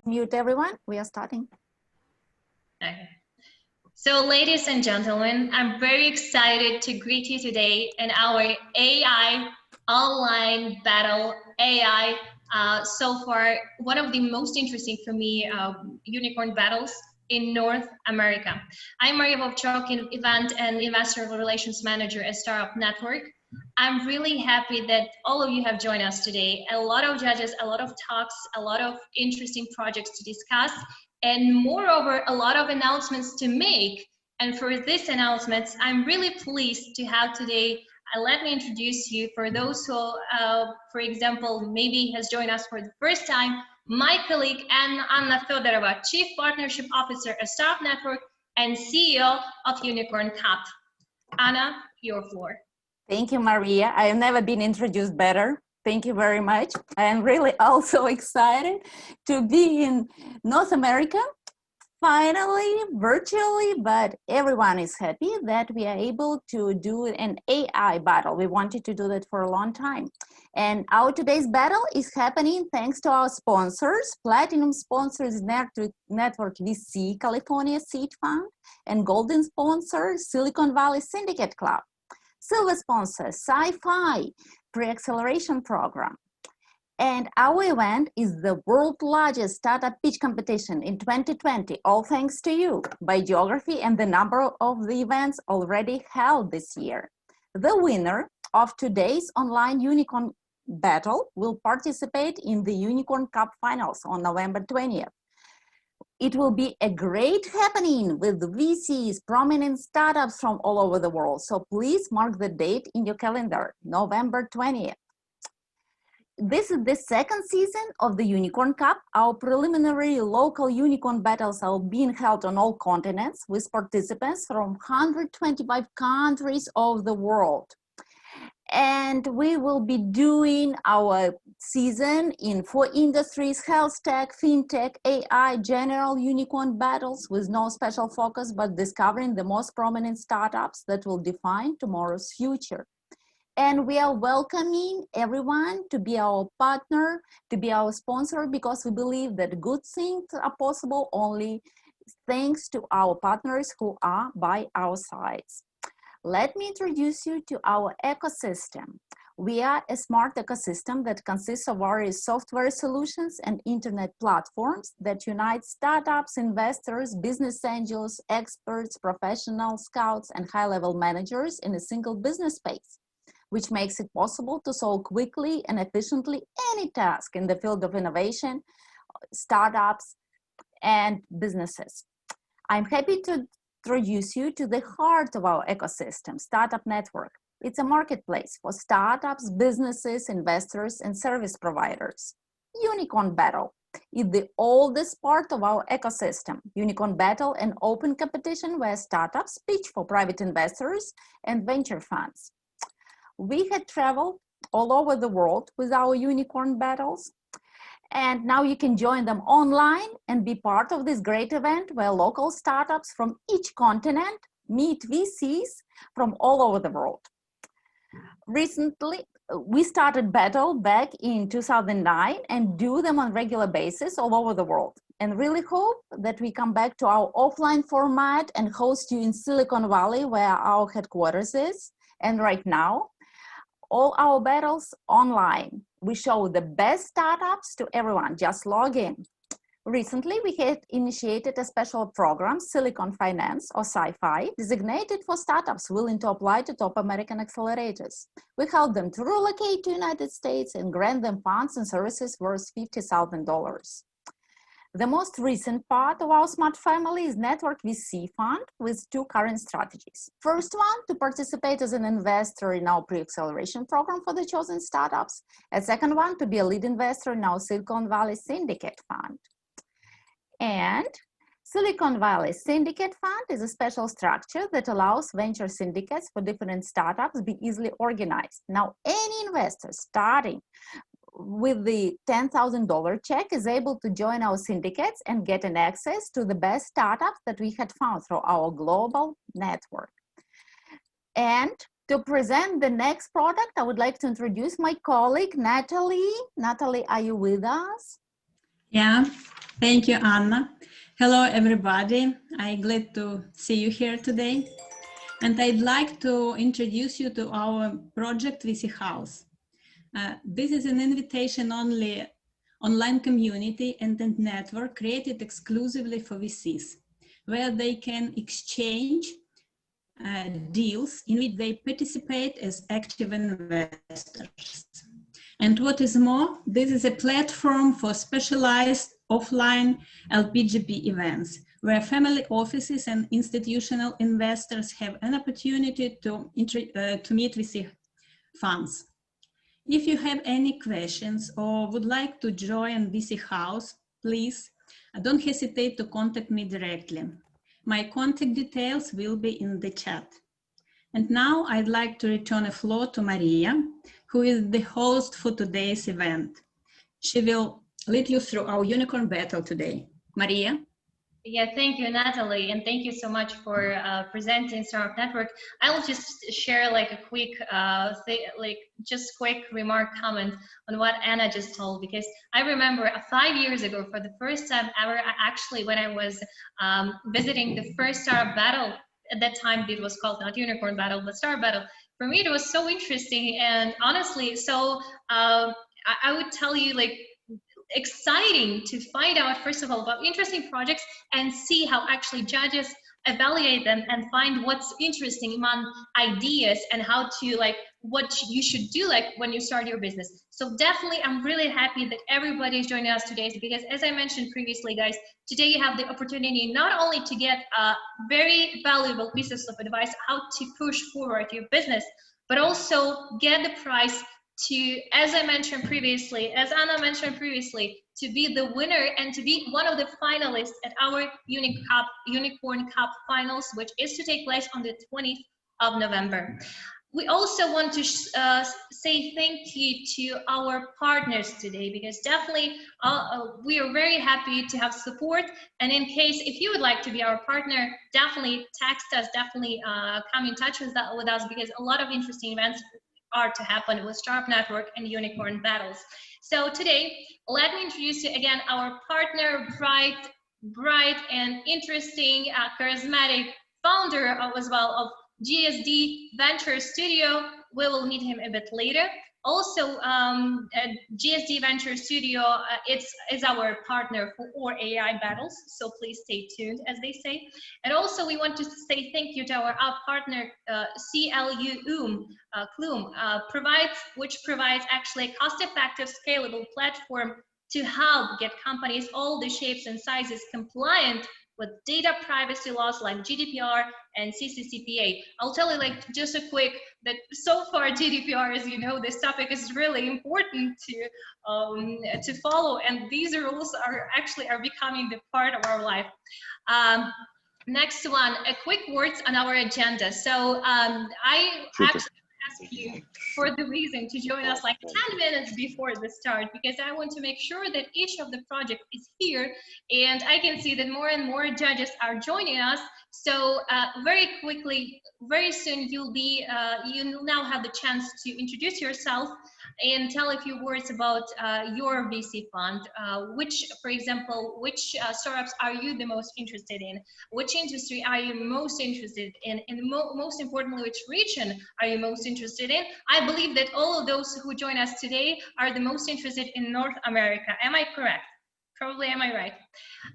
Mute everyone, we are starting. Okay. So ladies and gentlemen, I'm very excited to greet you today in our AI online battle AI. So far, one of the most interesting for me unicorn battles in North America. I'm Maria Vovchok, Event and Investor Relations Manager at Startup.Network. I'm really happy that all of you have joined us today. A lot of judges, a lot of talks, a lot of interesting projects to discuss, and moreover, a lot of announcements to make. And for these announcements, I'm really pleased to have today, let me introduce you for those who, for example, maybe has joined us for the first time, my colleague Anna Fedorova, Chief Partnership Officer at Startup.Network and CEO of Unicorn Cup. Anna, your floor. Thank you, Maria. I have never been introduced better. Thank you very much. I am really also excited to be in North America, finally, virtually, but everyone is happy that we are able to do an AI battle. We wanted to do that for a long time. And our today's battle is happening thanks to our sponsors, Platinum sponsors Network VC, California Seed Fund, and Golden sponsor, Silicon Valley Syndicate Club. Silver sponsor, Sci-Fi Pre-Acceleration Program. And our event is the world's largest startup pitch competition in 2020, all thanks to you, by geography and the number of the events already held this year. The winner of today's online unicorn battle will participate in the Unicorn Cup finals on November 20th. It will be a great happening with VCs, prominent startups from all over the world. So please mark the date in your calendar, November 20th. This is the second season of the Unicorn Cup. Our preliminary local unicorn battles are being held on all continents with participants from 125 countries of the world. And we will be doing our season in 4 industries: health tech, fintech, AI, general unicorn battles with no special focus, but discovering the most prominent startups that will define tomorrow's future. And we are welcoming everyone to be our partner, to be our sponsor, because we believe that good things are possible only thanks to our partners who are by our sides. Let me introduce you to our ecosystem. We are a smart ecosystem that consists of various software solutions and internet platforms that unite startups, investors, business angels, experts, professionals, scouts, and high-level managers in a single business space, which makes it possible to solve quickly and efficiently any task in the field of innovation, startups, and businesses. I'm happy to introduce you to the heart of our ecosystem, Startup.Network. It's a marketplace for startups, businesses, investors, and service providers. Unicorn Battle is the oldest part of our ecosystem. Unicorn Battle, an open competition where startups pitch for private investors and venture funds. We had traveled all over the world with our unicorn battles, and now you can join them online and be part of this great event where local startups from each continent meet VCs from all over the world. Recently, we started battle back in 2009 and do them on a regular basis all over the world, and really hope that we come back to our offline format and host you in Silicon Valley, where our headquarters is. And right now, all our battles online. We show the best startups to everyone. Just log in. Recently, we had initiated a special program, Silicon Finance, or Sci-Fi, designated for startups willing to apply to top American accelerators. We help them to relocate to the United States and grant them funds and services worth $50,000. The most recent part of our smart family is Network VC Fund with 2 current strategies. First one, to participate as an investor in our pre-acceleration program for the chosen startups. And second one, to be a lead investor in our Silicon Valley Syndicate Fund. And Silicon Valley Syndicate Fund is a special structure that allows venture syndicates for different startups to be easily organized. Now, any investor starting with the $10,000 check is able to join our syndicates and get an access to the best startups that we had found through our global network. And to present the next product, I would like to introduce my colleague, Natalie. Natalie, are you with us? Yeah. Thank you, Anna. Hello, everybody. I'm glad to see you here today. And I'd like to introduce you to our project VC House. This is an invitation-only online community and a network created exclusively for VCs, where they can exchange deals in which they participate as active investors. And what is more, this is a platform for specialized offline LPGP events, where family offices and institutional investors have an opportunity to meet with the funds. If you have any questions or would like to join VC House, please don't hesitate to contact me directly. My contact details will be in the chat. And now I'd like to return the floor to Maria, who is the host for today's event. She will lead you through our unicorn battle today. Maria? Yeah, thank you, Natalie, and thank you so much for presenting Startup.Network. I will just share like a quick, quick remark comment on what Anna just told, because I remember 5 years ago, for the first time ever, actually, when I was visiting the first Startup Battle. At that time, it was called not Unicorn Battle, but Startup Battle. For me, it was so interesting, and honestly, so I would tell you, like, exciting to find out, first of all, about interesting projects and see how actually judges evaluate them and find what's interesting among ideas and how to, like, what you should do, like, when you start your business. So definitely, I'm really happy that everybody is joining us today, because as I mentioned previously, guys, today you have the opportunity not only to get very valuable pieces of advice how to push forward your business, but also get the prize to, as I mentioned previously, as Anna mentioned previously, to be the winner and to be one of the finalists at our Unicorn Cup finals, which is to take place on the 20th of November. We also want to say thank you to our partners today, because definitely we are very happy to have support. And in case, if you would like to be our partner, definitely text us, definitely come in touch with us, because a lot of interesting events are to happen with Startup.Network and Unicorn Battles. So today, let me introduce you again our partner, bright and interesting, charismatic founder as well of GSD Venture Studio. We will meet him a bit later. Also, GSD Venture Studio, is our partner for all AI battles, so please stay tuned, as they say. And also, we want to say thank you to our partner, Clume, which provides actually a cost-effective, scalable platform to help get companies all the shapes and sizes compliant with data privacy laws like GDPR and CCCPA. I'll tell you, like, just a quick, that so far GDPR, as you know, this topic is really important to follow, and these rules are becoming the part of our life. Next one, a quick words on our agenda. So I actually ask you for the reason to join us like 10 minutes before the start, because I want to make sure that each of the projects is here, and I can see that more and more judges are joining us. So very quickly, very soon, you'll now have the chance to introduce yourself and tell a few words about your VC fund. For example, which startups are you the most interested in? Which industry are you most interested in? And most importantly, which region are you most interested in? I believe that all of those who join us today are the most interested in North America. Am I correct? Probably, am I right?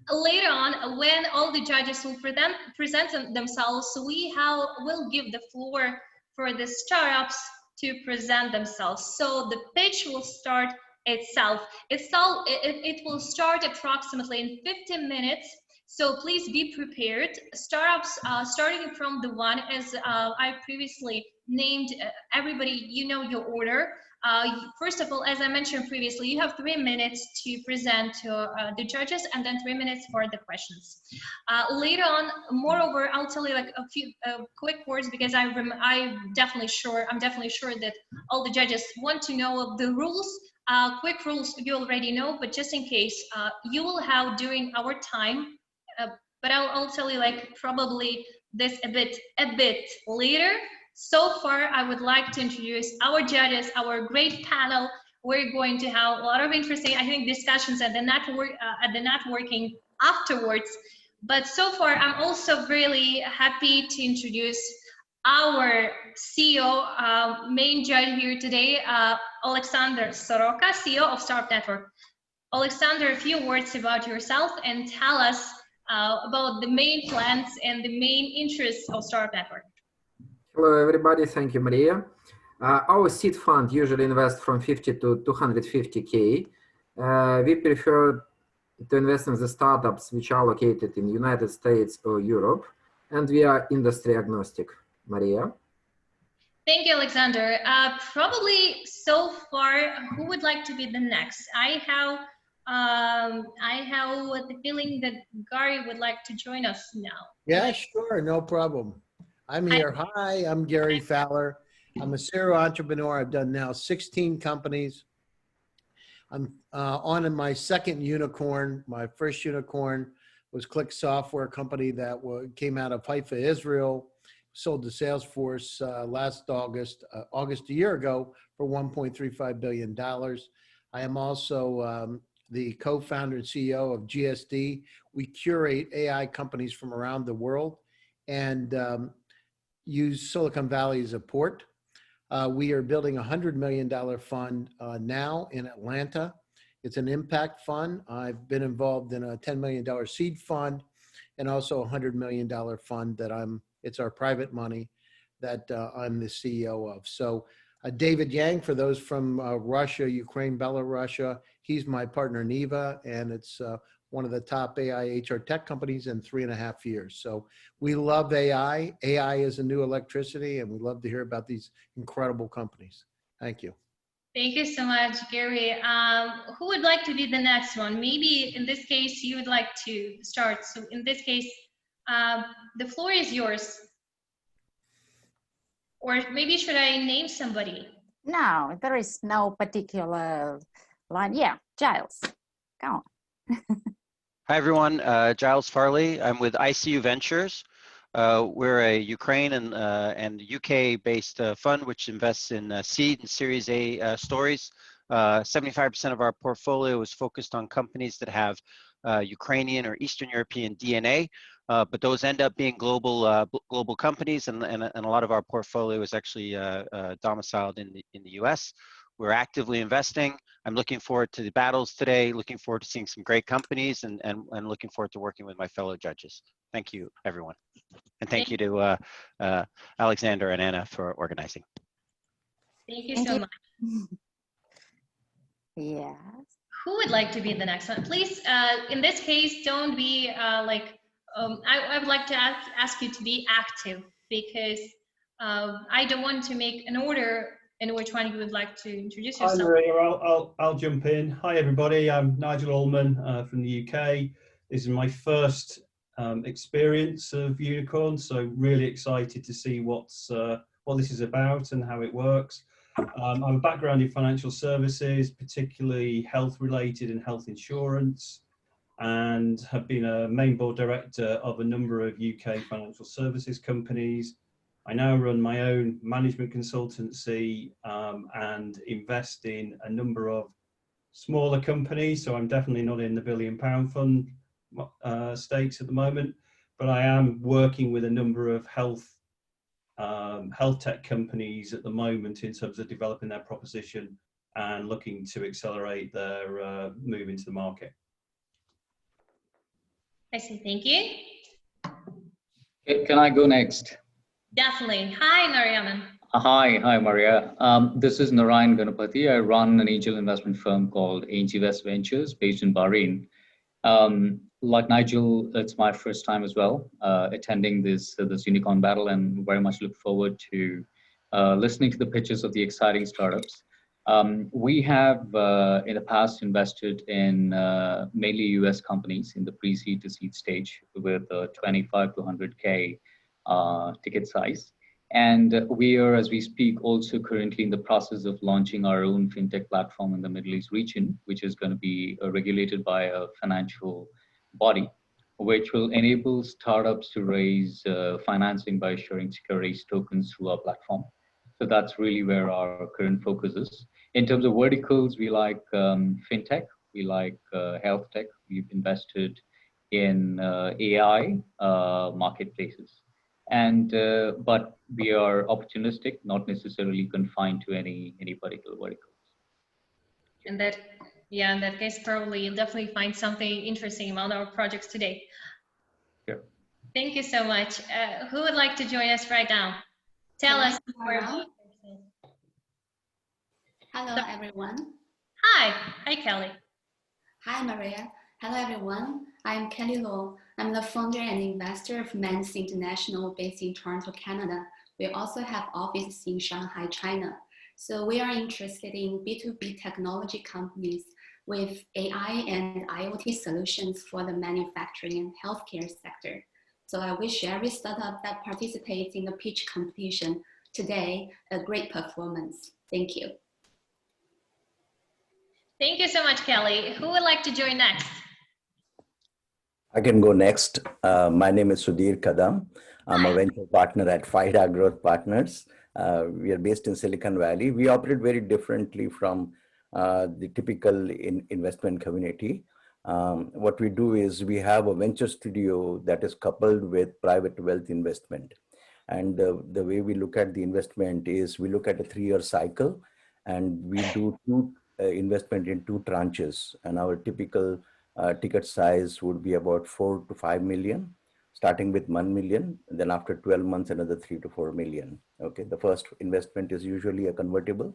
Later on, when all the judges will present themselves, we'll give the floor for the startups to present themselves. So the pitch will start itself. It will start approximately in 15 minutes. So please be prepared. Startups, starting from the one, as I previously named, everybody, you know your order. First of all, as I mentioned previously, you have 3 minutes to present to the judges, and then 3 minutes for the questions. Later on, moreover, I'll tell you like a few quick words, because I'm definitely sure that all the judges want to know the rules. Quick rules you already know, but just in case, you will have during our time. But I'll tell you like probably this a bit later. So far, I would like to introduce our judges, our great panel. we're going to have a lot of interesting, I think, discussions at the networking afterwards. But so far, I'm also really happy to introduce our CEO, main judge here today, Alexander Soroka, CEO of Startup.Network. Alexander, a few words about yourself and tell us about the main plans and the main interests of Startup.Network. Hello, everybody. Thank you, Maria. Our seed fund usually invests from 50 to 250K. We prefer to invest in the startups which are located in the United States or Europe, and we are industry agnostic. Maria? Thank you, Alexander. Probably so far, who would like to be the next? I have the feeling that Gary would like to join us now. Yeah, sure, no problem. I'm here. Hi, I'm Gary Fowler. I'm a serial entrepreneur. I've done now 16 companies. I'm on in my second unicorn. My first unicorn was Click Software, company that came out of Haifa, Israel, sold to Salesforce last August a year ago for $1.35 billion. I am also the co-founder and CEO of GSD. We curate AI companies from around the world and use Silicon Valley as a port. We are building a $100 million fund now in Atlanta. It's an impact fund. I've been involved in a $10 million seed fund and also a $100 million fund that it's our private money that I'm the CEO of. So David Yang, for those from Russia, Ukraine, Belarus, he's my partner, Neva, and it's one of the top AI HR tech companies in 3.5 years. So we love AI. AI is a new electricity, and we love to hear about these incredible companies. Thank you. Thank you so much, Gary. Who would like to be the next one? Maybe in this case, you would like to start. So in this case, the floor is yours. Or maybe should I name somebody? No, there is no particular line. Yeah, Giles, come on. Hi, everyone. Giles Farley. I'm with ICU Ventures. We're a Ukraine and UK-based fund which invests in seed and Series A stories. 75% of our portfolio is focused on companies that have Ukrainian or Eastern European DNA, but those end up being global companies, and a lot of our portfolio is actually domiciled in the US. We're actively investing. I'm looking forward to the battles today, looking forward to seeing some great companies, and looking forward to working with my fellow judges. Thank you, everyone. And thank you to Alexander and Anna for organizing. Thank you so much. Yes. Who would like to be the next one? Please, in this case, don't be I would like to ask you to be active, because I don't want to make an order in which one you would like to introduce yourself. Hi, Maria. I'll jump in. Hi, everybody. I'm Nigel Allman from the UK. This is my first experience of unicorn, so really excited to see what this is about and how it works. I'm a background in financial services, particularly health related and health insurance, and have been a main board director of a number of UK financial services companies. I now run my own management consultancy and invest in a number of smaller companies. So I'm definitely not in the £1 billion fund stakes at the moment, but I am working with a number of health tech companies at the moment in terms of developing their proposition and looking to accelerate their move into the market. I see. Thank you. Can I go next? Definitely. Hi, Narayanan. Hi, Maria. This is Narayan Ganapati. I run an angel investment firm called Angel West Ventures based in Bahrain. Like Nigel, it's my first time as well attending this unicorn battle, and very much look forward to listening to the pitches of the exciting startups. We have in the past invested in mainly US companies in the pre-seed to seed stage with 25 to 100K ticket size. And we are, as we speak, also currently in the process of launching our own fintech platform in the Middle East region, which is going to be regulated by a financial body, which will enable startups to raise financing by issuing securities tokens through our platform. So that's really where our current focus is. In terms of verticals, we like fintech, we like health tech. We've invested in AI marketplaces. And but we are opportunistic, not necessarily confined to any particular verticals. And that, yeah, in that case, probably you'll definitely find something interesting about our projects today. Sure. Thank you so much. Who would like to join us right now? Tell us more about yourself. Hello, everyone. Hi. Hi, Kelly. Hi, Maria. Hello, everyone. I'm Kelly Lo. I'm the founder and investor of Mans International based in Toronto, Canada. We also have offices in Shanghai, China. So we are interested in B2B technology companies with AI and IoT solutions for the manufacturing and healthcare sector. So I wish every startup that participates in the pitch competition today a great performance. Thank you. Thank you so much, Kelly. Who would like to join next? I can go next. My name is Sudhir Kadam. I'm a venture partner at FIDA Growth Partners. We are based in Silicon Valley. We operate very differently from the typical investment community. What we do is we have a venture studio that is coupled with private wealth investment. And the way we look at the investment is we look at a 3-year cycle, and we do two investment in 2 tranches. And our typical ticket size would be about 4 to 5 million, starting with 1 million. And then after 12 months, another 3 to 4 million. Okay, the first investment is usually a convertible,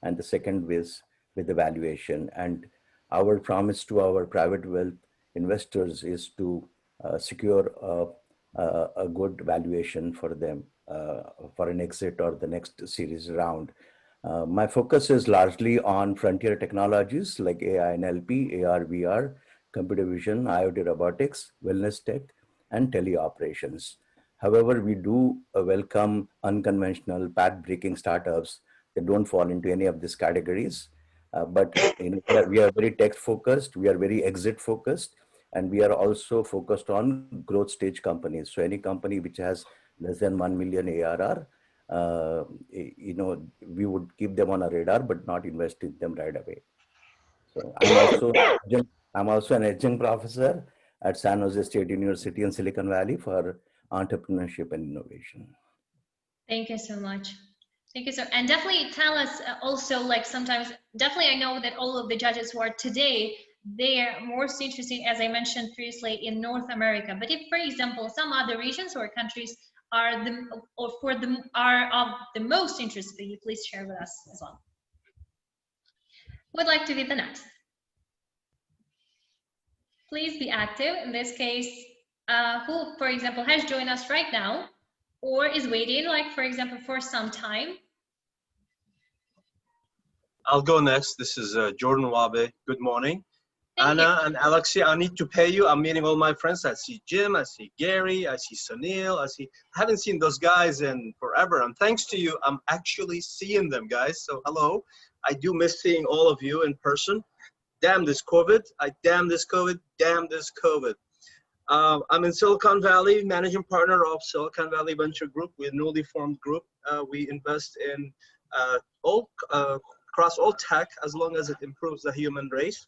and the second is with the valuation. And our promise to our private wealth investors is to secure a good valuation for them for an exit or the next series round. My focus is largely on frontier technologies like AI and NLP, AR, VR, computer vision, IoT robotics, wellness tech, and teleoperations. However, we do welcome unconventional path-breaking startups that don't fall into any of these categories. But we are very tech-focused, we are very exit-focused, and we are also focused on growth stage companies. So any company which has less than 1 million ARR, we would keep them on our radar, but not invest in them right away. So I'm also an adjunct professor at San Jose State University in Silicon Valley for entrepreneurship and innovation. Thank you so much. Thank you, sir. And definitely tell us also, like sometimes, definitely I know that all of the judges who are today, they are most interested, as I mentioned previously, in North America. But if, for example, some other regions or countries are of the most interest for you, please share with us as well. Who would like to be the next? Please be active. In this case, who, for example, has joined us right now or is waiting, like, for example, for some time? I'll go next. This is Jordan Wabe. Good morning. Anna and Alexia, I need to pay you. I'm meeting all my friends. I see Jim, I see Gary, I see Sunil, I haven't seen those guys in forever. And thanks to you, I'm actually seeing them, guys. So hello. I do miss seeing all of you in person. Damn this COVID. Damn this COVID. Damn this COVID. I'm in Silicon Valley, managing partner of Silicon Valley Venture Group. We're a newly formed group. We invest in across all tech as long as it improves the human race.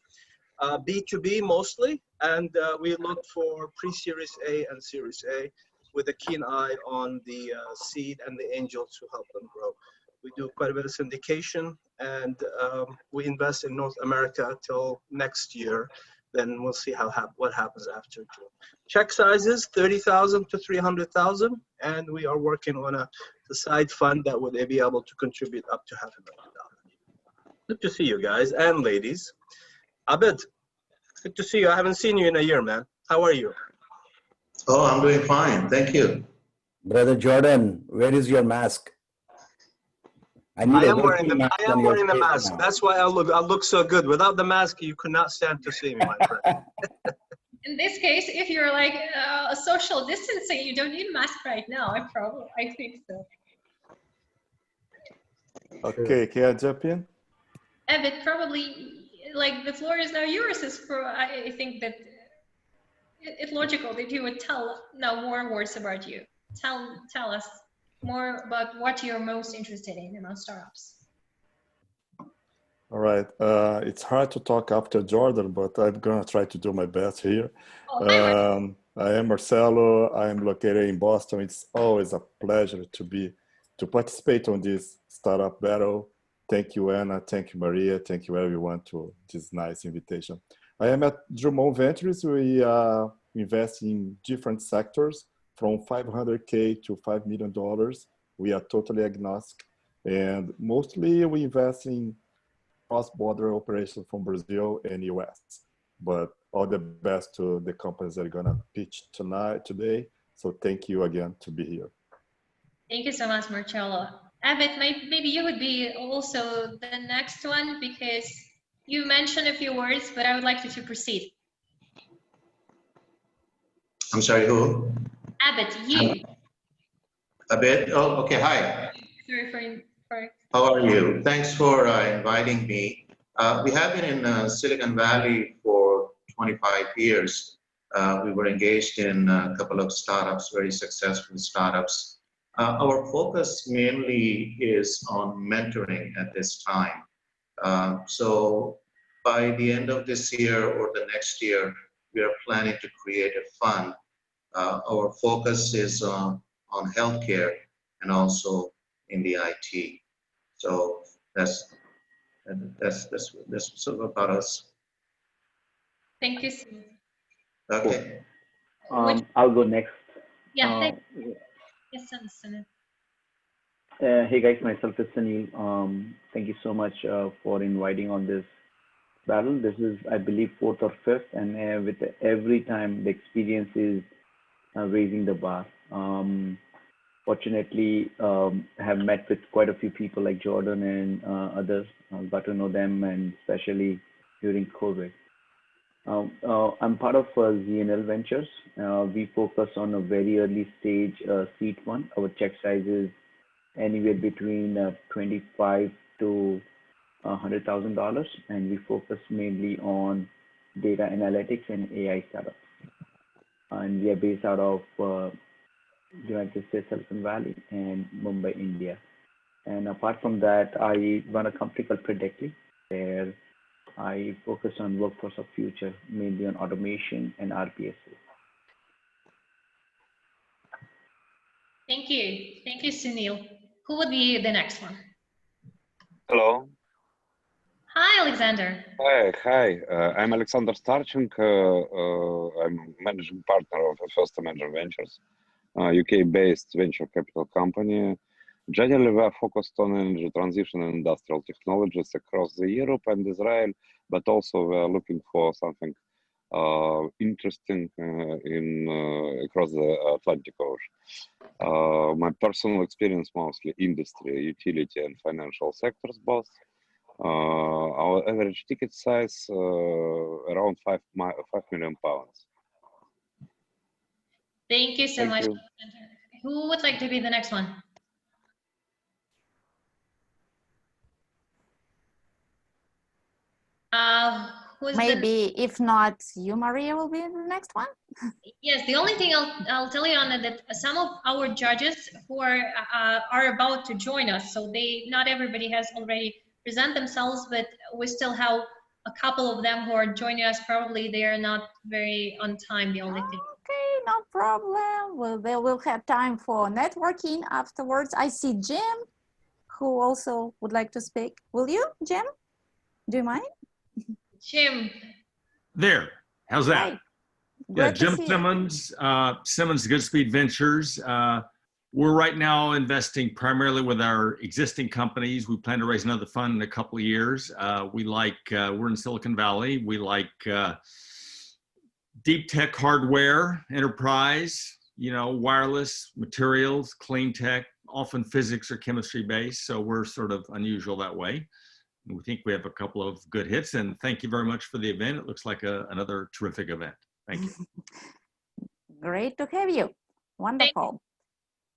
B2B mostly, and we look for pre-Series A and Series A with a keen eye on the seed and the angels to help them grow. We do quite a bit of syndication, and we invest in North America till next year. Then we'll see what happens after June. Check sizes 30,000 to 300,000, and we are working on a side fund that would be able to contribute up to $500,000. Good to see you guys and ladies. Abid, good to see you. I haven't seen you in a year, man. How are you? Oh, I'm doing fine. Thank you. Brother Jordan, where is your mask? I am wearing the mask. That's why I look so good. Without the mask, you could not stand to see me, my friend. In this case, if you're like a social distancing, you don't need a mask right now. I think so. Okay, can I jump in? Evid, probably, like, the floor is now yours. I think that it's logical that you would tell now more words about you. Tell us more about what you're most interested in among startups. All right. It's hard to talk after Jordan, but I'm gonna try to do my best here. I am Marcelo. I am located in Boston. It's always a pleasure to participate on this startup battle. Thank you, Anna. Thank you, Maria. Thank you, everyone, to this nice invitation. I am at Drummond Ventures. We invest in different sectors from $500K to $5 million. We are totally agnostic, and mostly we invest in cross-border operations from Brazil and US. But all the best to the companies that are gonna pitch today. So thank you again to be here. Thank you so much, Marcello. Abed, maybe you would be also the next one because you mentioned a few words, but I would like you to proceed. I'm sorry, who? Abed, you. Abed? Oh, okay, hi. Sorry for How are you? Thanks for inviting me. We have been in Silicon Valley for 25 years. We were engaged in a couple of startups, very successful startups. Our focus mainly is on mentoring at this time. So by the end of this year or the next year, we are planning to create a fund. Our focus is on healthcare and also in the IT. So that's sort of about us. Thank you so much. Okay. I'll go next. Yeah, yes, Sunil. Hey guys, myself is Sunil. Thank you so much for inviting on this battle. This is, I believe, 4th or 5th, and with every time the experience is raising the bar. Fortunately, have met with quite a few people like Jordan and others. Got to know them, and especially during COVID. I'm part of ZNL Ventures. We focus on a very early stage seed fund. Our check size is anywhere between $25 to $100,000, and we focus mainly on data analytics and AI startups. And we are based out of United States, Silicon Valley, and Mumbai, India. And apart from that, I run a company called Predictly, where I focus on workforce of future, mainly on automation and RPSA. Thank you, Sunil. Who would be the next one? Hello. Hi, Alexander. Hi. I'm Alexander Starchenko. I'm managing partner of First Imagine Ventures, UK-based venture capital company. Generally, we are focused on energy transition and industrial technologies across Europe and Israel, but also we are looking for something interesting across the Atlantic Ocean. My personal experience, mostly industry, utility, and financial sectors both. Our average ticket size around £5 million. Thank you so much, Alexander. Who would like to be the next one? Maybe if not you, Maria, will be the next one. Yes, the only thing I'll tell you on that some of our judges who are about to join us, so not everybody has already present themselves, but we still have a couple of them who are joining us. Probably they are not very on time, the only thing. Okay, no problem. Well, they will have time for networking afterwards. I see Jim, who also would like to speak. Will you, Jim? Do you mind? Jim. There, how's that? Hi. Yeah, Jim Simmons, Simmons Goodspeed Ventures. We're right now investing primarily with our existing companies. We plan to raise another fund in a couple of years. We're in Silicon Valley. We like deep tech hardware, enterprise, wireless materials, clean tech, often physics or chemistry based. So we're sort of unusual that way. We think we have a couple of good hits, and thank you very much for the event. It looks like another terrific event. Thank you. Great to have you. Wonderful.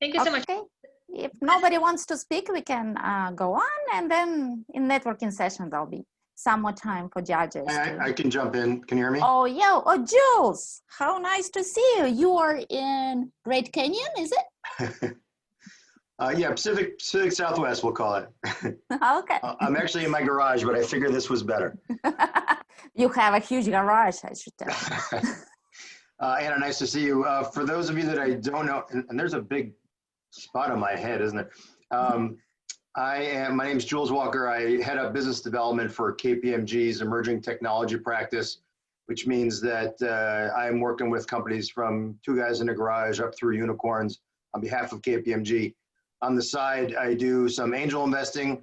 Thank you so much. Okay. If nobody wants to speak, we can go on, and then in networking session, there'll be some more time for judges. I can jump in. Can you hear me? Oh, yeah. Oh, Jules, how nice to see you. You are in Great Canyon, is it? Yeah, Pacific Southwest, we'll call it. Okay. I'm actually in my garage, but I figured this was better. You have a huge garage, I should tell. Anna, nice to see you. For those of you that I don't know, and there's a big spot on my head, isn't it? My name is Jules Walker. I head up business development for KPMG's emerging technology practice, which means that I'm working with companies from 2 guys in a garage up through unicorns on behalf of KPMG. On the side, I do some angel investing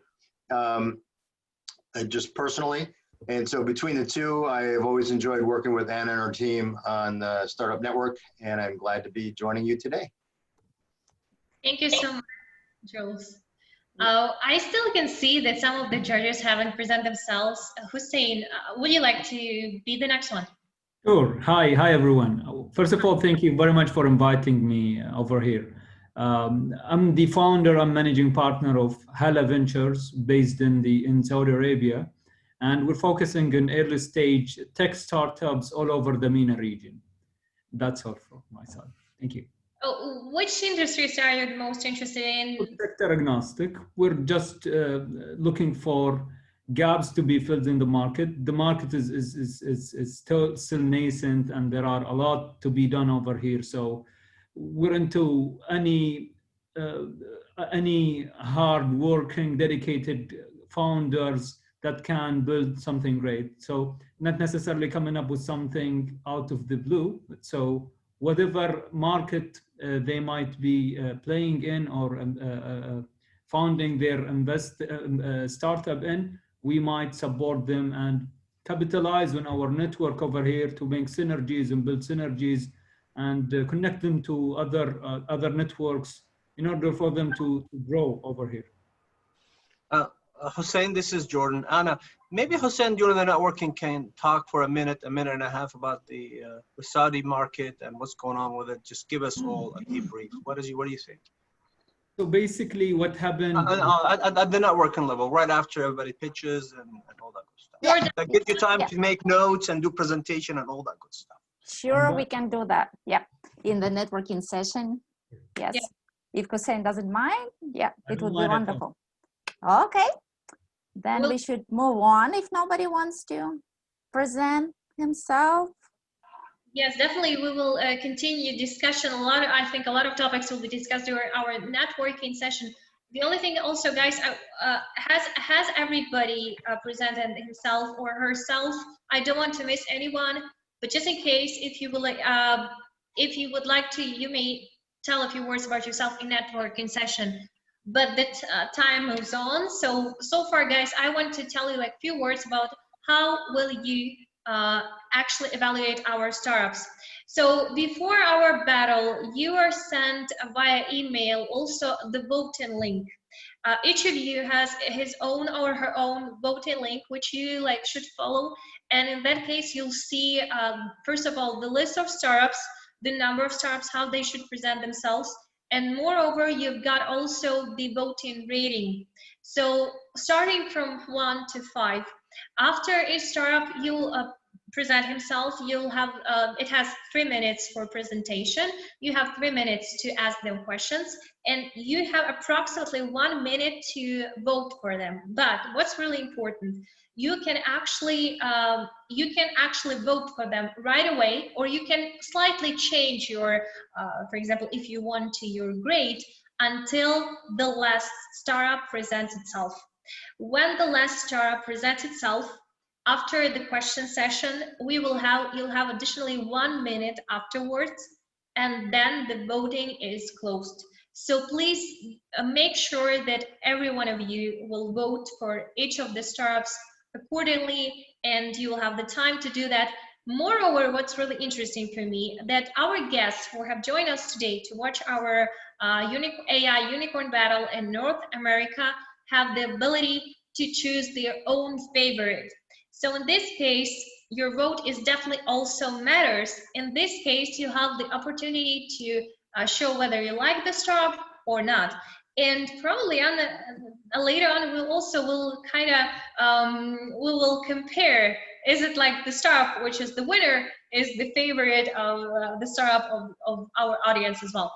just personally. And so between the two, I have always enjoyed working with Anna and her team on the Startup.Network, and I'm glad to be joining you today. Thank you so much, Jules. I still can see that some of the judges haven't presented themselves. Hussein, would you like to be the next one? Sure. Hi everyone. First of all, thank you very much for inviting me over here. I'm the founder and managing partner of Hala Ventures based in Saudi Arabia, and we're focusing on early stage tech startups all over the MENA region. That's all from my side. Thank you. Oh, which industries are you most interested in? Sector agnostic. We're just looking for gaps to be filled in the market. The market is still nascent, and there are a lot to be done over here. So we're into any hard-working, dedicated founders that can build something great. So not necessarily coming up with something out of the blue. So whatever market they might be playing in or founding their startup in, we might support them and capitalize on our network over here to make synergies and build synergies and connect them to other networks in order for them to grow over here. Hussein, this is Jordan. Anna, maybe Hussein during the networking can talk for a minute and a half about the Saudi market and what's going on with it. Just give us all a debrief. What do you think? So basically what happened at the networking level, right after everybody pitches and all that good stuff. Yeah. That gives you time to make notes and do presentation and all that good stuff. Sure, we can do that. Yep. In the networking session. Yes. Yeah. If Hussein doesn't mind, yeah, it would be wonderful. Okay. Then we should move on if nobody wants to present himself. Yes, definitely. We will continue discussion. I think a lot of topics will be discussed during our networking session. The only thing also, guys, has everybody presented himself or herself? I don't want to miss anyone, but just in case, if you would like to, you may tell a few words about yourself in networking session. But the time moves on. So far, guys, I want to tell you like a few words about how will you actually evaluate our startups. So before our battle, you are sent via email also the voting link. Each of you has his own or her own voting link, which you should follow. And in that case, you'll see, first of all, the list of startups, the number of startups, how they should present themselves. And moreover, you've got also the voting rating. So starting from 1 to 5, after each startup, you'll present himself. You'll have, it has 3 minutes for presentation. You have 3 minutes to ask them questions, and you have approximately 1 minute to vote for them. But what's really important, you can actually vote for them right away, or you can slightly change your, for example, if you want to, your grade until the last startup presents itself. When the last startup presents itself, after the question session, you'll have additionally 1 minute afterwards, and then the voting is closed. So please make sure that every one of you will vote for each of the startups accordingly, and you will have the time to do that. Moreover, what's really interesting for me, that our guests who have joined us today to watch our AI unicorn battle in North America have the ability to choose their own favorite. So in this case, your vote is definitely also matters. In this case, you have the opportunity to show whether you like the startup or not. And probably later on, we will compare. Is it like the startup, which is the winner, is the favorite of the startup of our audience as well?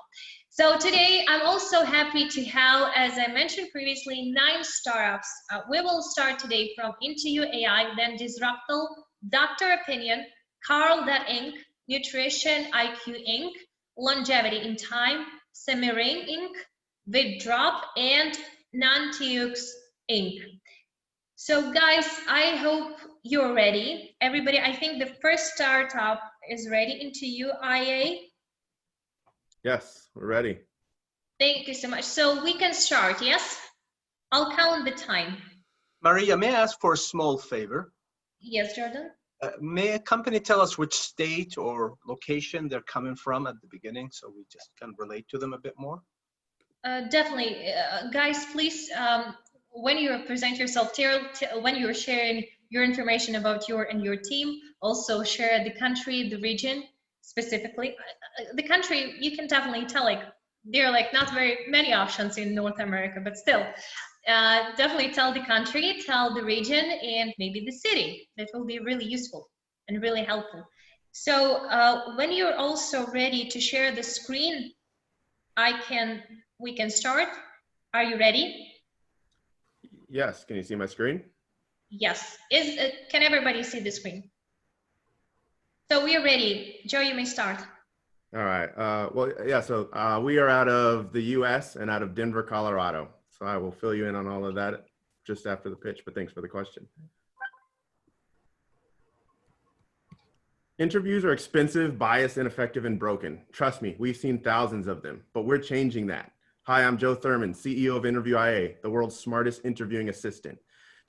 So today, I'm also happy to have, as I mentioned previously, 9 startups. We will start today from Interview AI, then Disruptal, Doctor Opinion, Carl.Inc., Nutrition IQ Inc., Longevity in Time, Semirain Inc., VidDrop, and Nantiux Inc. So guys, I hope you're ready. Everybody, I think the first startup is ready. Interview IA. Yes, we're ready. Thank you so much. So we can start, yes? I'll count the time. Maria, may I ask for a small favor? Yes, Jordan? May a company tell us which state or location they're coming from at the beginning so we just can relate to them a bit more? Definitely. Guys, please, when you present yourself, when you're sharing your information about your and your team, also share the country, the region specifically. The country, you can definitely tell, like, there are like not very many options in North America, but still, definitely tell the country, tell the region, and maybe the city. That will be really useful and really helpful. So when you're also ready to share the screen, we can start. Are you ready? Yes, can you see my screen? Yes. Can everybody see the screen? So we are ready. Joe, you may start. All right. Well, yeah, so we are out of the US and out of Denver, Colorado. So I will fill you in on all of that just after the pitch, but thanks for the question. Interviews are expensive, biased, ineffective, and broken. Trust me, we've seen thousands of them, but we're changing that. Hi, I'm Joe Thurman, CEO of Interview IA, the world's smartest interviewing assistant.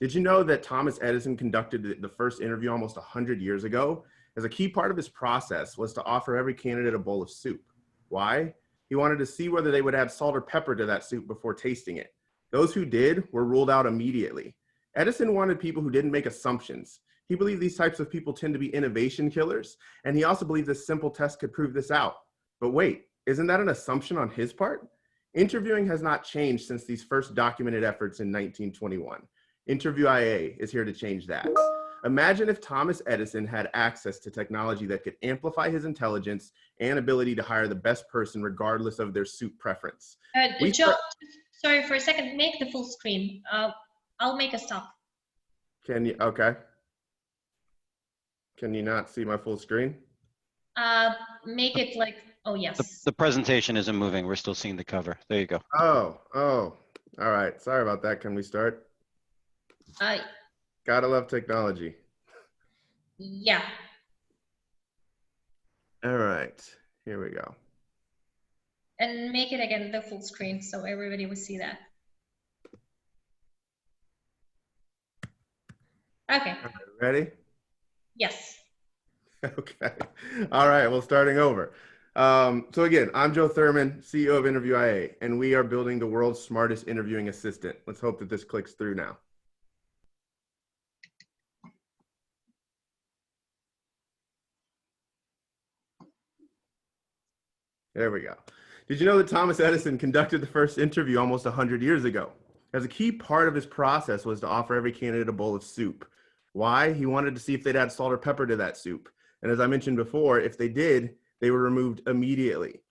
Did you know that Thomas Edison conducted the first interview almost 100 years ago? As a key part of his process was to offer every candidate a bowl of soup. Why? He wanted to see whether they would add salt or pepper to that soup before tasting it. Those who did were ruled out immediately. Edison wanted people who didn't make assumptions. He believed these types of people tend to be innovation killers, and he also believed this simple test could prove this out. But wait, isn't that an assumption on his part? Interviewing has not changed since these first documented efforts in 1921. Interview IA is here to change that. Imagine if Thomas Edison had access to technology that could amplify his intelligence and ability to hire the best person regardless of their soup preference. Joe, sorry for a second, make the full screen. I'll make a stop. Can you, okay. Can you not see my full screen? Make it like, oh yes. The presentation isn't moving. We're still seeing the cover. There you go. Oh, all right. Sorry about that. Can we start? Gotta love technology. Yeah. All right, here we go. And make it again the full screen so everybody will see that. Okay. Ready? Yes. Okay. All right, well, starting over. So again, I'm Joe Thurman, CEO of Interview IA, and we are building the world's smartest interviewing assistant. Let's hope that this clicks through now. There we go. Did you know that Thomas Edison conducted the first interview almost 100 years ago? As a key part of his process was to offer every candidate a bowl of soup. Why? He wanted to see if they'd add salt or pepper to that soup. And as I mentioned before, if they did, they were removed immediately.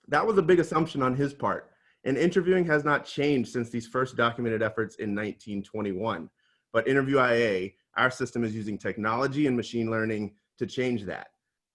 That was a big assumption on his part. And interviewing has not changed since these first documented efforts in 1921. But Interview IA, our system, is using technology and machine learning to change that.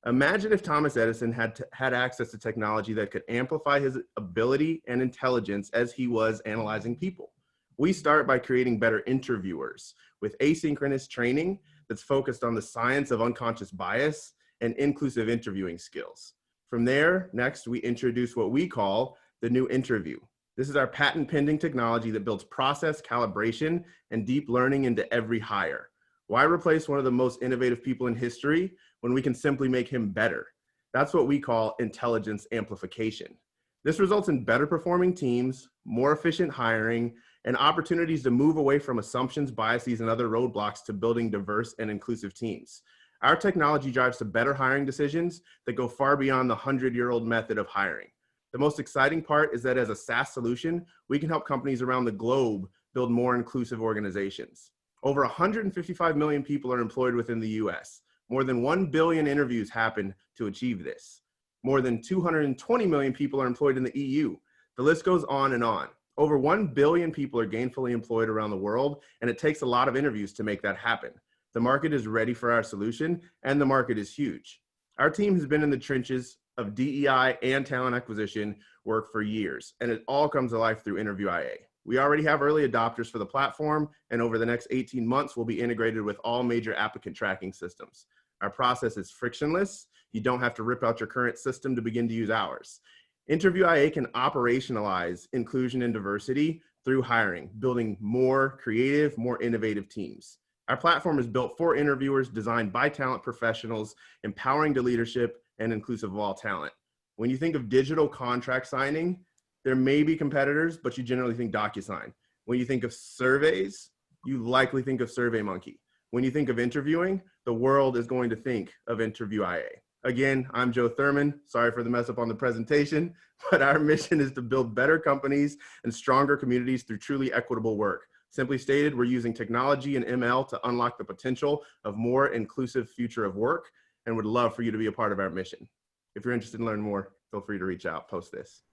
Imagine if Thomas Edison had access to technology that could amplify his ability and intelligence as he was analyzing people. We start by creating better interviewers with asynchronous training that's focused on the science of unconscious bias and inclusive interviewing skills. From there, next, we introduce what we call the new interview. This is our patent-pending technology that builds process, calibration, and deep learning into every hire. Why replace one of the most innovative people in history when we can simply make him better? That's what we call intelligence amplification. This results in better performing teams, more efficient hiring, and opportunities to move away from assumptions, biases, and other roadblocks to building diverse and inclusive teams. Our technology drives to better hiring decisions that go far beyond the 100-year-old method of hiring. The most exciting part is that as a SaaS solution, we can help companies around the globe build more inclusive organizations. Over 155 million people are employed within the US. More than 1 billion interviews happen to achieve this. More than 220 million people are employed in the EU. The list goes on and on. Over 1 billion people are gainfully employed around the world, and it takes a lot of interviews to make that happen. The market is ready for our solution, and the market is huge. Our team has been in the trenches of DEI and talent acquisition work for years, and it all comes to life through Interview IA. We already have early adopters for the platform, and over the next 18 months, we'll be integrated with all major applicant tracking systems. Our process is frictionless. You don't have to rip out your current system to begin to use ours. Interview IA can operationalize inclusion and diversity through hiring, building more creative, more innovative teams. Our platform is built for interviewers, designed by talent professionals, empowering to leadership and inclusive of all talent. When you think of digital contract signing, there may be competitors, but you generally think DocuSign. When you think of surveys, you likely think of SurveyMonkey. When you think of interviewing, the world is going to think of Interview IA. Again, I'm Joe Thurman. Sorry for the mess up on the presentation, but our mission is to build better companies and stronger communities through truly equitable work. Simply stated, we're using technology and ML to unlock the potential of more inclusive future of work, and would love for you to be a part of our mission. If you're interested in learning more, feel free to reach out, post this.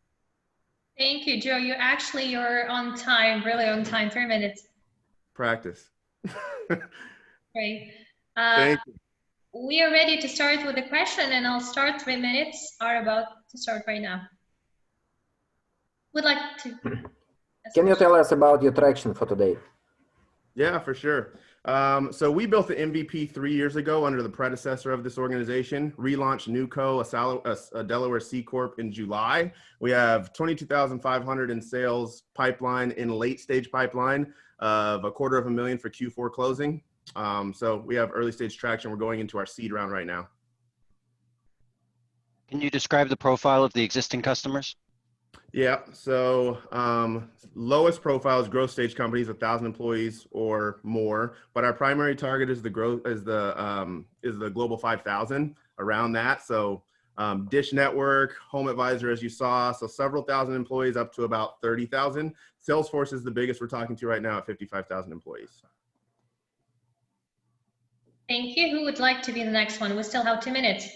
Thank you, Joe. You're on time, really on time, 3 minutes. Practice. Great. Thank you. We are ready to start with the question, and I'll start. 3 minutes are about to start right now. Would like to. Can you tell us about your traction for today? Yeah, for sure. So we built the MVP 3 years ago under the predecessor of this organization, relaunched Newco, a Delaware C Corp in July. We have 22,500 in sales pipeline, in late stage pipeline of $250,000 for Q4 closing. So we have early stage traction. We're going into our seed round right now. Can you describe the profile of the existing customers? Yeah, so lowest profile is growth stage companies, 1,000 employees or more. But our primary target is the global 5,000, around that. So Dish Network, Home Advisor, as you saw, so several thousand employees up to about 30,000. Salesforce is the biggest we're talking to right now at 55,000 employees. Thank you. Who would like to be the next one? We still have 2 minutes.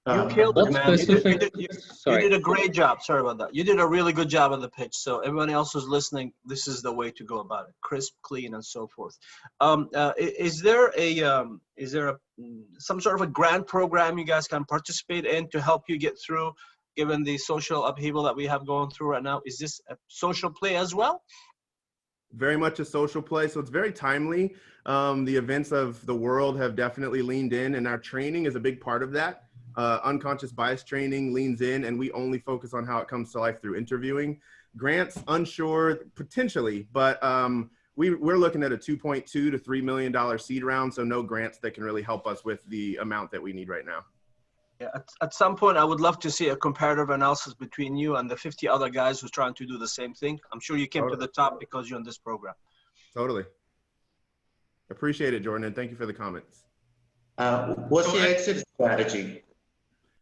You killed it, man. You did a great job. Sorry about that. You did a really good job on the pitch. So everyone else who's listening, this is the way to go about it: crisp, clean, and so forth. Is there some sort of a grant program you guys can participate in to help you get through, given the social upheaval that we have going through right now? Is this a social play as well? Very much a social play, so it's very timely. The events of the world have definitely leaned in, and our training is a big part of that. Unconscious bias training leans in, and we only focus on how it comes to life through interviewing. Grants, unsure, potentially, but we're looking at a $2.2 to $3 million seed round, so no grants that can really help us with the amount that we need right now. Yeah, at some point, I would love to see a comparative analysis between you and the 50 other guys who's trying to do the same thing. I'm sure you came to the top because you're in this program. Totally. Appreciate it, Jordan, and thank you for the comments. What's the exit strategy?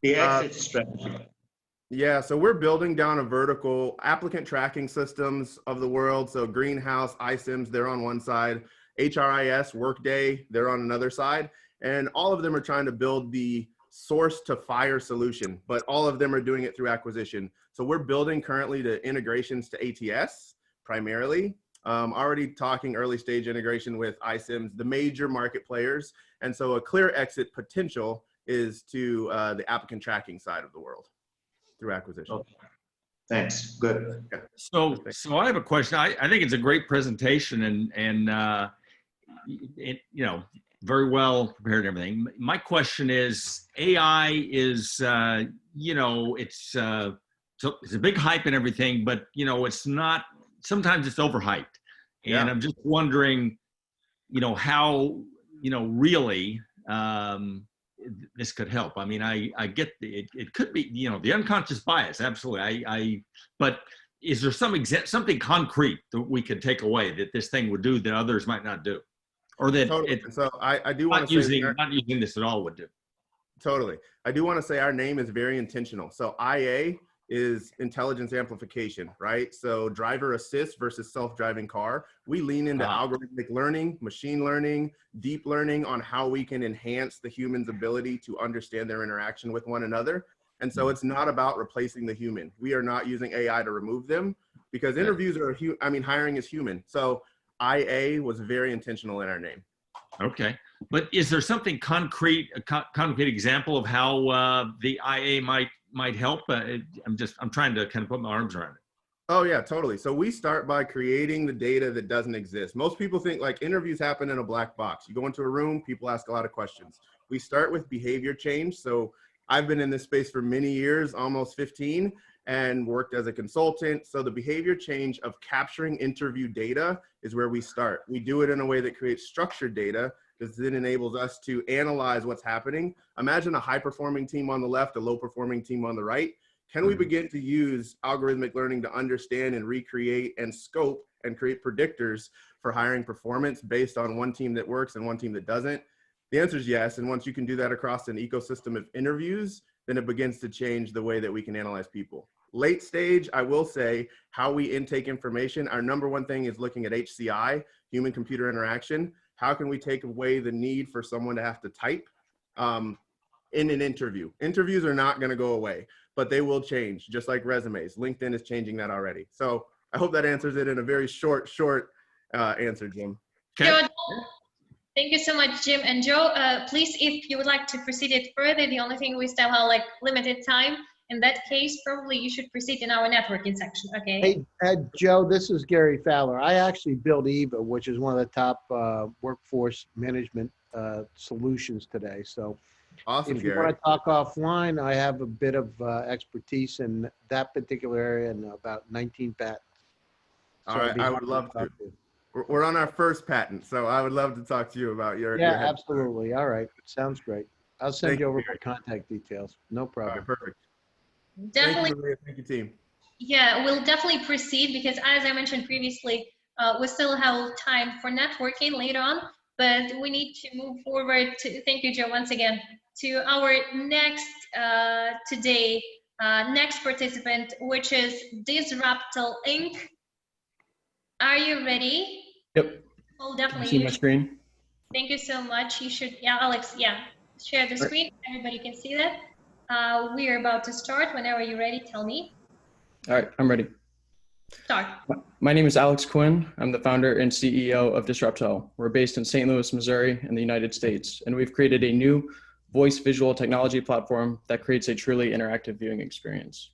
The exit strategy. Yeah, so we're building down a vertical applicant tracking systems of the world. So Greenhouse, iCIMS, they're on one side. HRIS, Workday, they're on another side. And all of them are trying to build the source to fire solution, but all of them are doing it through acquisition. So we're building currently the integrations to ATS primarily. Already talking early stage integration with iCIMS, the major market players. And so a clear exit potential is to the applicant tracking side of the world through acquisition. Okay. Thanks. Good. Yeah. So I have a question. I think it's a great presentation and it, you know, very well prepared and everything. My question is, AI is, you know, it's a big hype and everything, but you know, it's not, sometimes it's overhyped. And Yeah. I'm just wondering, you know, how, you know, really this could help. I mean, I get it could be, you know, the unconscious bias, absolutely. But is there something concrete that we could take away that this thing would do that others might not do? Or that totally. So I do want to say not using this at all would do. Totally. I do want to say our name is very intentional. So IA is intelligence amplification, right? So driver assist versus self-driving car. We lean into algorithmic learning, machine learning, deep learning on how we can enhance the human's ability to understand their interaction with one another. And so it's not about replacing the human. We are not using AI to remove them because interviews are, hiring is human. So IA was very intentional in our name. Okay, but is there something concrete, a concrete example of how the IA might help? I'm trying to kind of put my arms around it. Oh yeah, totally. So we start by creating the data that doesn't exist. Most people think like interviews happen in a black box. You go into a room, people ask a lot of questions. We start with behavior change. So I've been in this space for many years, almost 15, and worked as a consultant. So the behavior change of capturing interview data is where we start. We do it in a way that creates structured data that then enables us to analyze what's happening. Imagine a high-performing team on the left, a low-performing team on the right. Can we begin to use algorithmic learning to understand and recreate and scope and create predictors for hiring performance based on one team that works and one team that doesn't? The answer is yes. And once you can do that across an ecosystem of interviews, then it begins to change the way that we can analyze people. Late stage, I will say how we intake information. Our number one thing is looking at HCI, human computer interaction. How can we take away the need for someone to have to type in an interview? Interviews are not going to go away, but they will change, just like resumes. LinkedIn is changing that already. So I hope that answers it in a very short answer, Jim. Okay. Thank you so much, Jim and Joe. Please, if you would like to proceed it further, the only thing we still have like limited time. In that case, probably you should proceed in our networking section, okay? Hey, Joe, this is Gary Fowler. I actually built EVA, which is one of the top workforce management solutions today. So awesome, if you Gary. want to talk offline, I have a bit of expertise in that particular area and about 19 patents. All right, I would love to. We're on our first patent, so I would love to talk to you about your head absolutely. All right, sounds great. I'll send you over my contact details. No problem. All right, perfect. Definitely. Thank you, Maria. Thank you, team. Yeah, we'll definitely proceed because as I mentioned previously, we still have time for networking later on, but we need to move forward to, thank you, Joe, once again, to our next next participant, which is Disruptal Inc. Are you ready? Yep. Oh, definitely. See my screen? Thank you so much. You should, yeah, Alex, yeah, share the screen. Everybody can see that. We are about to start. Whenever you're ready, tell me. All right, I'm ready. Start. My name is Alex Quinn. I'm the founder and CEO of Disruptal. We're based in St. Louis, Missouri in the United States, and we've created a new voice visual technology platform that creates a truly interactive viewing experience.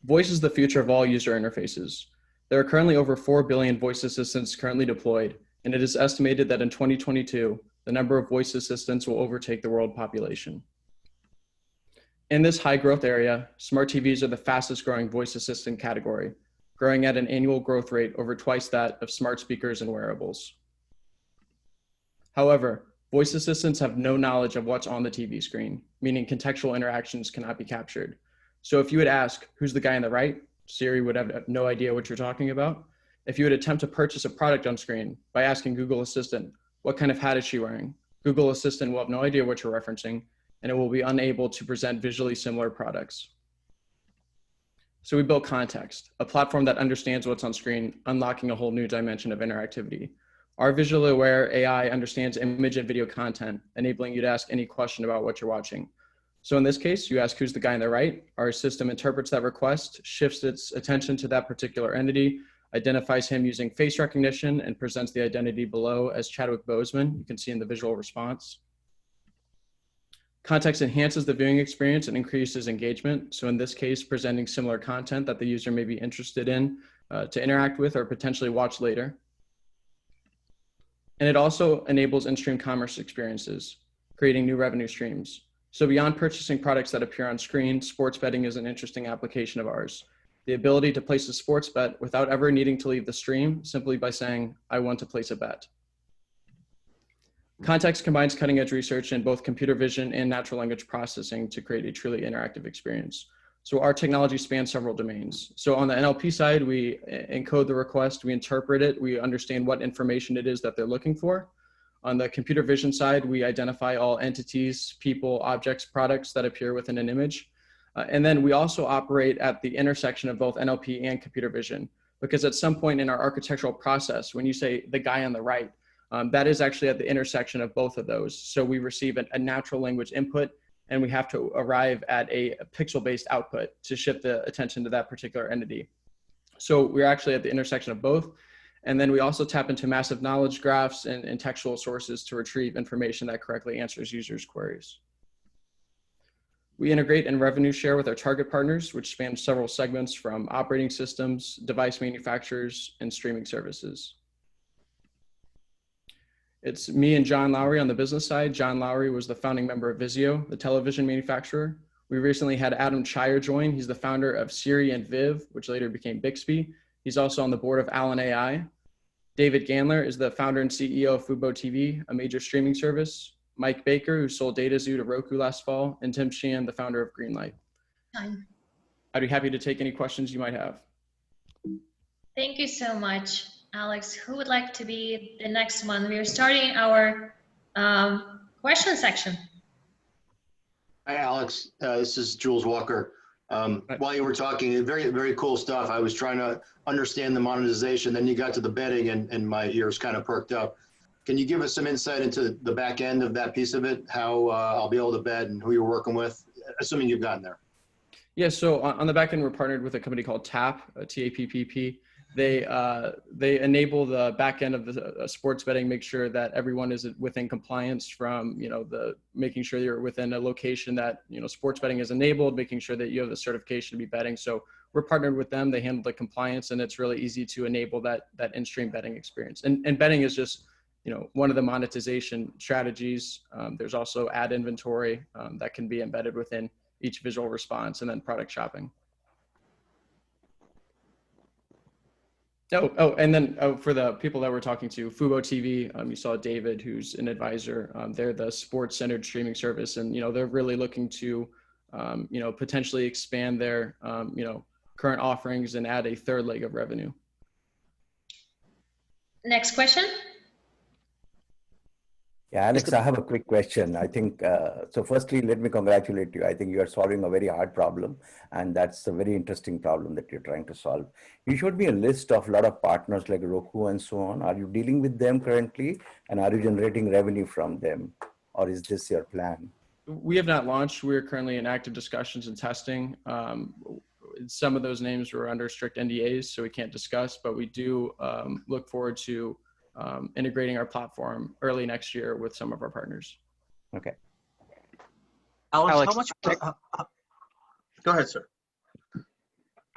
Voice is the future of all user interfaces. There are currently over 4 billion voice assistants currently deployed, and it is estimated that in 2022, the number of voice assistants will overtake the world population. In this high growth area, smart TVs are the fastest growing voice assistant category, growing at an annual growth rate over twice that of smart speakers and wearables. However, voice assistants have no knowledge of what's on the TV screen, meaning contextual interactions cannot be captured. So if you would ask, who's the guy on the right? Siri would have no idea what you're talking about. If you would attempt to purchase a product on screen by asking Google Assistant, what kind of hat is she wearing? Google Assistant will have no idea what you're referencing, and it will be unable to present visually similar products. So we built Context, a platform that understands what's on screen, unlocking a whole new dimension of interactivity. Our visually aware AI understands image and video content, enabling you to ask any question about what you're watching. So in this case, you ask who's the guy on the right, our system interprets that request, shifts its attention to that particular entity, identifies him using face recognition, and presents the identity below as Chadwick Boseman, you can see in the visual response. Context enhances the viewing experience and increases engagement. So in this case, presenting similar content that the user may be interested in to interact with or potentially watch later. And it also enables in-stream commerce experiences, creating new revenue streams. So beyond purchasing products that appear on screen, sports betting is an interesting application of ours. The ability to place a sports bet without ever needing to leave the stream, simply by saying, I want to place a bet. Context combines cutting-edge research in both computer vision and natural language processing to create a truly interactive experience. So our technology spans several domains. So on the NLP side, we encode the request, we interpret it, we understand what information it is that they're looking for. On the computer vision side, we identify all entities, people, objects, products that appear within an image. And then we also operate at the intersection of both NLP and computer vision, because at some point in our architectural process, when you say the guy on the right, that is actually at the intersection of both of those. So we receive a natural language input, and we have to arrive at a pixel-based output to shift the attention to that particular entity. So we're actually at the intersection of both. And then we also tap into massive knowledge graphs and textual sources to retrieve information that correctly answers users' queries. We integrate and revenue share with our target partners, which span several segments from operating systems, device manufacturers, and streaming services. It's me and John Lowry on the business side. John Lowry was the founding member of Vizio, the television manufacturer. We recently had Adam Chire join. He's the founder of Siri and Viv, which later became Bixby. He's also on the board of Allen AI. David Gandler is the founder and CEO of Fubo TV, a major streaming service. Mike Baker, who sold DataZoo to Roku last fall, and Tim Sheehan, the founder of Greenlight. I'd be happy to take any questions you might have. Thank you so much, Alex. Who would like to be the next one? We are starting our question section. Hi, Alex. This is Jules Walker. While you were talking, very, very cool stuff. I was trying to understand the monetization. Then you got to the betting, and my ears kind of perked up. Can you give us some insight into the back end of that piece of it? How I'll be able to bet and who you're working with, assuming you've gotten there. Yeah, so on the back end, we're partnered with a company called TAPP, T-A-P-P-P. They enable the back end of the sports betting, make sure that everyone is within compliance from, making sure you're within a location that, sports betting is enabled, making sure that you have the certification to be betting. So we're partnered with them. They handle the compliance, and it's really easy to enable that in-stream betting experience. And betting is just, one of the monetization strategies. There's also ad inventory that can be embedded within each visual response, and then product shopping. And then for the people that we're talking to, Fubo TV, you saw David, who's an advisor. They're the sports-centered streaming service, and they're really looking to, potentially expand their, current offerings and add a third leg of revenue. Next question. Yeah, Alex, I have a quick question. I think, so firstly, let me congratulate you. I think you are solving a very hard problem, and that's a very interesting problem that you're trying to solve. You showed me a list of a lot of partners like Roku and so on. Are you dealing with them currently, and are you generating revenue from them, or is this your plan? We have not launched. We're currently in active discussions and testing. Some of those names were under strict NDAs, so we can't discuss, but we do look forward to integrating our platform early next year with some of our partners. Okay. Alex, how much? Go ahead, sir.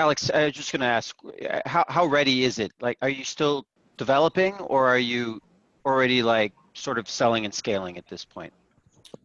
Alex, I was just going to ask, how ready is it? Like, are you still developing, or are you already like sort of selling and scaling at this point?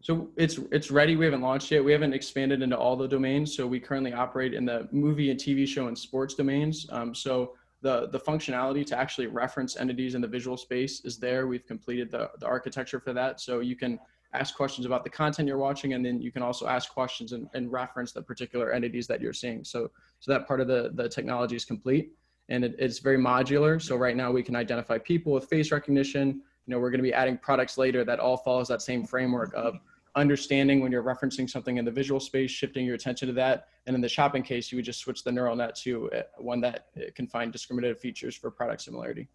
So it's ready. We haven't launched yet. We haven't expanded into all the domains. So we currently operate in the movie and TV show and sports domains. So the functionality to actually reference entities in the visual space is there. We've completed the architecture for that. So you can ask questions about the content you're watching, and then you can also ask questions and reference the particular entities that you're seeing. So that part of the technology is complete, and it's very modular. So right now we can identify people with face recognition. We're going to be adding products later that all follows that same framework of understanding when you're referencing something in the visual space, shifting your attention to that. And in the shopping case, you would just switch the neural net to one that can find discriminative features for product similarity.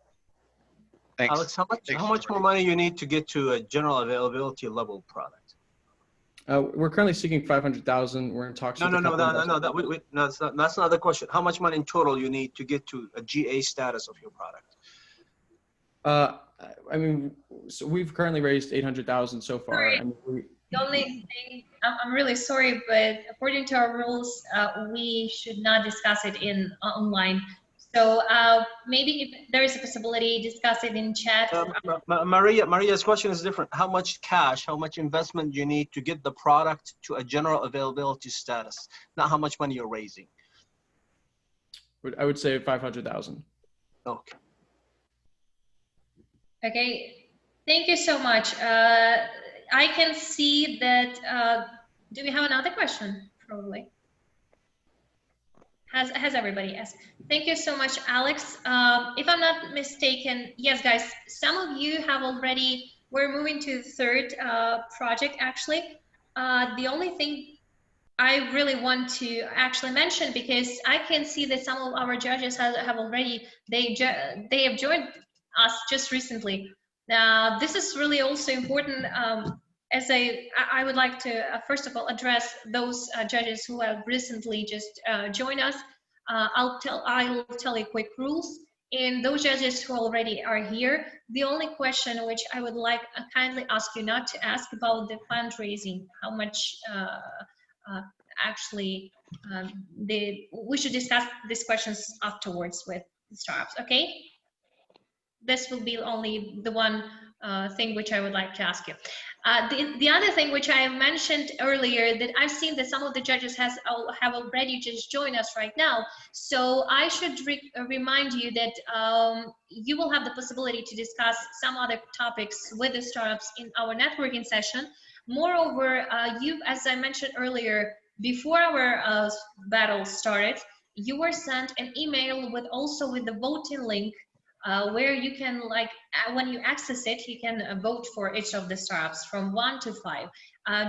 Thanks. Alex, how much more money you need to get to a general availability level product? We're currently seeking 500,000. We're in talks. No, that's not the question. How much money in total you need to get to a GA status of your product? I mean, so we've currently raised 800,000 so far. I mean, the only thing, I'm really sorry, but according to our rules, we should not discuss it in online. So maybe if there is a possibility, discuss it in chat. Maria's question is different. How much cash, how much investment you need to get the product to a general availability status? Not how much money you're raising. I would say 500,000. Okay. Okay, thank you so much. I can see that, do we have another question? Probably. Has everybody asked? Thank you so much, Alex. If I'm not mistaken, yes, guys, some of you have already, we're moving to the third project, actually. The only thing I really want to actually mention, because I can see that some of our judges have already, they have joined us just recently. Now, this is really also important. As I would like to first of all address those judges who have recently just joined us. I'll tell you quick rules. And those judges who already are here, the only question which I would like kindly ask you not to ask about the fundraising, how much actually we should discuss these questions afterwards with the startups. Okay, this will be only the one thing which I would like to ask you. The other thing which I mentioned earlier, that I've seen that some of the judges have already just joined us right now. So I should remind you that you will have the possibility to discuss some other topics with the startups in our networking session. Moreover, as I mentioned earlier, before our battle started, you were sent an email with the voting link, where you can, like, when you access it, you can vote for each of the startups from 1 to 5.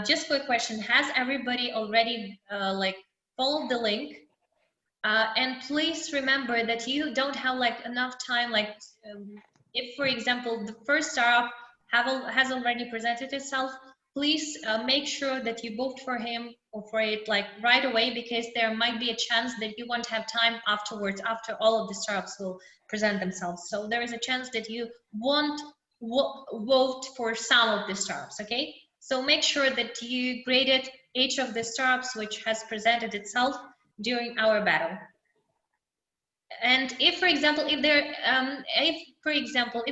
Just quick question: has everybody already followed the link? And please remember that you don't have enough time. If, for example, the first startup has already presented itself, please make sure that you vote for him or for it right away, because there might be a chance that you won't have time afterwards, after all of the startups will present themselves. So there is a chance that you won't vote for some of the startups, okay? So make sure that you graded each of the startups which has presented itself during our battle. And if, for example, if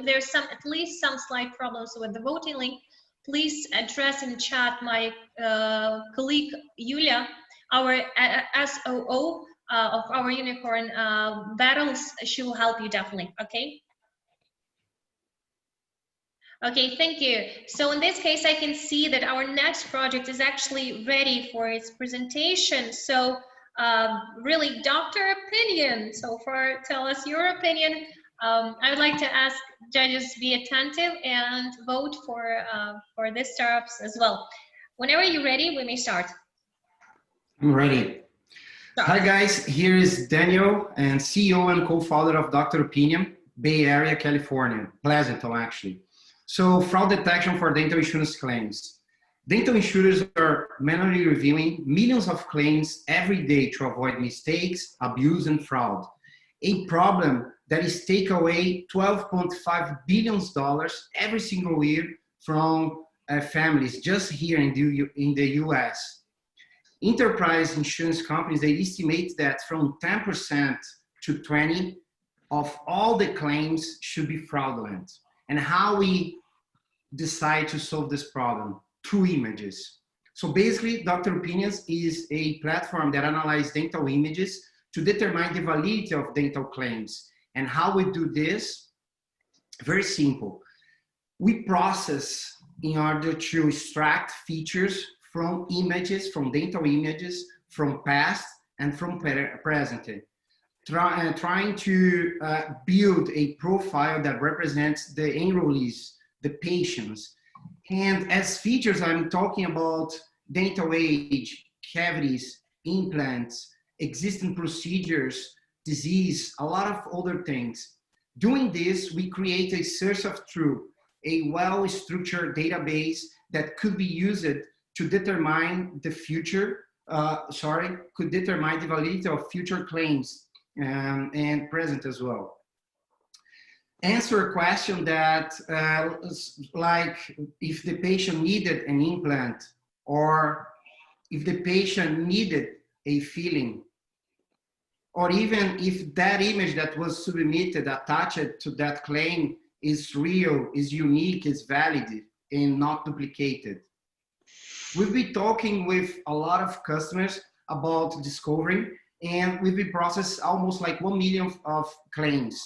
there's at least some slight problems with the voting link, please address in chat my colleague Yulia, our SOO of our unicorn battles. She will help you definitely. Okay. Okay, thank you. So in this case, I can see that our next project is actually ready for its presentation. So really, Dr. Opinion. So tell us your opinion. I would like to ask judges be attentive and vote for the startups as well. Whenever you're ready, we may start. I'm ready. Hi guys, here is Daniel, and CEO and co-founder of Dr. Opinion, Bay Area, California, Pleasanton actually. So fraud detection for dental insurance claims. Dental insurers are manually reviewing millions of claims every day to avoid mistakes, abuse, and fraud. A problem that is take away $12.5 billion every single year from families just here in the US. Enterprise insurance companies, they estimate that from 10% to 20% of all the claims should be fraudulent. And how we decide to solve this problem? Through images. So basically, Dr. Opinions is a platform that analyzes dental images to determine the validity of dental claims. And how we do this? Very simple. We process in order to extract features from images, from dental images, from past and from present. Trying to build a profile that represents the enrollees, the patients. And as features, I'm talking about dental age, cavities, implants, existing procedures, disease, a lot of other things. Doing this, we create a source of truth, a well-structured database that could be used to determine the future, could determine the validity of future claims and present as well. Answer a question that, like if the patient needed an implant, or if the patient needed a filling, or even if that image that was submitted, attached to that claim is real, is unique, is valid, and not duplicated. We've been talking with a lot of customers about discovering, and we've been processed almost like 1 million of claims.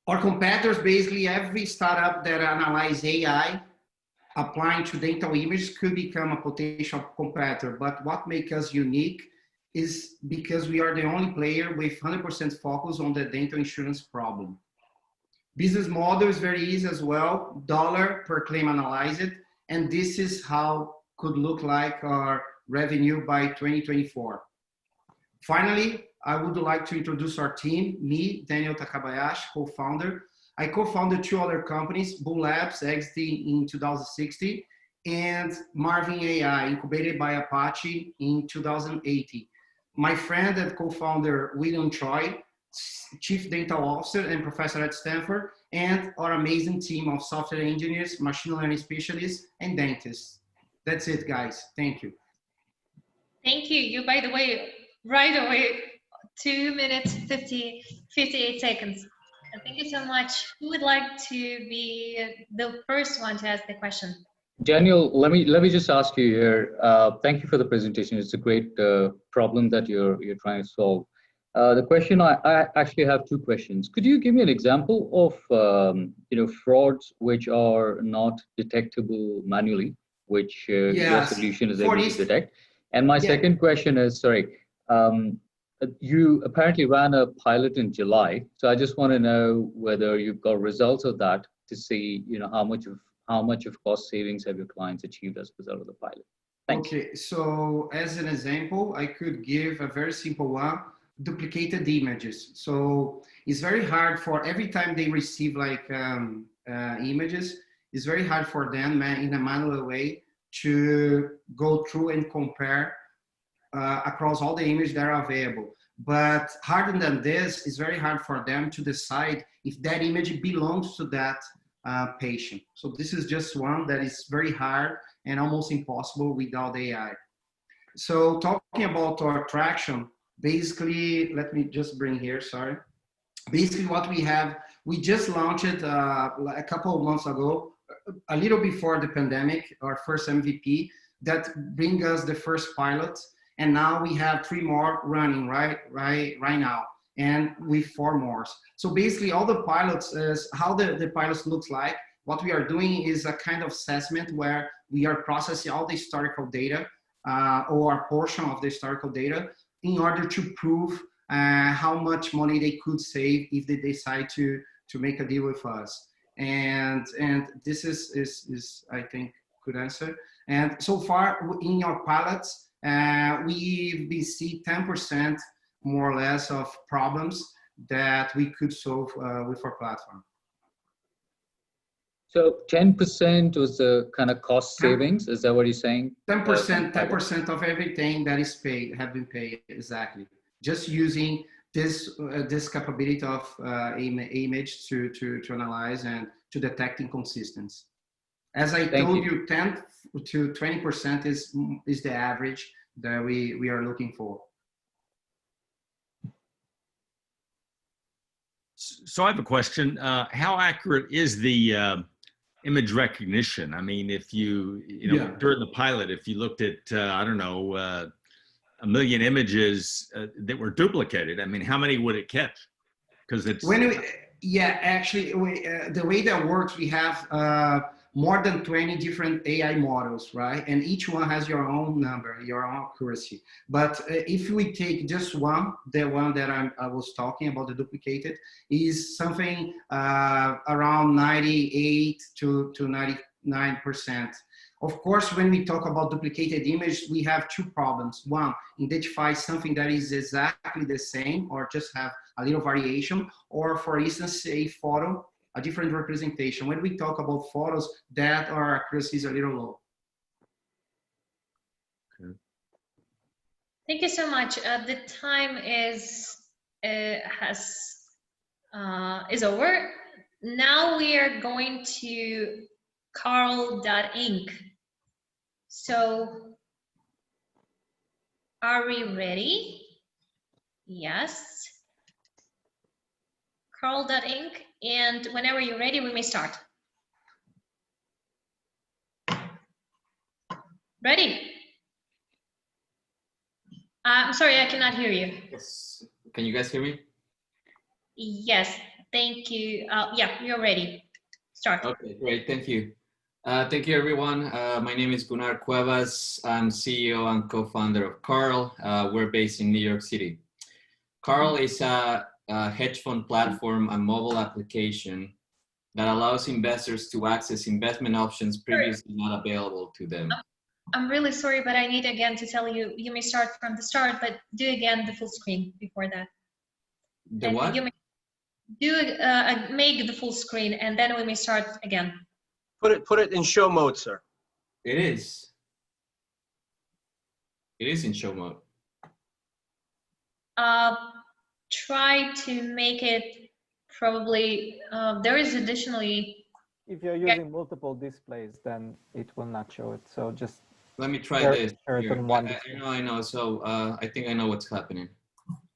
Our competitors, basically every startup that analyzes AI applying to dental images could become a potential competitor. But what makes us unique is because we are the only player with 100% focus on the dental insurance problem. Business model is very easy as well, dollar per claim analyzed. And this is how could look like our revenue by 2024. Finally, I would like to introduce our team, me, Daniel Takabayashi, co-founder. I co-founded 2 other companies, Bull Labs, exiting in 2016, and Marvin AI, incubated by Apache in 2018. My friend and co-founder, William Choi, Chief Dental Officer and Professor at Stanford, and our amazing team of software engineers, machine learning specialists, and dentists. That's it, guys. Thank you. Thank you. You, by the way, right away, 2 minutes, 58 seconds. Thank you so much. Who would like to be the first one to ask the question? Daniel, let me just ask you here. Thank you for the presentation. It's a great problem that you're trying to solve. The question I actually have 2 questions. Could you give me an example of frauds which are not detectable manually, which your solution is able to detect? And my second question is, sorry, you apparently ran a pilot in July, so I just want to know whether you've got results of that to see, how much of cost savings have your clients achieved as a result of the pilot. Thanks. Okay, so as an example, I could give a very simple one, duplicated images. So it's very hard for every time they receive like images, it's very hard for them in a manual way to go through and compare across all the images that are available. But harder than this, it's very hard for them to decide if that image belongs to that patient. So this is just one that is very hard and almost impossible without AI. So talking about our traction, basically, let me just bring here, sorry. Basically what we have, we just launched it a couple of months ago, a little before the pandemic, our first MVP that bring us the first pilot. And now we have 3 more running right now, and with 4 more. So basically all the pilots is how the pilots looks like. What we are doing is a kind of assessment where we are processing all the historical data or a portion of the historical data in order to prove how much money they could save if they decide to make a deal with us. And this is I think good answer. And so far in our pilots, we see 10% more or less of problems that we could solve with our platform. So 10% was the kind of cost savings. Is that what you're saying? 10% of everything that is paid have been paid, exactly. Just using this capability of image to analyze and to detect inconsistency. As I told you, 10 to 20% is the average that we are looking for. So I have a question. How accurate is the image recognition? I mean, if during the pilot, if you looked at, I don't know, 1 million images that were duplicated, I mean, how many would it catch? Because it's... Actually, the way that works, we have more than 20 different AI models, right? And each one has your own number, your own accuracy. But if we take just one, the one that I was talking about, the duplicated, is something around 98 to 99%. Of course, when we talk about duplicated image, we have 2 problems. One, identify something that is exactly the same or just have a little variation, or for instance, a photo, a different representation. When we talk about photos, that our accuracy is a little low. Okay. Thank you so much. The time is over. Now we are going to Carl.Inc. So, are we ready? Yes. Carl.Inc. And whenever you're ready, we may start. Ready? I'm sorry, I cannot hear you. Yes. Can you guys hear me? Yes, thank you. Yeah, you're ready. Start. Okay, great. Thank you. Thank you, everyone. My name is Gunnar Cuevas. I'm CEO and co-founder of Carl. We're based in New York City. Carl is a hedge fund platform and mobile application that allows investors to access investment options previously not available to them. I'm really sorry, but I need again to tell you, you may start from the start, but do again the full screen before that. The what? You may make the full screen, and then we may start again. Put it in show mode, sir. It is. It is in show mode. Try to make it probably, there is additionally. If you're using multiple displays, then it will not show it. So just let me try share, this. share it Here. on one display. I know. So I think I know what's happening.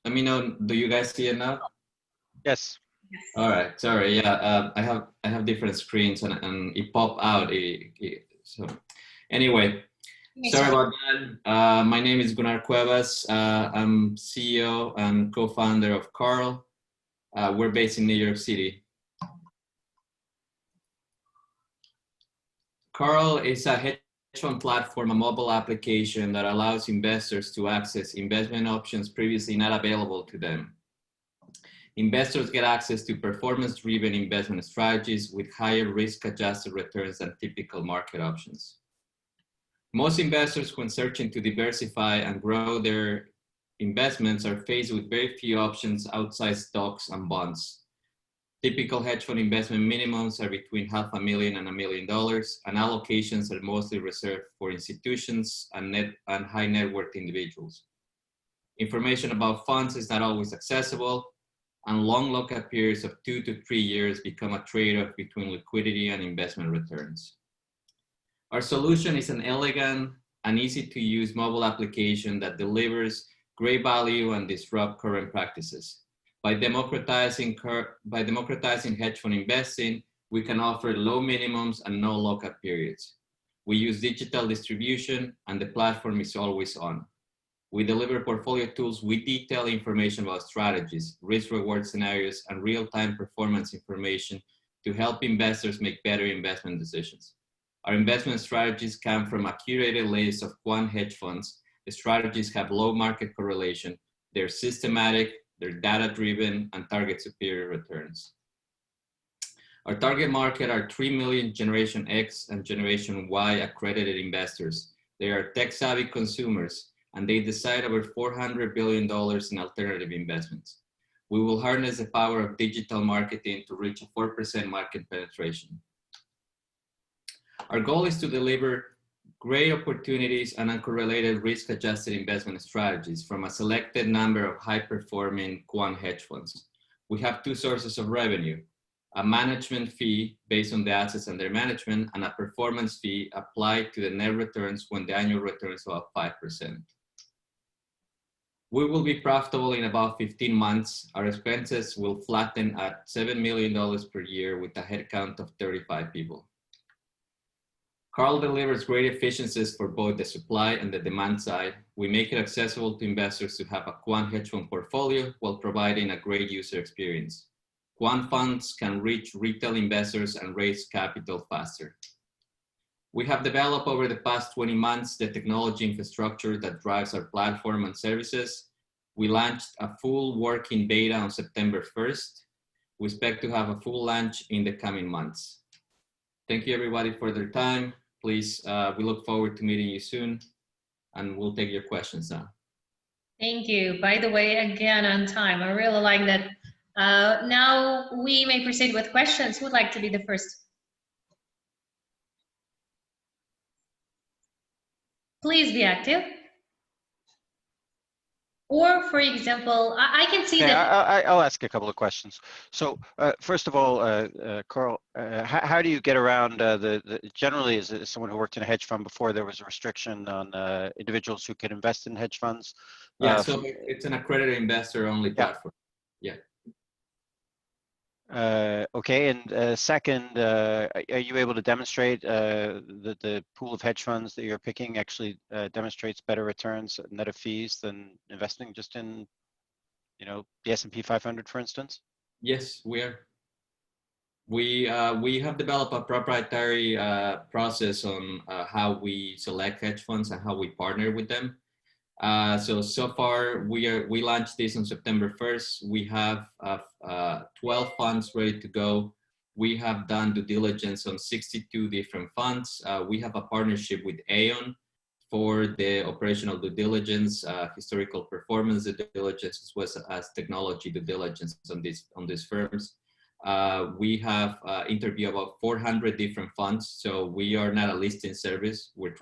Let me know. Do you guys see it now? Yes. All right. Sorry. Yeah. I have different screens and it popped out. So anyway, sorry about that. My name is Gunnar Cuevas. I'm CEO and co-founder of Carl. We're based in New York City. Carl is a hedge fund platform, a mobile application that allows investors to access investment options previously not available to them. Investors get access to performance-driven investment strategies with higher risk-adjusted returns than typical market options. Most investors, when searching to diversify and grow their investments, are faced with very few options outside stocks and bonds. Typical hedge fund investment minimums are between $500,000 and $1 million, and allocations are mostly reserved for institutions and high net worth individuals. Information about funds is not always accessible, and long lockup periods of 2 to 3 years become a trade-off between liquidity and investment returns. Our solution is an elegant and easy-to-use mobile application that delivers great value and disrupt current practices. By democratizing hedge fund investing, we can offer low minimums and no lockup periods. We use digital distribution, and the platform is always on. We deliver portfolio tools with detailed information about strategies, risk-reward scenarios, and real-time performance information to help investors make better investment decisions. Our investment strategies come from a curated list of quant hedge funds. The strategies have low market correlation, they're systematic, they're data-driven, and target superior returns. Our target market are 3 million Generation X and Generation Y accredited investors. They are tech-savvy consumers, and they decide over $400 billion in alternative investments. We will harness the power of digital marketing to reach a 4% market penetration. Our goal is to deliver great opportunities and uncorrelated risk-adjusted investment strategies from a selected number of high-performing quant hedge funds. We have two sources of revenue: a management fee based on the assets under management, and a performance fee applied to the net returns when the annual returns are about 5%. We will be profitable in about 15 months. Our expenses will flatten at $7 million per year with a headcount of 35 people. Carl delivers great efficiencies for both the supply and the demand side. We make it accessible to investors to have a quant hedge fund portfolio while providing a great user experience. Quant funds can reach retail investors and raise capital faster. We have developed over the past 20 months the technology infrastructure that drives our platform and services. We launched a full working beta on September 1st. We expect to have a full launch in the coming months. Thank you everybody for their time. Please, we look forward to meeting you soon, and we'll take your questions now. Thank you. By the way, again on time. I really like that. Now we may proceed with questions. Who would like to be the first? Please be active. Or, for example, I can see that. I'll ask a couple of questions. So, first of all, Carl, how do you get around generally, as someone who worked in a hedge fund before, there was a restriction on individuals who could invest in hedge funds? Yeah, so it's an accredited investor-only platform. Yeah. Okay, and second, are you able to demonstrate that the pool of hedge funds that you're picking actually demonstrates better returns net of fees than investing just in, the S&P 500, for instance? Yes, we are. We have developed a proprietary process on how we select hedge funds and how we partner with them. So far, we launched this on September 1st. We have 12 funds ready to go. We have done due diligence on 62 different funds. We have a partnership with Aon, for the operational due diligence, historical performance due diligence, as well as technology due diligence on these firms. We have interviewed about 400 different funds. So we are not a listing service. We're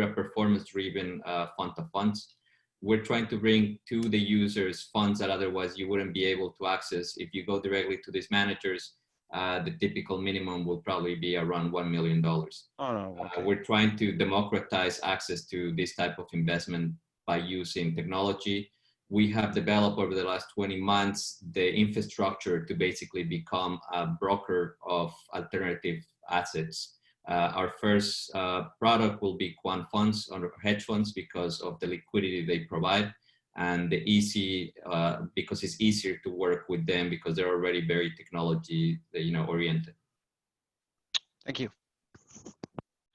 a performance-driven fund of funds. We're trying to bring to the users funds that otherwise you wouldn't be able to access. If you go directly to these managers, the typical minimum will probably be around $1 million. Oh, no, okay. We're trying to democratize access to this type of investment by using technology. We have developed over the last 20 months the infrastructure to basically become a broker of alternative assets. Our first product will be quant funds or hedge funds because of the liquidity they provide, and because it's easier to work with them because they're already very technology oriented. Thank you.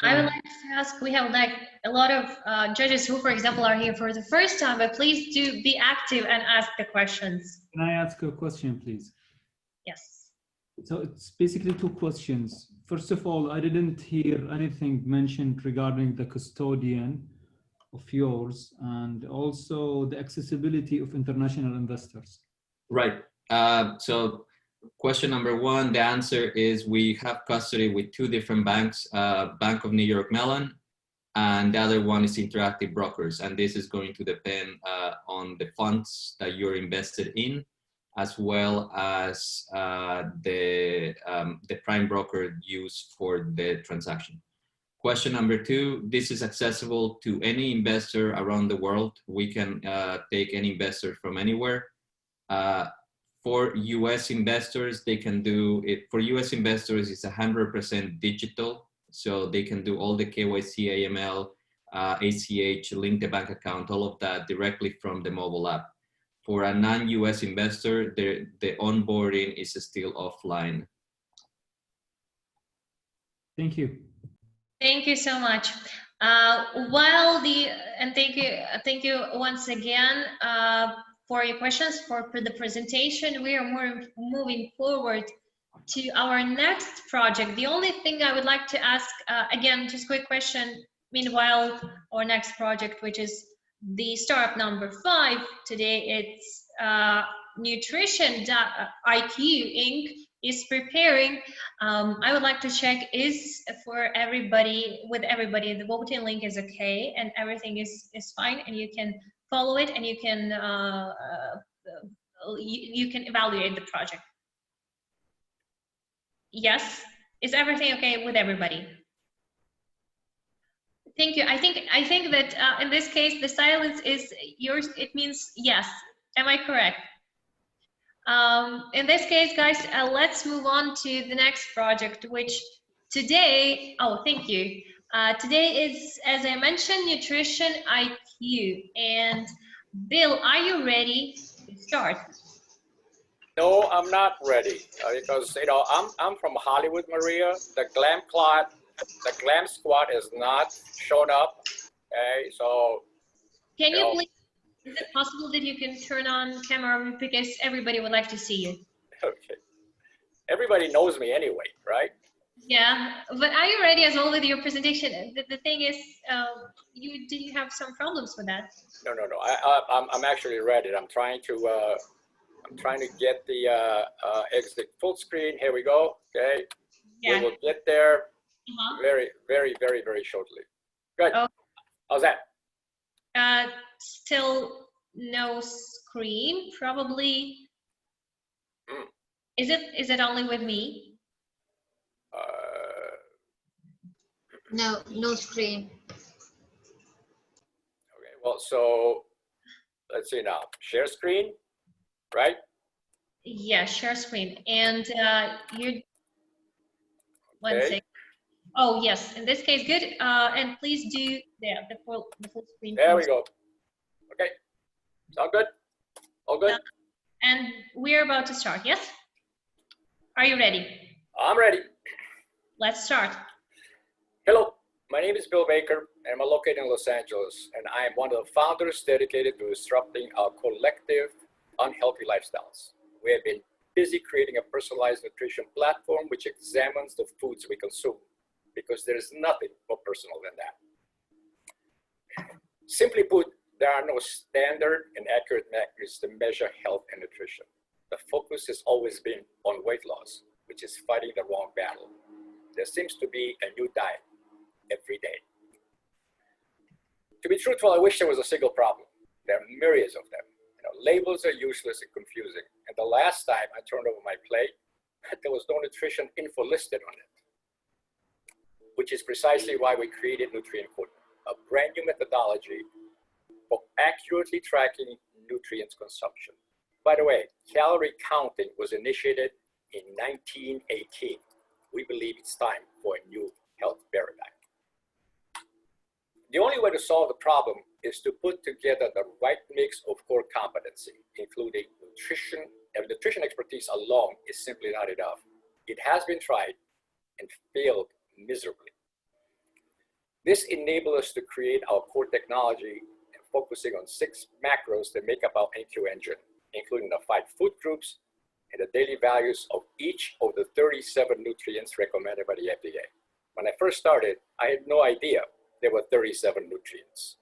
I would like to ask, we have like a lot of judges who, for example, are here for the first time, but please do be active and ask the questions. Can I ask a question, please? Yes. So it's basically two questions. First of all, I didn't hear anything mentioned regarding the custodian of yours and also the accessibility of international investors. Right. So question number one, the answer is we have custody with two different banks, Bank of New York Mellon, and the other one is Interactive Brokers. And this is going to depend on the funds that you're invested in, as well as the prime broker used for the transaction. Question number two, this is accessible to any investor around the world. We can take any investor from anywhere. For US investors, they can do it. For US investors, it's 100% digital. So they can do all the KYC, AML, ACH, link the bank account, all of that directly from the mobile app. For a non-US investor, the onboarding is still offline. Thank you. Thank you so much. Thank you once again for your questions, for the presentation. We are moving forward to our next project. The only thing I would like to ask, again, just quick question. Meanwhile, our next project, which is the startup number 5, today it's Nutrition.IQ Inc. is preparing. I would like to check with everybody, the voting link is okay and everything is fine, and you can follow it and you can evaluate the project. Yes, is everything okay with everybody? Thank you. I think that in this case the silence is yours. It means yes. Am I correct? In this case, guys, let's move on to the next project, which today, thank you. Today is, as I mentioned, Nutrition IQ. And Bill, are you ready to start? No, I'm not ready because I'm from Hollywood, Maria. The glam squad has not shown up. Okay, so can you please? Is it possible that you can turn on camera because everybody would like to see you? Okay. Everybody knows me anyway, right? Yeah, but are you ready as well with your presentation? The thing is, did you have some problems with that? No. I'm actually ready. I'm trying to get the exit full screen. Here we go. Okay. Yeah. We will get there very, very, very, very shortly. Good. Okay. How's that? Still no screen, probably. Is it only with me? No screen. Okay, well, so let's see now. Share screen, right? Yeah, share screen. And one okay. second. Oh, yes, in this case, good. And please do the full screen. There we go. Okay, sound good? All good? And we're about to start, yes? Are you ready? I'm ready. Let's start. Hello, my name is Bill Baker, and I'm located in Los Angeles, and I am one of the founders dedicated to disrupting our collective unhealthy lifestyles. We have been busy creating a personalized nutrition platform which examines the foods we consume, because there is nothing more personal than that. Simply put, there are no standard and accurate metrics to measure health and nutrition. The focus has always been on weight loss, which is fighting the wrong battle. There seems to be a new diet every day. To be truthful, I wish there was a single problem. There are myriads of them. Labels are useless and confusing. And the last time I turned over my plate, there was no nutrition info listed on it, which is precisely why we created Nutrient Footnote, a brand new methodology for accurately tracking nutrients consumption. By the way, calorie counting was initiated in 1918. We believe it's time for a new health paradigm. The only way to solve the problem is to put together the right mix of core competency, including nutrition. And nutrition expertise alone is simply not enough. It has been tried and failed miserably. This enabled us to create our core technology, focusing on 6 macros that make up our NQ engine, including the 5 food groups and the daily values of each of the 37 nutrients recommended by the FDA. When I first started, I had no idea there were 37 nutrients.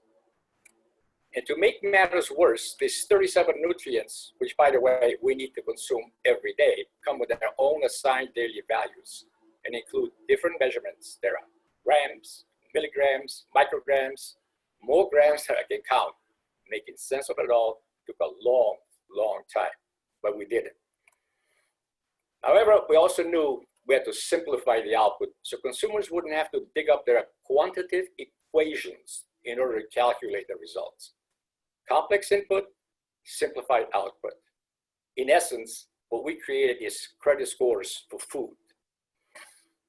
And to make matters worse, these 37 nutrients, which by the way, we need to consume every day, come with their own assigned daily values and include different measurements. There are grams, milligrams, micrograms, more grams than I can count. Making sense of it all took a long, long time, but we did it. However, we also knew we had to simplify the output so consumers wouldn't have to dig up their quantitative equations in order to calculate the results. Complex input, simplified output. In essence, what we created is credit scores for food.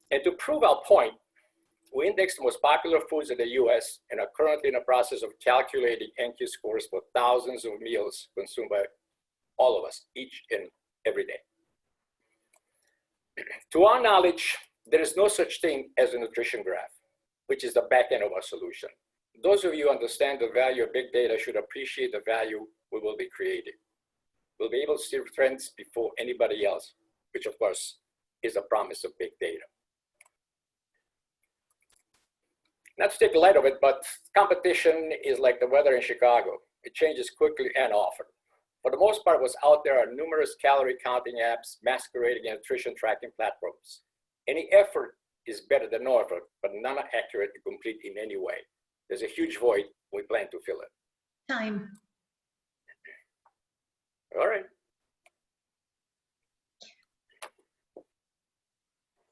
And to prove our point, we indexed the most popular foods in the US and are currently in the process of calculating NQ scores for thousands of meals consumed by all of us, each and every day. To our knowledge, there is no such thing as a nutrition graph, which is the back end of our solution. Those of you who understand the value of big data should appreciate the value we will be creating. We'll be able to see trends before anybody else, which of course is a promise of big data. Not to take light of it, but competition is like the weather in Chicago. It changes quickly and often. For the most part, what's out there are numerous calorie counting apps masquerading as nutrition tracking platforms. Any effort is better than no effort, but none are accurate and complete in any way. There's a huge void. We plan to fill it. Time. All right.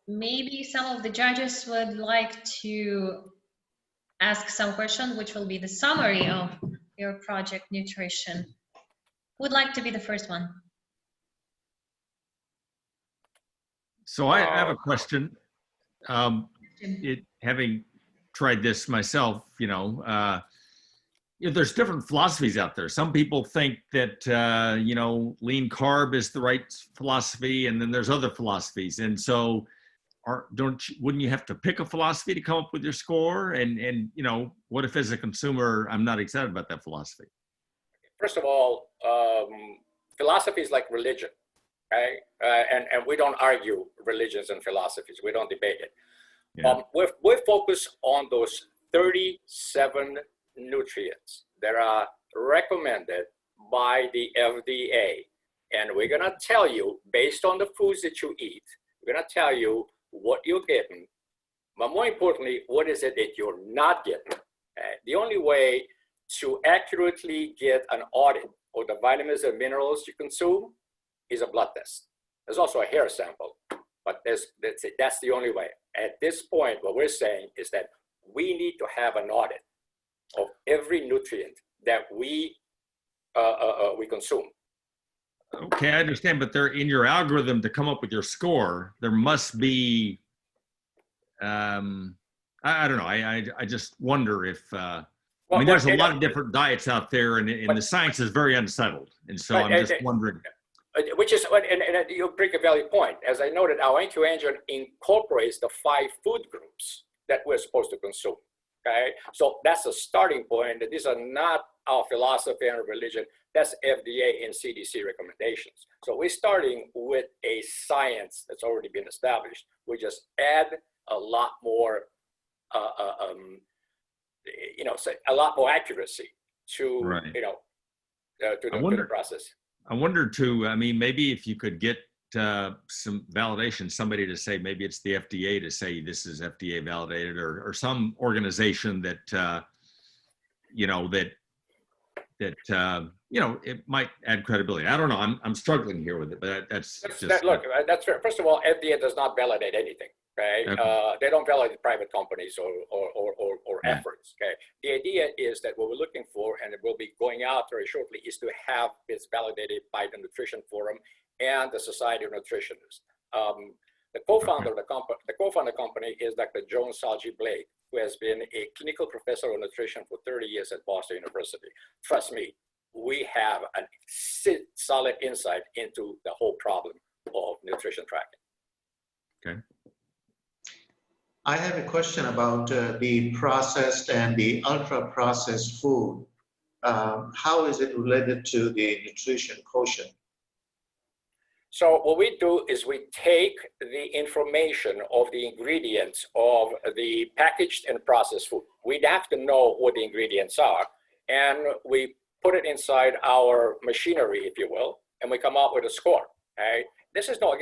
Maybe some of the judges would like to ask some question, which will be the summary of your project nutrition. Who would like to be the first one? So I have a question. Having tried this myself, there's different philosophies out there. Some people think that, lean carb is the right philosophy, and then there's other philosophies. And so wouldn't you have to pick a philosophy to come up with your score? And what if as a consumer, I'm not excited about that philosophy? First of all, philosophy is like religion, right? And we don't argue religions and philosophies. We don't debate it. Yeah. We're focused on those 37 nutrients that are recommended by the FDA. And we're gonna tell you, based on the foods that you eat, we're gonna tell you what you're getting, but more importantly, what is it that you're not getting. The only way to accurately get an audit of the vitamins and minerals you consume is a blood test. There's also a hair sample, but that's the only way. At this point, what we're saying is that we need to have an audit of every nutrient that we consume. Okay, I understand, but they're in your algorithm to come up with your score. There must be, I don't know. I just wonder if, there's a lot of different diets out there, and the science is very unsettled. And so I'm just wondering. Which is, and you bring a valid point. As I noted, our NQ engine incorporates the 5 food groups that we're supposed to consume. Okay, so that's a starting point. These are not our philosophy and religion. That's FDA and CDC recommendations. So we're starting with a science that's already been established. We just add a lot more you know, a lot more accuracy to, Right. you know, to the process. I wonder too, I mean, maybe if you could get some validation, somebody to say, maybe it's the FDA to say this is FDA validated, or some organization that, you know, that you know, it might add credibility. I don't know. I'm struggling here with it, but that's just look. That's fair. First of all, FDA does not validate anything. Okay, okay. They don't validate private companies or efforts. Okay, the idea is that what we're looking for, and it will be going out very shortly, is to have this validated by the Nutrition Forum and the Society of Nutritionists. The co-founder of the company is Dr. Joan Salji-Blake, who has been a clinical professor of nutrition for 30 years at Boston University. Trust me, we have a solid insight into the whole problem of nutrition tracking. Okay. I have a question about the processed and the ultra-processed food. How is it related to the nutrition quotient? So what we do is we take the information of the ingredients of the packaged and processed food. We'd have to know what the ingredients are, and we put it inside our machinery, if you will, and we come up with a score. Okay? This is no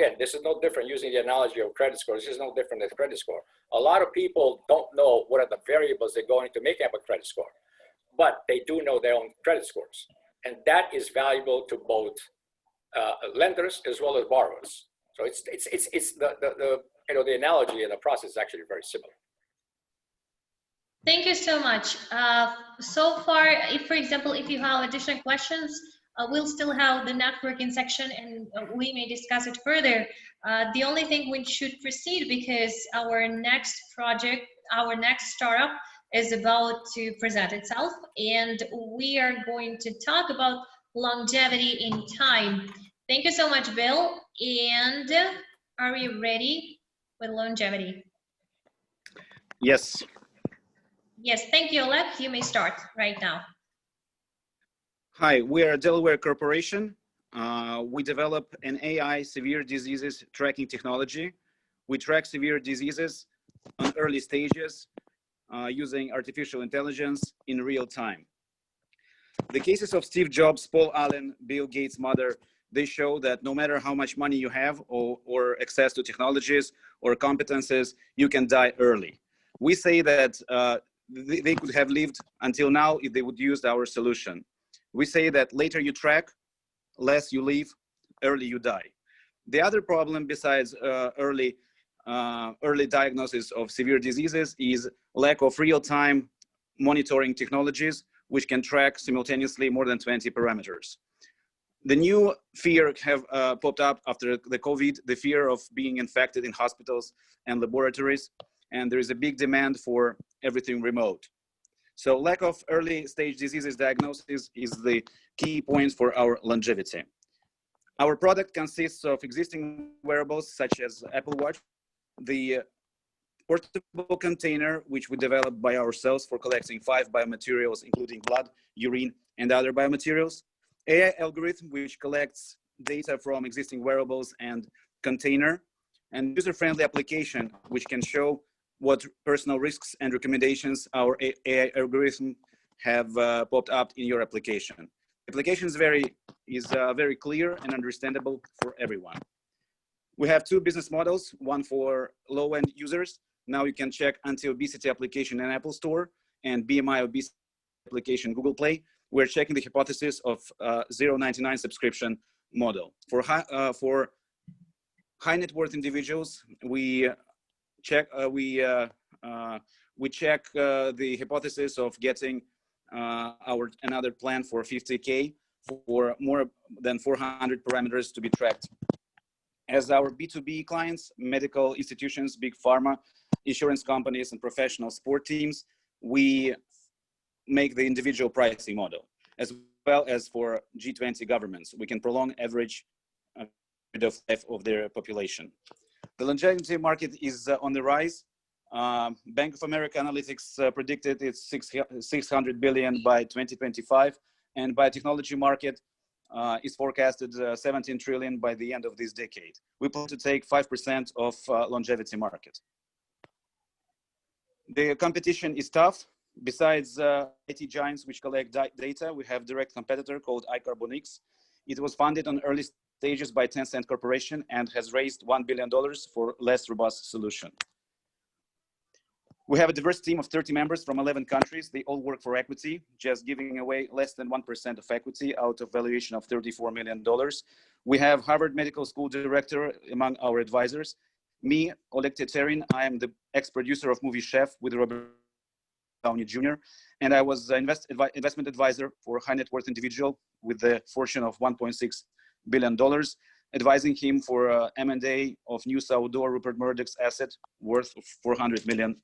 different, using the analogy of credit score. This is no different than credit score. A lot of people don't know what are the variables they're going to make up a credit score, but they do know their own credit scores. And that is valuable to both lenders as well as borrowers. So it's the you know, the analogy and the process is actually very similar. Thank you so much. So far, if, for example, if you have additional questions, we'll still have the networking section and we may discuss it further. The only thing we should proceed, because our next project, our next startup is about to present itself, and we are going to talk about longevity in time. Thank you so much, Bill. And are we ready with longevity? Yes. Yes, thank you, Oleg. You may start right now. Hi, we are a Delaware corporation. We develop an AI severe diseases tracking technology. We track severe diseases on early stages using artificial intelligence in real time. The cases of Steve Jobs, Paul Allen, Bill Gates' mother, they show that no matter how much money you have or access to technologies or competences, you can die early. We say that they could have lived until now if they would use our solution. We say that later you track, less you live, early you die. The other problem besides early diagnosis of severe diseases is lack of real-time monitoring technologies which can track simultaneously more than 20 parameters. The new fear have popped up after the COVID, the fear of being infected in hospitals and laboratories, and there is a big demand for everything remote. So lack of early stage diseases diagnosis is the key point for our longevity. Our product consists of existing wearables such as Apple Watch, the portable container, which we developed by ourselves for collecting 5 biomaterials, including blood, urine, and other biomaterials, AI algorithm, which collects data from existing wearables and container, and user-friendly application, which can show what personal risks and recommendations our AI algorithm have popped up in your application. Application is very clear and understandable for everyone. We have 2 business models, one for low-end users. Now you can check anti-obesity application in Apple Store and BMI obesity application Google Play. We're checking the hypothesis of $0.99 subscription model. For high net worth individuals, we check the hypothesis of getting another plan for 50K for more than 400 parameters to be tracked. As our B2B clients, medical institutions, big pharma, insurance companies, and professional sport teams, we make the individual pricing model, as well as for G20 governments. We can prolong average of life of their population. The longevity market is on the rise. Bank of America Analytics predicted it's 600 billion by 2025, and biotechnology market is forecasted 17 trillion by the end of this decade. We plan to take 5% of longevity market. The competition is tough. Besides IT giants which collect data, we have direct competitor called iCarbonX. It was funded on early stages by Tencent Corporation and has raised $1 billion for less robust solution. We have a diverse team of 30 members from 11 countries. They all work for equity, just giving away less than 1% of equity out of valuation of $34 million. We have Harvard Medical School director among our advisors. Me, Oleg Teterin, I am the ex-producer of movie Chef with Robert Downey Jr. And I was investment advisor for a high net worth individual with the fortune of $1.6 billion, advising him for M&A of New Saudo, Rupert Murdoch's asset worth $400 million.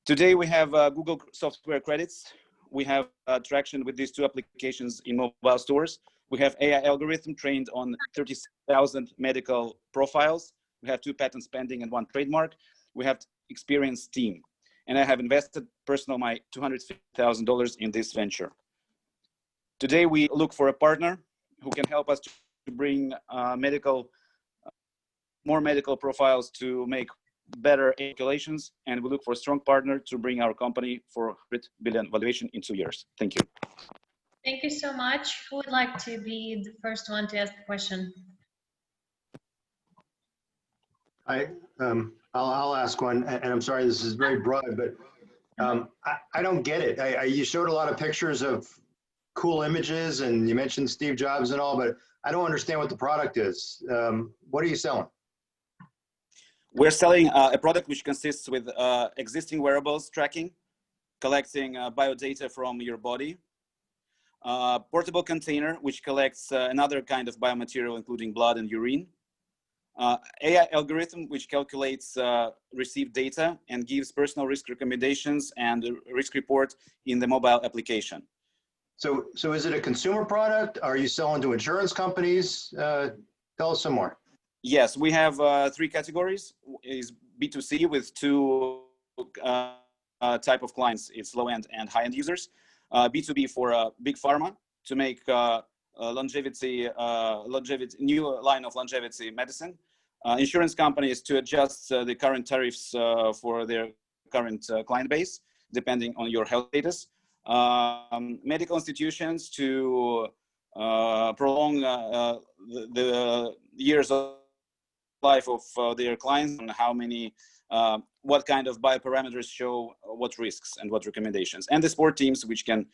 Today we have Google software credits. We have traction with these two applications in mobile stores. We have AI algorithm trained on 30,000 medical profiles. We have 2 patents pending and 1 trademark. We have experienced team. And I have invested personal my $250,000 in this venture. Today we look for a partner who can help us to bring more medical profiles to make better calculations, and we look for a strong partner to bring our company for 100 billion valuation in 2 years. Thank you. Thank you so much. Who would like to be the first one to ask the question? I'll ask one, and I'm sorry, this is very broad, but I don't get it. You showed a lot of pictures of cool images, and you mentioned Steve Jobs and all, but I don't understand what the product is. What are you selling? We're selling a product which consists with existing wearables tracking, collecting biodata from your body, portable container which collects another kind of biomaterial including blood and urine, AI algorithm which calculates received data and gives personal risk recommendations and risk report in the mobile application. So is it a consumer product? Are you selling to insurance companies? Tell us some more. Yes, we have 3 categories. Is B2C with 2 type of clients. It's low-end and high-end users. B2B for big pharma to make longevity, new line of longevity medicine. Insurance companies to adjust the current tariffs for their current client base, depending on your health status. Medical institutions to prolong the years of life of their clients and how many, what kind of bioparameters show what risks and what recommendations, and the sport teams which can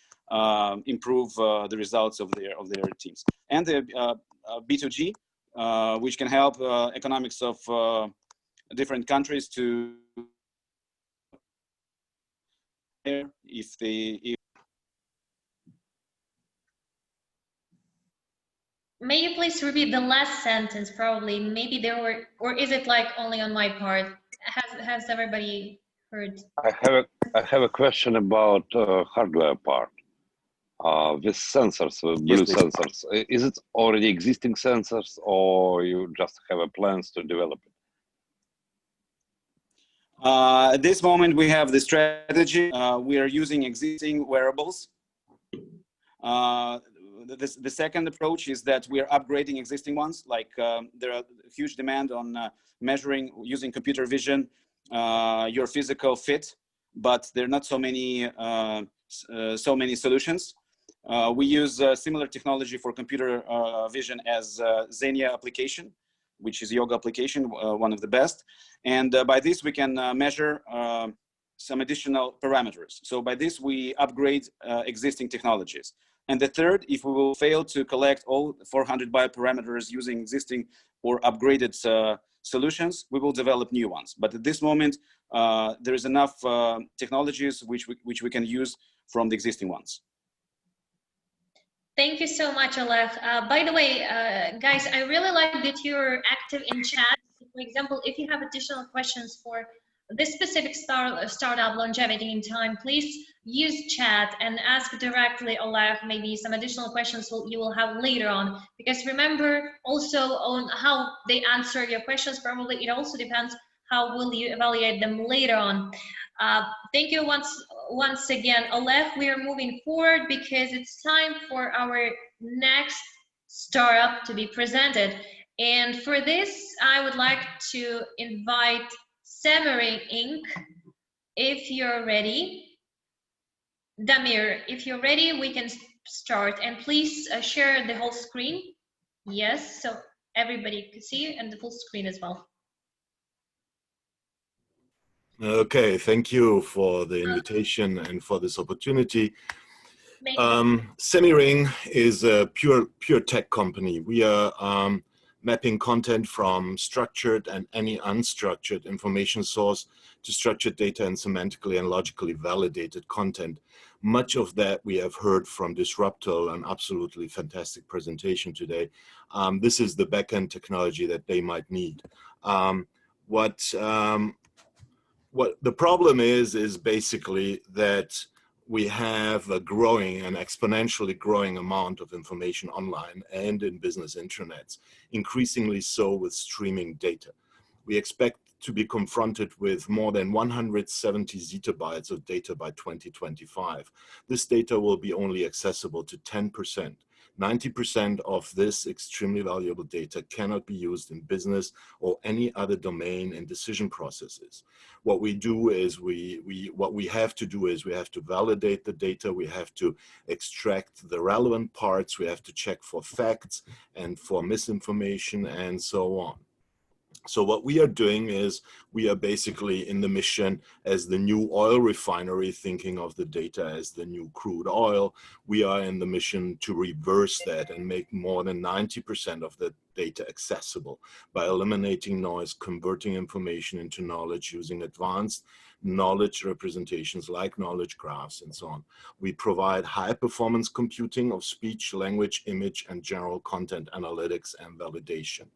improve the results of their teams, and the B2G which can help economics of different countries to May you please repeat the last sentence? Probably, maybe there were, or is it like only on my part? Has everybody heard? I have a question about hardware part. With sensors, with blue sensors, is it already existing sensors, or you just have a plans to develop it? At this moment, we have the strategy. We are using existing wearables. The second approach is that we are upgrading existing ones. Like there are huge demand on measuring using computer vision your physical fit, but there are not so many solutions. We use similar technology for computer vision as Xenia application, which is yoga application, one of the best. And by this, we can measure some additional parameters. So by this, we upgrade existing technologies. And the third, if we will fail to collect all 400 bioparameters using existing or upgraded solutions, we will develop new ones. But at this moment, there is enough technologies which we can use from the existing ones. Thank you so much, Oleg. By the way, guys, I really like that you're active in chat. For example, if you have additional questions for this specific startup longevity in time, please use chat and ask directly Oleg maybe some additional questions you will have later on. Because remember also on how they answer your questions, probably it also depends how will you evaluate them later on. Thank you once again, Oleg. We are moving forward because it's time for our next startup to be presented. And for this, I would like to invite Semmering Inc. if you're ready, Damir, if you're ready, we can start. And please share the whole screen. Yes, so everybody can see and the full screen as well. Okay, thank you for the invitation and for this opportunity. Semiring is a pure tech company. We are mapping content from structured and any unstructured information source to structured data and semantically and logically validated content. Much of that we have heard from Disruptal, an absolutely fantastic presentation today. This is the backend technology that they might need. What the problem is basically that we have an exponentially growing amount of information online and in business intranets, increasingly so with streaming data. We expect to be confronted with more than 170 zettabytes of data by 2025. This data will be only accessible to 10%. 90% of this extremely valuable data cannot be used in business or any other domain in decision processes. What we do is we have to validate the data, we have to extract the relevant parts, we have to check for facts and for misinformation and so on. So what we are doing is we are basically in the mission as the new oil refinery, thinking of the data as the new crude oil. We are in the mission to reverse that and make more than 90% of the data accessible by eliminating noise, converting information into knowledge using advanced knowledge representations like knowledge graphs and so on. We provide high performance computing of speech, language, image, and general content analytics and validation.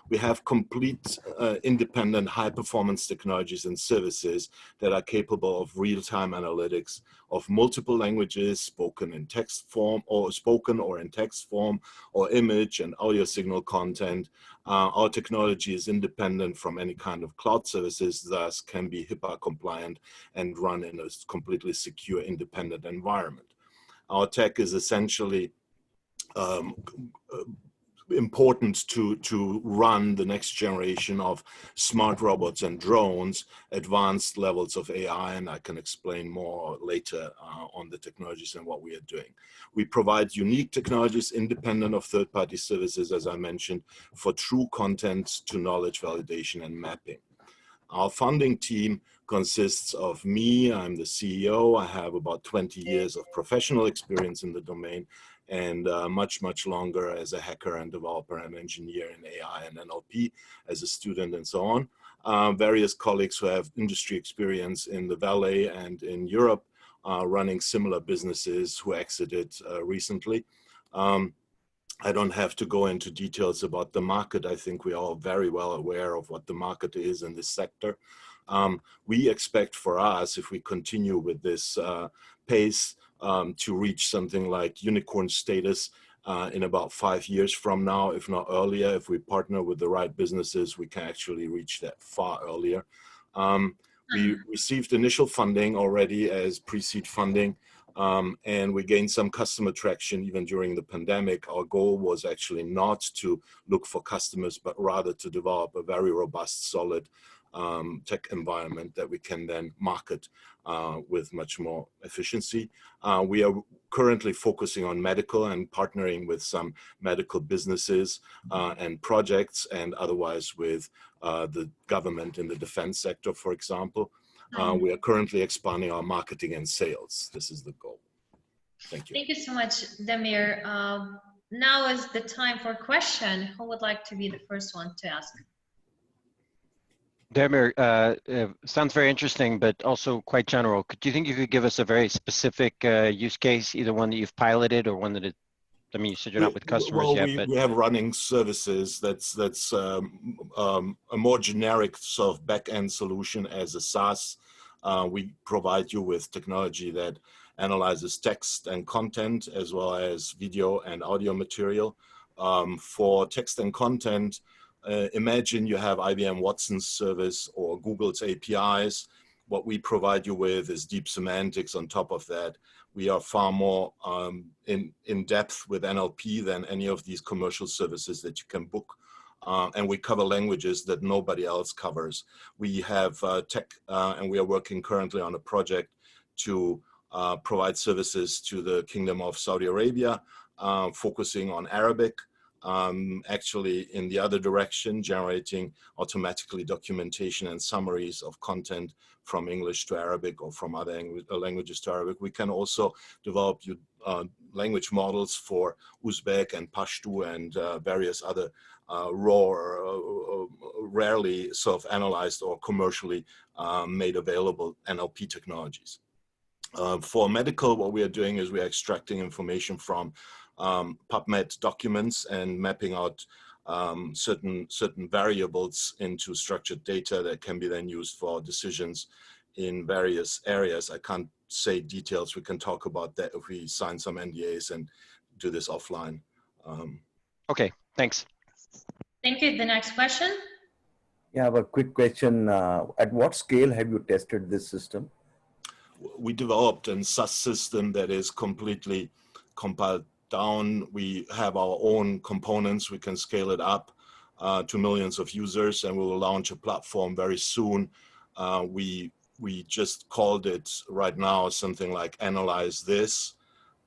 We have complete independent high-performance technologies and services that are capable of real-time analytics of multiple languages, spoken in text form or spoken or in text form, or image and audio signal content. Our technology is independent from any kind of cloud services, thus can be HIPAA compliant and run in a completely secure, independent environment. Our tech is essentially important to run the next generation of smart robots and drones, advanced levels of AI, and I can explain more later on the technologies and what we are doing. We provide unique technologies independent of third-party services, as I mentioned, for true content to knowledge validation and mapping. Our founding team consists of me, I'm the CEO, I have about 20 years of professional experience in the domain, and much longer as a hacker and developer and engineer in AI and NLP, as a student and so on. Various colleagues who have industry experience in the Valley and in Europe, running similar businesses who exited recently. I don't have to go into details about the market. I think we are all very well aware of what the market is in this sector. We expect for us, if we continue with this pace, to reach something like unicorn status in about 5 years from now, if not earlier. If we partner with the right businesses, we can actually reach that far earlier. We received initial funding already as pre-seed funding, and we gained some customer traction even during the pandemic. Our goal was actually not to look for customers, but rather to develop a very robust, solid tech environment that we can then market with much more efficiency. We are currently focusing on medical and partnering with some medical businesses and projects, and otherwise with the government in the defense sector, for example. We are currently expanding our marketing and sales. This is the goal. Thank you. Thank you so much, Damir. Now is the time for a question. Who would like to be the first one to ask? Damir, sounds very interesting, but also quite general. Do you think you could give us a very specific use case, either one that you've piloted or one that it, I mean, you said you're not with customers yet, but... We have running services that's a more generic sort of back-end solution as a SaaS. We provide you with technology that analyzes text and content, as well as video and audio material. For text and content, imagine you have IBM Watson's service or Google's APIs. What we provide you with is deep semantics on top of that. We are far more in depth with NLP than any of these commercial services that you can book and we cover languages that nobody else covers. We have tech, and we are working currently on a project to provide services to the Kingdom of Saudi Arabia, focusing on Arabic, actually in the other direction, generating automatically documentation and summaries of content from English to Arabic or from other languages to Arabic. We can also develop language models for Uzbek and Pashto and various other rarely self-analyzed or commercially made available NLP technologies. For medical, what we are doing is we are extracting information from PubMed documents and mapping out certain variables into structured data that can be then used for decisions in various areas. I can't say details. We can talk about that if we sign some NDAs and do this offline. Okay, thanks. Thank you. The next question. Yeah, I have a quick question. At what scale have you tested this system? We developed a SaaS system that is completely compiled down. We have our own components. We can scale it up to millions of users, and we will launch a platform very soon. We just called it right now something like Analyze This,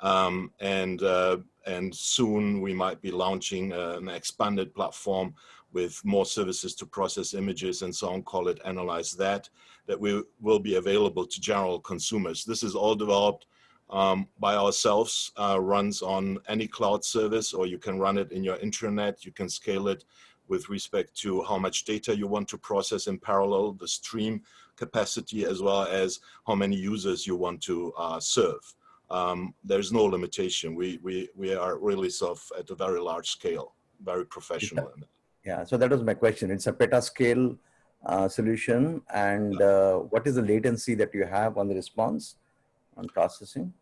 and soon we might be launching an expanded platform with more services to process images and so on, call it Analyze That will be available to general consumers. This is all developed by ourselves, runs on any cloud service, or you can run it in your intranet. You can scale it with respect to how much data you want to process in parallel, the stream capacity, as well as how many users you want to serve. There's no limitation. We are really sort of at a very large scale, very professional. Yeah, so that was my question. It's a petascale solution, and what is the latency that you have on the response on processing?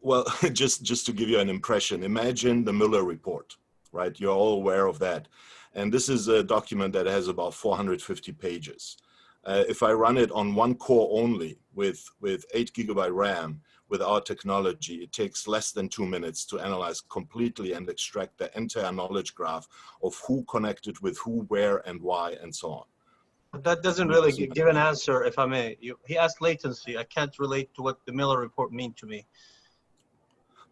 Well, just to give you an impression, imagine the Mueller report, right? You're all aware of that. And this is a document that has about 450 pages. If I run it on one core only with 8 GB RAM with our technology, it takes less than 2 minutes to analyze completely and extract the entire knowledge graph of who connected with who, where, and why, and so on. But that doesn't really give an answer, if I may. He asked latency. I can't relate to what the Miller report mean to me.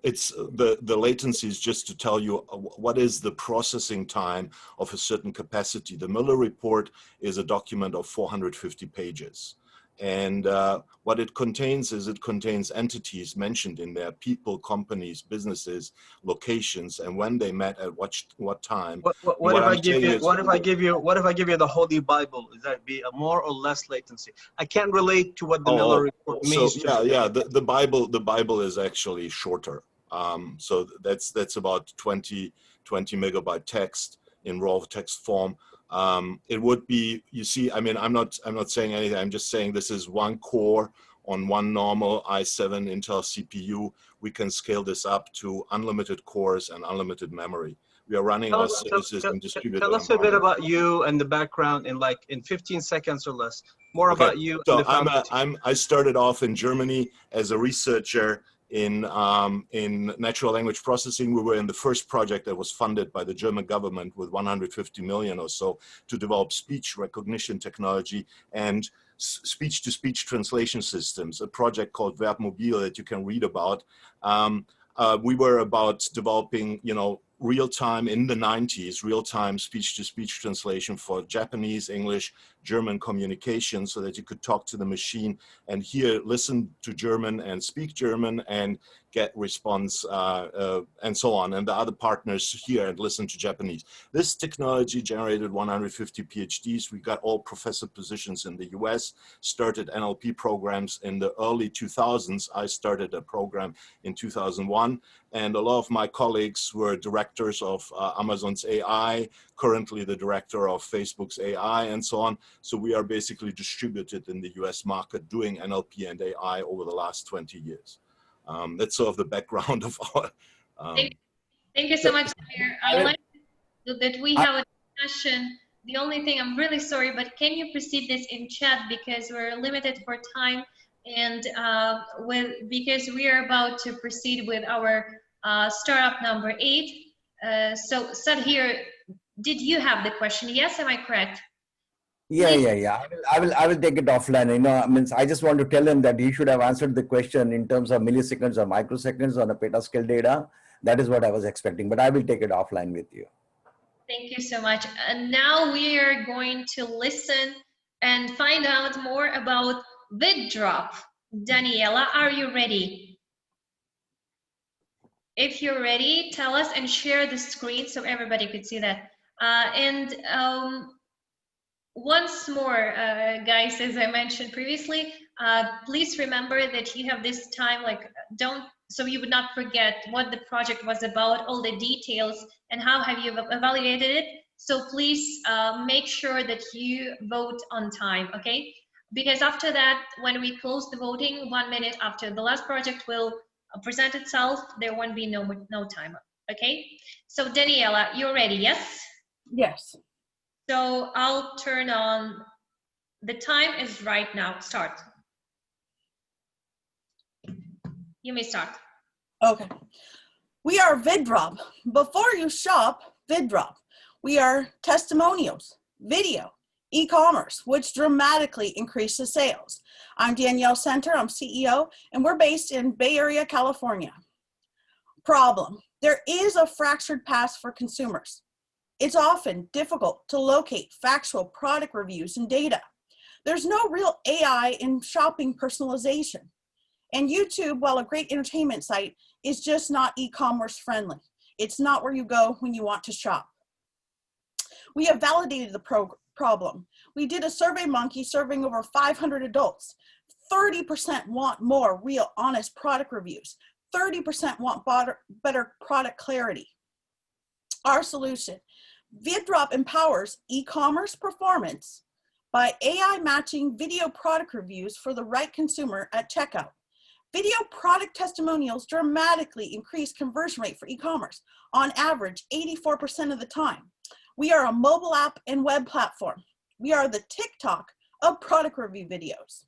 It's the latency is just to tell you what is the processing time of a certain capacity. The Mueller report is a document of 450 pages. And what it contains is it contains entities mentioned in there, people, companies, businesses, locations, and when they met at what time. What if I give you the Holy Bible? Is that be a more or less latency? I can't relate to what the Miller report means. So yeah, the Bible is actually shorter. So that's about 20 megabyte text in raw text form. It would be, you see, I mean, I'm not saying anything. I'm just saying this is one core on one normal i7 Intel CPU. We can scale this up to unlimited cores and unlimited memory. We are running our services in distributed Tell us a bit about you and the background in 15 seconds or less. More about you. So I started off in Germany as a researcher in natural language processing. We were in the first project that was funded by the German government with 150 million or so to develop speech recognition technology and speech-to-speech translation systems, a project called Verbmobil that you can read about. We were about developing, real-time in the 90s, real-time speech-to-speech translation for Japanese, English, German communication so that you could talk to the machine and listen to German and speak German and get response and so on. And the other partners hear and listen to Japanese. This technology generated 150 PhDs. We got all professor positions in the US, started NLP programs in the early 2000s. I started a program in 2001. And a lot of my colleagues were directors of Amazon's AI, currently the director of Facebook's AI, and so on. So we are basically distributed in the US market doing NLP and AI over the last 20 years. That's sort of the background of our... Thank you so much, Samir. I like that we have a discussion. The only thing, I'm really sorry, but can you proceed this in chat because we're limited for time and because we are about to proceed with our startup number 8. So Sad here, did you have the question? Yes, am I correct? Yeah. I will take it offline. You know, I mean, I just want to tell him that he should have answered the question in terms of milliseconds or microseconds on a petascale data. That is what I was expecting, but I will take it offline with you. Thank you so much. And now we are going to listen and find out more about VidDrop. Daniela, are you ready? If you're ready, tell us and share the screen so everybody could see that. Once more, guys, as I mentioned previously, please remember that you have this time, like, so you would not forget what the project was about, all the details, and how have you evaluated it. So please make sure that you vote on time, okay? Because after that, when we close the voting, 1 minute after the last project will present itself, there won't be no timer, okay? So Daniela, you're ready, yes? Yes. So I'll turn on, the time is right now, start. You may start. Okay. We are VidDrop. Before you shop, VidDrop. We are testimonials, video, e-commerce, which dramatically increases sales. I'm Danielle Center, I'm CEO, and we're based in Bay Area, California. Problem, there is a fractured path for consumers. It's often difficult to locate factual product reviews and data. There's no real AI in shopping personalization. And YouTube, while a great entertainment site, is just not e-commerce friendly. It's not where you go when you want to shop. We have validated the problem. We did a SurveyMonkey surveying over 500 adults. 30% want more real, honest product reviews. 30% want better product clarity. Our solution, VidDrop empowers e-commerce performance by AI matching video product reviews for the right consumer at checkout. Video product testimonials dramatically increase conversion rate for e-commerce, on average 84% of the time. We are a mobile app and web platform. We are the TikTok of product review videos.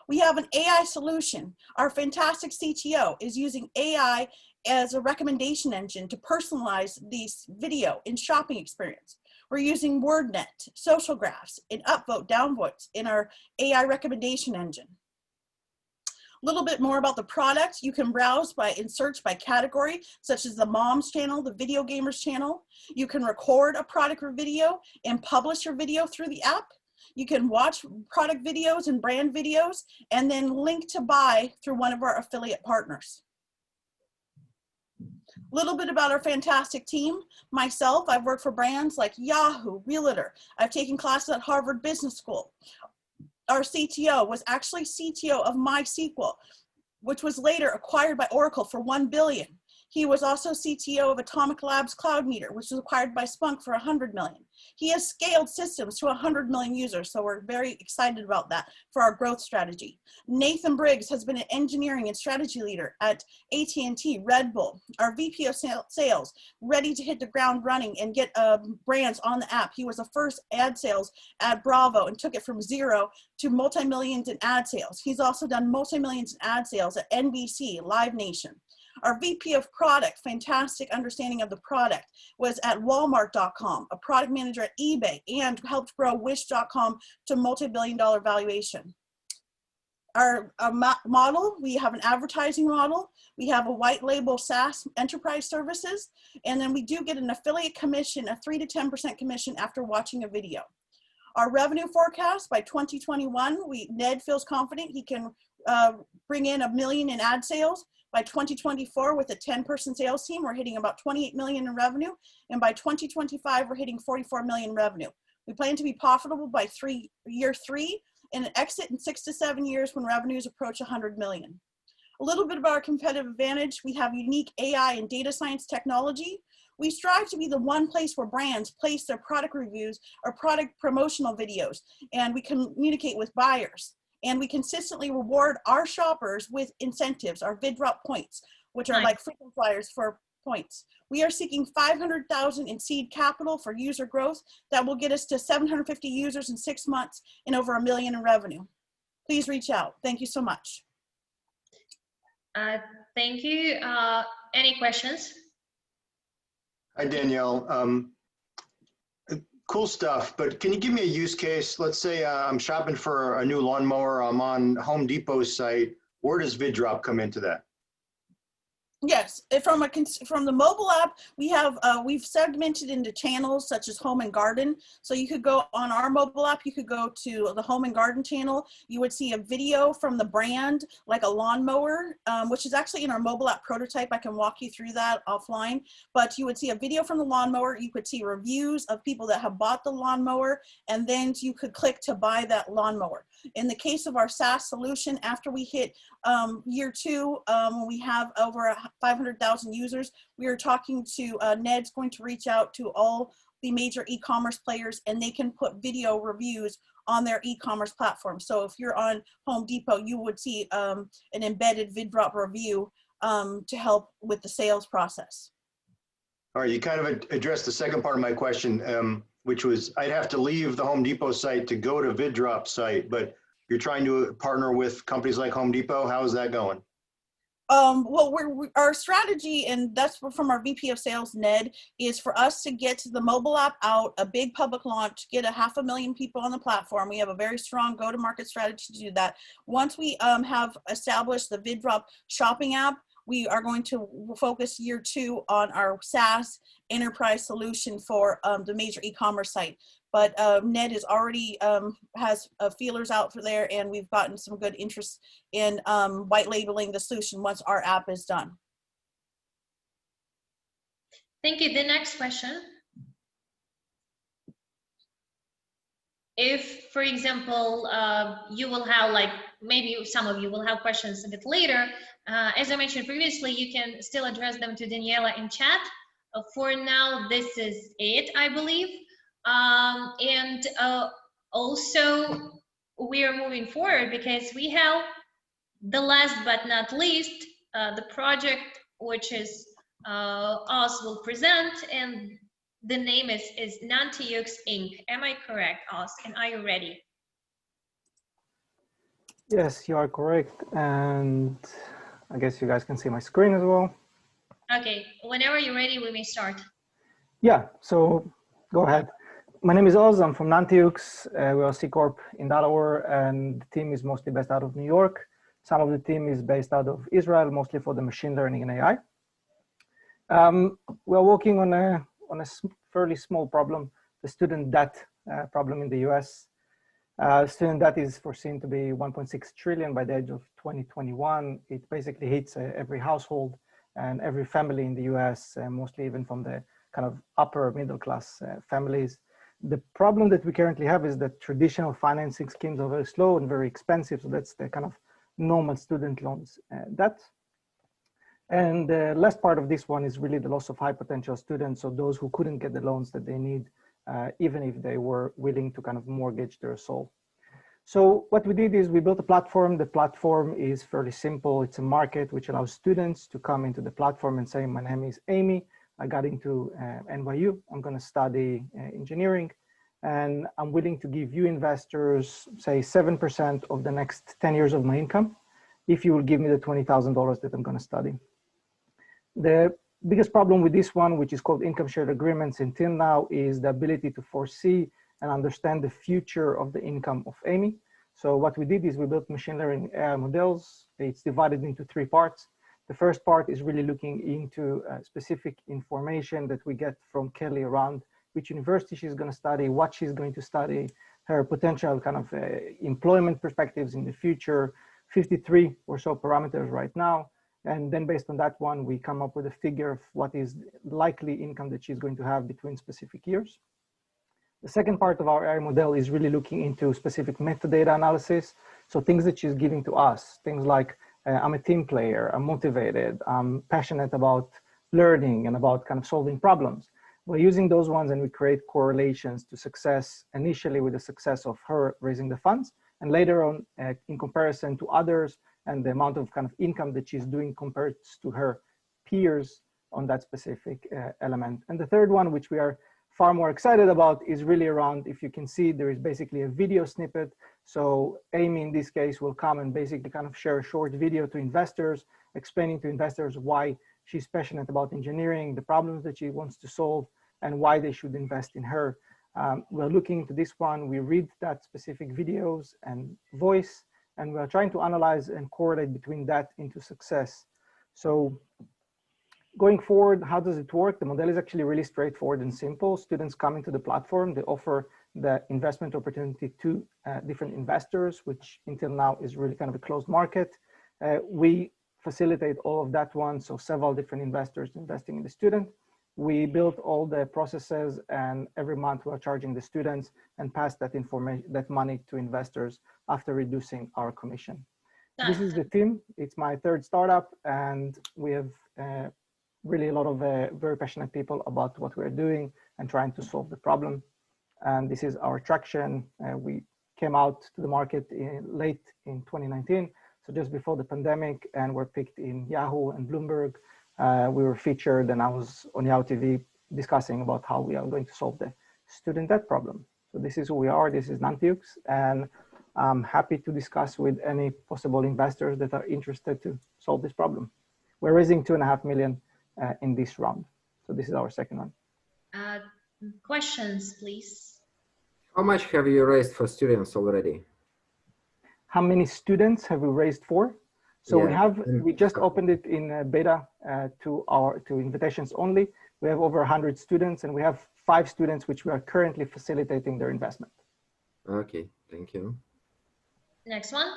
We have an AI solution. Our fantastic CTO is using AI as a recommendation engine to personalize these video and shopping experience. We're using WordNet, social graphs, and upvote, downvotes in our AI recommendation engine. A little bit more about the product. You can browse by and search by category, such as the moms channel, the video gamers channel. You can record a product or video and publish your video through the app. You can watch product videos and brand videos, and then link to buy through one of our affiliate partners. A little bit about our fantastic team. Myself, I've worked for brands like Yahoo, Realtor. I've taken classes at Harvard Business School. Our CTO was actually CTO of MySQL, which was later acquired by Oracle for $1 billion. He was also CTO of Atomic Labs Cloud Meter, which was acquired by Splunk for $100 million. He has scaled systems to 100 million users, so we're very excited about that for our growth strategy. Nathan Briggs has been an engineering and strategy leader at AT&T, Red Bull, our VP of sales, ready to hit the ground running and get brands on the app. He was the first ad sales at Bravo and took it from 0 to multi-millions in ad sales. He's also done multi-millions in ad sales at NBC, Live Nation. Our VP of product, fantastic understanding of the product, was at Walmart.com, a product manager at eBay, and helped grow Wish.com to multi-billion-dollar valuation. Our model, we have an advertising model, we have a white label SaaS enterprise services, and then we do get an affiliate commission, a 3 to 10% commission after watching a video. Our revenue forecast by 2021, Ned feels confident he can bring in $1 million in ad sales. By 2024, with a 10-person sales team, we're hitting about 28 million in revenue. And by 2025, we're hitting 44 million in revenue. We plan to be profitable by year 3 and an exit in 6 to 7 years when revenues approach 100 million. A little bit about our competitive advantage. We have unique AI and data science technology. We strive to be the one place where brands place their product reviews or product promotional videos, and we communicate with buyers. And we consistently reward our shoppers with incentives, our VidDrop points, which are like frequent flyers for points. We are seeking 500,000 in seed capital for user growth that will get us to 750 users in 6 months and over $1 million in revenue. Please reach out. Thank you so much. Thank you. Any questions? Hi, Danielle. Cool stuff, but can you give me a use case? Let's say I'm shopping for a new lawnmower. I'm on Home Depot's site. Where does VidDrop come into that? Yes, from the mobile app, we've segmented into channels such as home and garden. So you could go on our mobile app, you could go to the home and garden channel. You would see a video from the brand, like a lawnmower, which is actually in our mobile app prototype. I can walk you through that offline, but you would see a video from the lawnmower. You could see reviews of people that have bought the lawnmower, and then you could click to buy that lawnmower. In the case of our SaaS solution, after we hit year 2, when we have over 500,000 users, we are talking to Ned's going to reach out to all the major e-commerce players, and they can put video reviews on their e-commerce platform. So if you're on Home Depot, you would see an embedded VidDrop review to help with the sales process. All right, you kind of addressed the second part of my question, which was I'd have to leave the Home Depot site to go to VidDrop site, but you're trying to partner with companies like Home Depot. How is that going? Well, our strategy, and that's from our VP of Sales, Ned, is for us to get the mobile app out, a big public launch, get 500,000 people on the platform. We have a very strong go-to-market strategy to do that. Once we have established the VidDrop shopping app, we are going to focus year 2 on our SaaS enterprise solution for the major e-commerce site. But Ned is already has feelers out for there, and we've gotten some good interest in white labeling the solution once our app is done. Thank you. The next question. If, for example, you will have, like, maybe some of you will have questions a bit later, as I mentioned previously, you can still address them to Daniela in chat. For now, this is it, I believe. And also, we are moving forward because we have the last but not least, the project which is Oz will present, and the name is Nantiux Inc. Am I correct, Oz? And are you ready? Yes, you are correct. And I guess you guys can see my screen as well. Okay, whenever you're ready, we may start. Yeah, so go ahead. My name is Oz. I'm from Nantiux. We're a C Corp in Delaware, and the team is mostly based out of New York. Some of the team is based out of Israel, mostly for the machine learning and AI. We're working on a fairly small problem, the student debt problem in the US. Student debt is foreseen to be 1.6 trillion by the age of 2021. It basically hits every household and every family in the US, mostly even from the kind of upper middle class families. The problem that we currently have is that traditional financing schemes are very slow and very expensive. So that's the kind of normal student loans debt. And the last part of this one is really the loss of high potential students. So those who couldn't get the loans that they need, even if they were willing to kind of mortgage their soul. So what we did is we built a platform. The platform is fairly simple. It's a market which allows students to come into the platform and say, my name is Amy. I got into NYU. I'm going to study engineering, and I'm willing to give you investors, say 7% of the next 10 years of my income, if you will give me the $20,000 that I'm going to study. The biggest problem with this one, which is called income shared agreements until now, is the ability to foresee and understand the future of the income of Amy. So what we did is we built machine learning AI models. It's divided into 3 parts. The first part is really looking into specific information that we get from Kelly around which university she's going to study, what she's going to study, her potential kind of employment perspectives in the future, 53 or so parameters right now. And then based on that one, we come up with a figure of what is likely income that she's going to have between specific years. The second part of our AI model is really looking into specific metadata analysis. So things that she's giving to us, things like I'm a team player, I'm motivated, I'm passionate about learning and about kind of solving problems. We're using those ones and we create correlations to success, initially with the success of her raising the funds, and later on in comparison to others and the amount of kind of income that she's doing compared to her peers on that specific element. And the third one, which we are far more excited about, is really around, if you can see, there is basically a video snippet. So Amy, in this case, will come and basically kind of share a short video to investors, explaining to investors why she's passionate about engineering, the problems that she wants to solve, and why they should invest in her. We're looking into this one. We read that specific videos and voice, and we're trying to analyze and correlate between that into success. So going forward, how does it work? The model is actually really straightforward and simple. Students come into the platform, they offer the investment opportunity to different investors, which until now is really kind of a closed market. We facilitate all of that one, so several different investors investing in the student. We built all the processes, and every month we're charging the students and pass that information, that money to investors after reducing our commission. This is the team. It's my third startup, and we have really a lot of very passionate people about what we're doing and trying to solve the problem. And this is our traction. We came out to the market late in 2019, so just before the pandemic, and we're picked in Yahoo and Bloomberg. We were featured, and I was on Yahoo TV discussing about how we are going to solve the student debt problem. So this is who we are. This is Nantiux, and I'm happy to discuss with any possible investors that are interested to solve this problem. We're raising $2.5 million in this round. So this is our second one. Questions, please. How much have you raised for students already? How many students have we raised for? So we just opened it in beta to invitations only. We have over 100 students, and we have 5 students which we are currently facilitating their investment. Okay, thank you. Next one.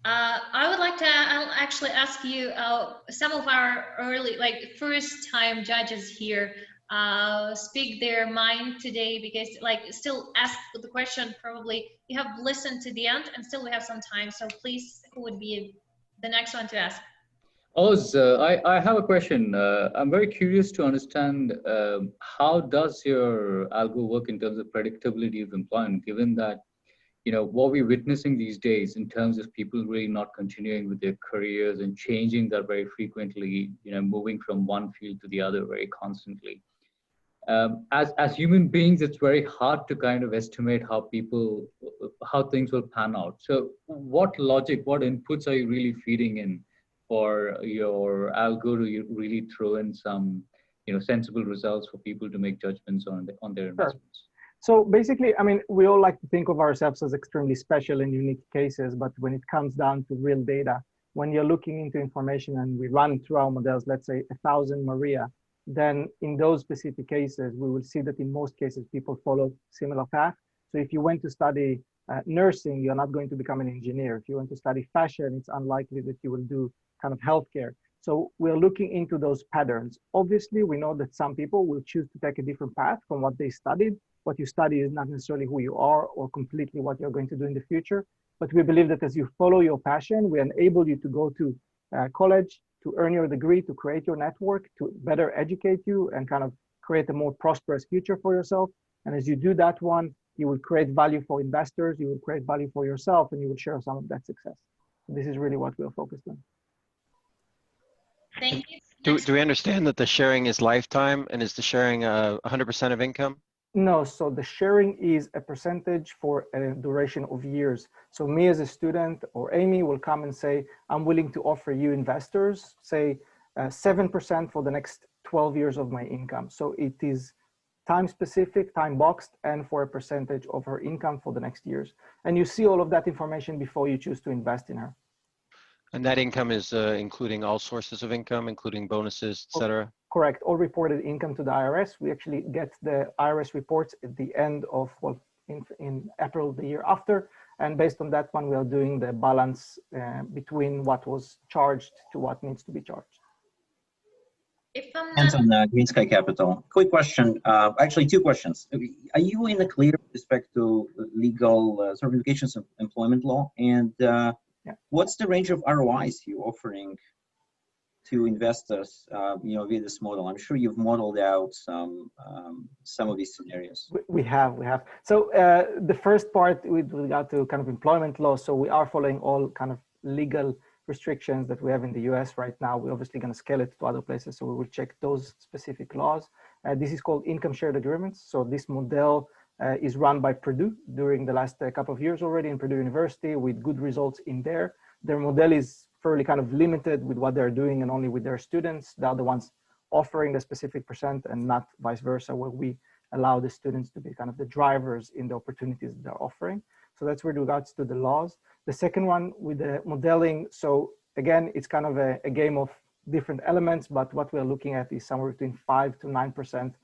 I would like to actually ask you, some of our early, like first time judges here speak their mind today, because still ask the question, probably you have listened to the end and still we have some time. So please, who would be the next one to ask? Oz, I have a question. I'm very curious to understand how does your algo work in terms of predictability of employment, given that what we're witnessing these days in terms of people really not continuing with their careers and changing that very frequently, moving from one field to the other very constantly. As human beings, it's very hard to kind of estimate how things will pan out. So what logic, what inputs are you really feeding in for your algo to really throw in some sensible results for people to make judgments on their investments? So basically, I mean, we all like to think of ourselves as extremely special and unique cases, but when it comes down to real data, when you're looking into information and we run through our models, let's say 1,000 Maria, then in those specific cases, we will see that in most cases, people follow similar path. So if you went to study nursing, you're not going to become an engineer. If you want to study fashion, it's unlikely that you will do kind of healthcare. So we're looking into those patterns. Obviously, we know that some people will choose to take a different path from what they studied. What you study is not necessarily who you are or completely what you're going to do in the future. But we believe that as you follow your passion, we enable you to go to college, to earn your degree, to create your network, to better educate you and kind of create a more prosperous future for yourself. And as you do that one, you will create value for investors, you will create value for yourself, and you will share some of that success. So this is really what we're focused on. Thank you. Do we understand that the sharing is lifetime, and is the sharing 100% of income? No, so the sharing is a percentage for a duration of years. So me as a student or Amy will come and say, I'm willing to offer you investors, say 7% for the next 12 years of my income. So it is time specific, time boxed, and for a percentage of her income for the next years. And you see all of that information before you choose to invest in her. And that income is including all sources of income, including bonuses, et cetera? Correct. All reported income to the IRS. We actually get the IRS reports at the end of, well, in April the year after. And based on that one, we are doing the balance between what was charged to what needs to be charged. Anton, Green Sky Capital. Quick question. Actually, 2 questions. Are you in the clear with respect to legal certifications of employment law? And what's the range of ROIs you're offering to investors, via this model? I'm sure you've modeled out some of these scenarios. We have. So the first part with regard to kind of employment law. So we are following all kind of legal restrictions that we have in the US right now. We're obviously going to scale it to other places. So we will check those specific laws. This is called income shared agreements. So this model is run by Purdue during the last couple of years already in Purdue University with good results in there. Their model is fairly kind of limited with what they're doing and only with their students. The other ones offering the specific percent and not vice versa, where we allow the students to be kind of the drivers in the opportunities they're offering. So that's with regards to the laws. The second one with the modeling. So again, it's kind of a game of different elements, but what we're looking at is somewhere between 5 to 9%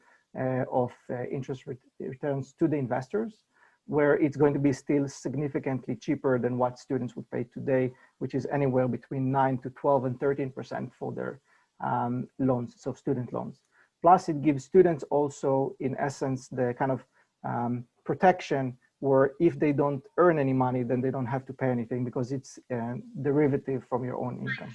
of interest returns to the investors, where it's going to be still significantly cheaper than what students would pay today, which is anywhere between 9 to 12 and 13% for their loans, so student loans. Plus, it gives students also, in essence, the kind of protection where if they don't earn any money, then they don't have to pay anything because it's derivative from your own income.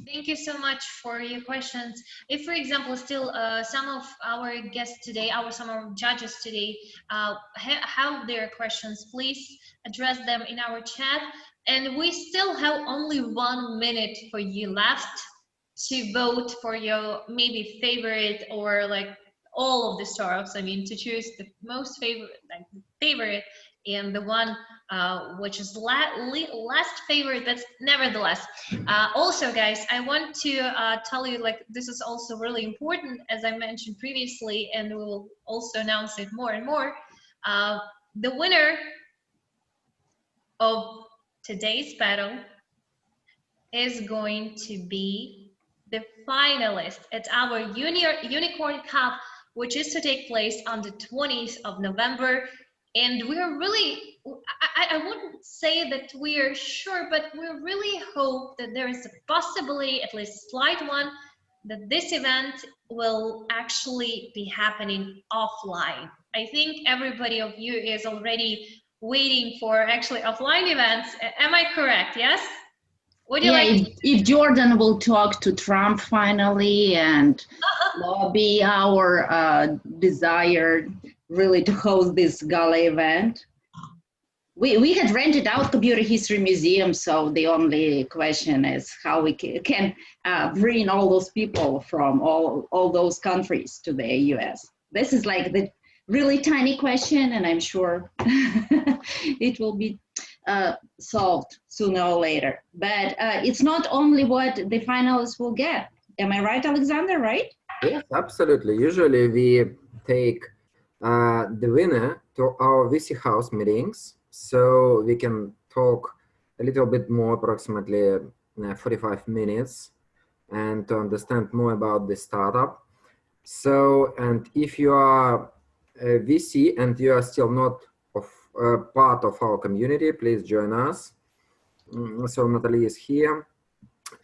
Thank you so much for your questions. If, for example, still some of our guests today, some of our judges today have their questions, please address them in our chat. And we still have only 1 minute for you left to vote for your maybe favorite or like all of the startups. I mean, to choose the most favorite and the one which is last favorite, that's nevertheless. Also, guys, I want to tell you, like, this is also really important, as I mentioned previously, and we will also announce it more and more. The winner of today's battle is going to be the finalist at our Unicorn Cup, which is to take place on the 20th of November. And we're really, I wouldn't say that we're sure, but we really hope that there is a possibility, at least a slight one, that this event will actually be happening offline. I think everybody of you is already waiting for actually offline events. Am I correct? Yes? Would you like if Jordan will talk to Trump finally and lobby our desire really to host this gala event. We had rented out Computer History Museum, so the only question is how we can bring all those people from all those countries to the US. This is like the really tiny question, and I'm sure it will be solved sooner or later. But it's not only what the finalists will get. Am I right, Alexander, right? Yes, absolutely. Usually we take the winner to our VC house meetings, so we can talk a little bit more, approximately 45 minutes, and to understand more about the startup. So, and if you are a VC and you are still not part of our community, please join us. So Natalie is here,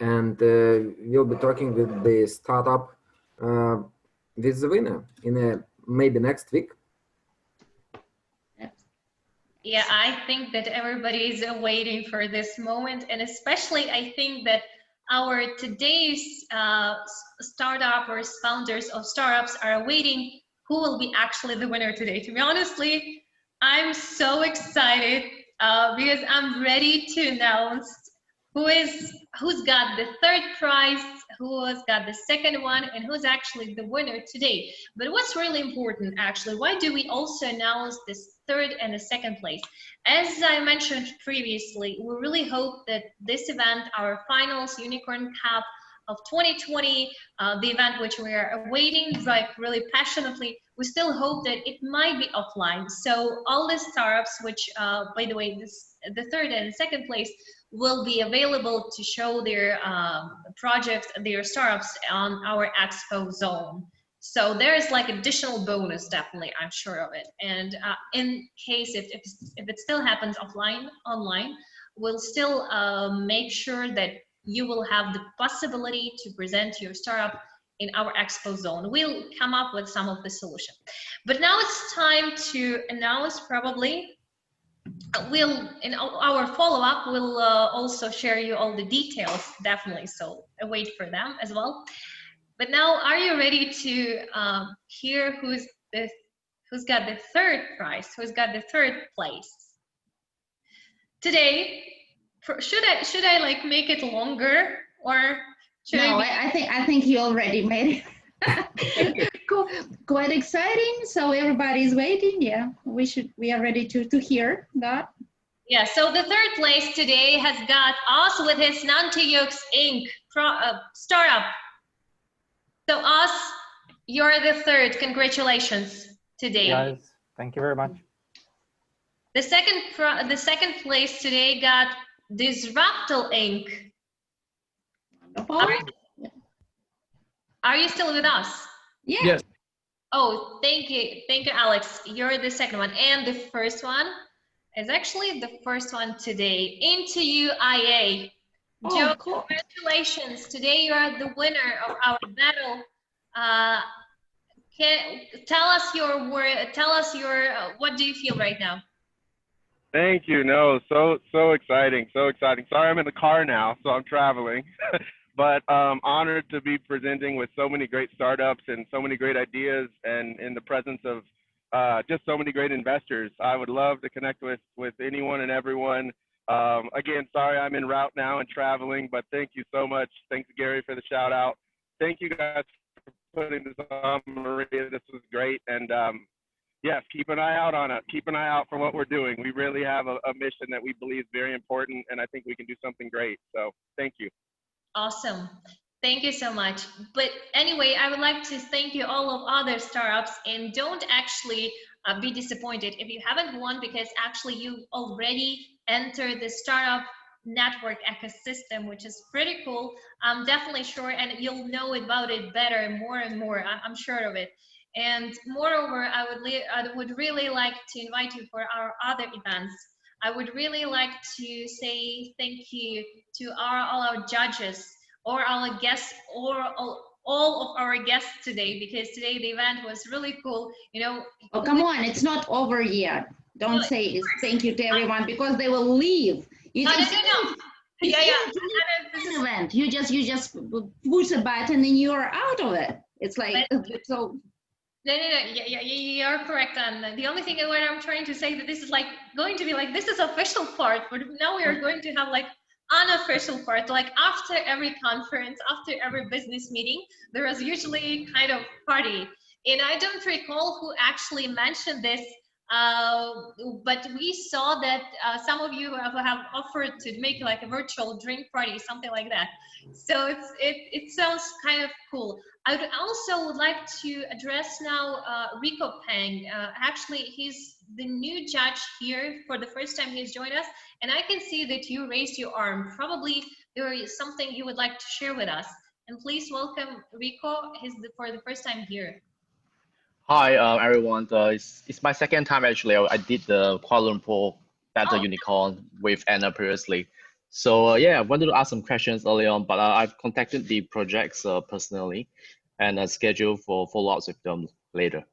and we'll be talking with the startup with the winner in maybe next week. Yeah, I think that everybody is waiting for this moment, and especially I think that our today's startups, founders of startups are waiting who will be actually the winner today. To be honestly, I'm so excited because I'm ready to announce who's got the third prize, who has got the second one, and who's actually the winner today. But what's really important, actually, why do we also announce this third and the second place? As I mentioned previously, we really hope that this event, our finals Unicorn Cup of 2020, the event which we are awaiting like really passionately, we still hope that it might be offline. So all the startups, which by the way, the third and second place, will be available to show their projects, their startups on our expo zone. So there is like additional bonus, definitely, I'm sure of it. And in case if it still happens online, we'll still make sure that you will have the possibility to present your startup in our expo zone. We'll come up with some of the solution. But now it's time to announce probably. We'll, in our follow-up, we'll also share you all the details, definitely, so wait for them as well. But now, are you ready to hear who's got the third prize, who's got the third place? Today, should I like make it longer, or should no, I think you already made it quite exciting. So everybody's waiting. Yeah, we are ready to hear that. Yeah, so the third place today has got us with his Nantiyux Inc. Startup. So us, you're the third. Congratulations today. Guys, thank you very much. The second place today got Disruptal Inc. Are you still with us? Yeah. Yes. Oh, thank you, Alex. You're the second one, and the first one is actually the first one today. Into you, IA. Joe, cool. congratulations! Today you are the winner of our battle. Tell us your word. Tell us your what do you feel right now? Thank you. No, so exciting, so exciting. Sorry, I'm in the car now, so I'm traveling. But honored to be presenting with so many great startups and so many great ideas, and in the presence of just so many great investors. I would love to connect with anyone and everyone. Again, sorry I'm en route now and traveling, but thank you so much. Thanks, Gary, for the shout out. Thank you guys for putting this on, Maria. This was great. And yes, keep an eye out on it. Keep an eye out for what we're doing. We really have a mission that we believe is very important, and I think we can do something great. So thank you. Awesome. Thank you so much. But anyway, I would like to thank you all of other startups, and don't actually be disappointed if you haven't won, because actually you already entered the Startup.Network ecosystem, which is pretty cool. I'm definitely sure, and you'll know about it better more and more. I'm sure of it. And moreover, I would really like to invite you for our other events. I would really like to say thank you to all our judges, or our guests, or all of our guests today, because today the event was really cool. You know. Oh, come on, it's not over yet. Don't say thank you to everyone, because they will leave. No. Yeah. Event. You just push a button and you're out of it. It's like so. No. Yeah, you're correct. And the only thing what I'm trying to say that this is like going to be like, this is official part, but now we are going to have like unofficial part. Like after every conference, after every business meeting, there is usually kind of party. And I don't recall who actually mentioned this, but we saw that some of you have offered to make like a virtual drink party, something like that. So it sounds kind of cool. I would also like to address now Rico Pang. Actually, he's the new judge here for the first time he's joined us, and I can see that you raised your arm. Probably there is something you would like to share with us. And please welcome Rico. He's for the first time here. Hi, everyone. It's my second time actually. I did the Kuala Lumpur Battle Unicorn with Anna previously. So yeah, I wanted to ask some questions early on, but I've contacted the projects personally, and scheduled for follow-ups with them later.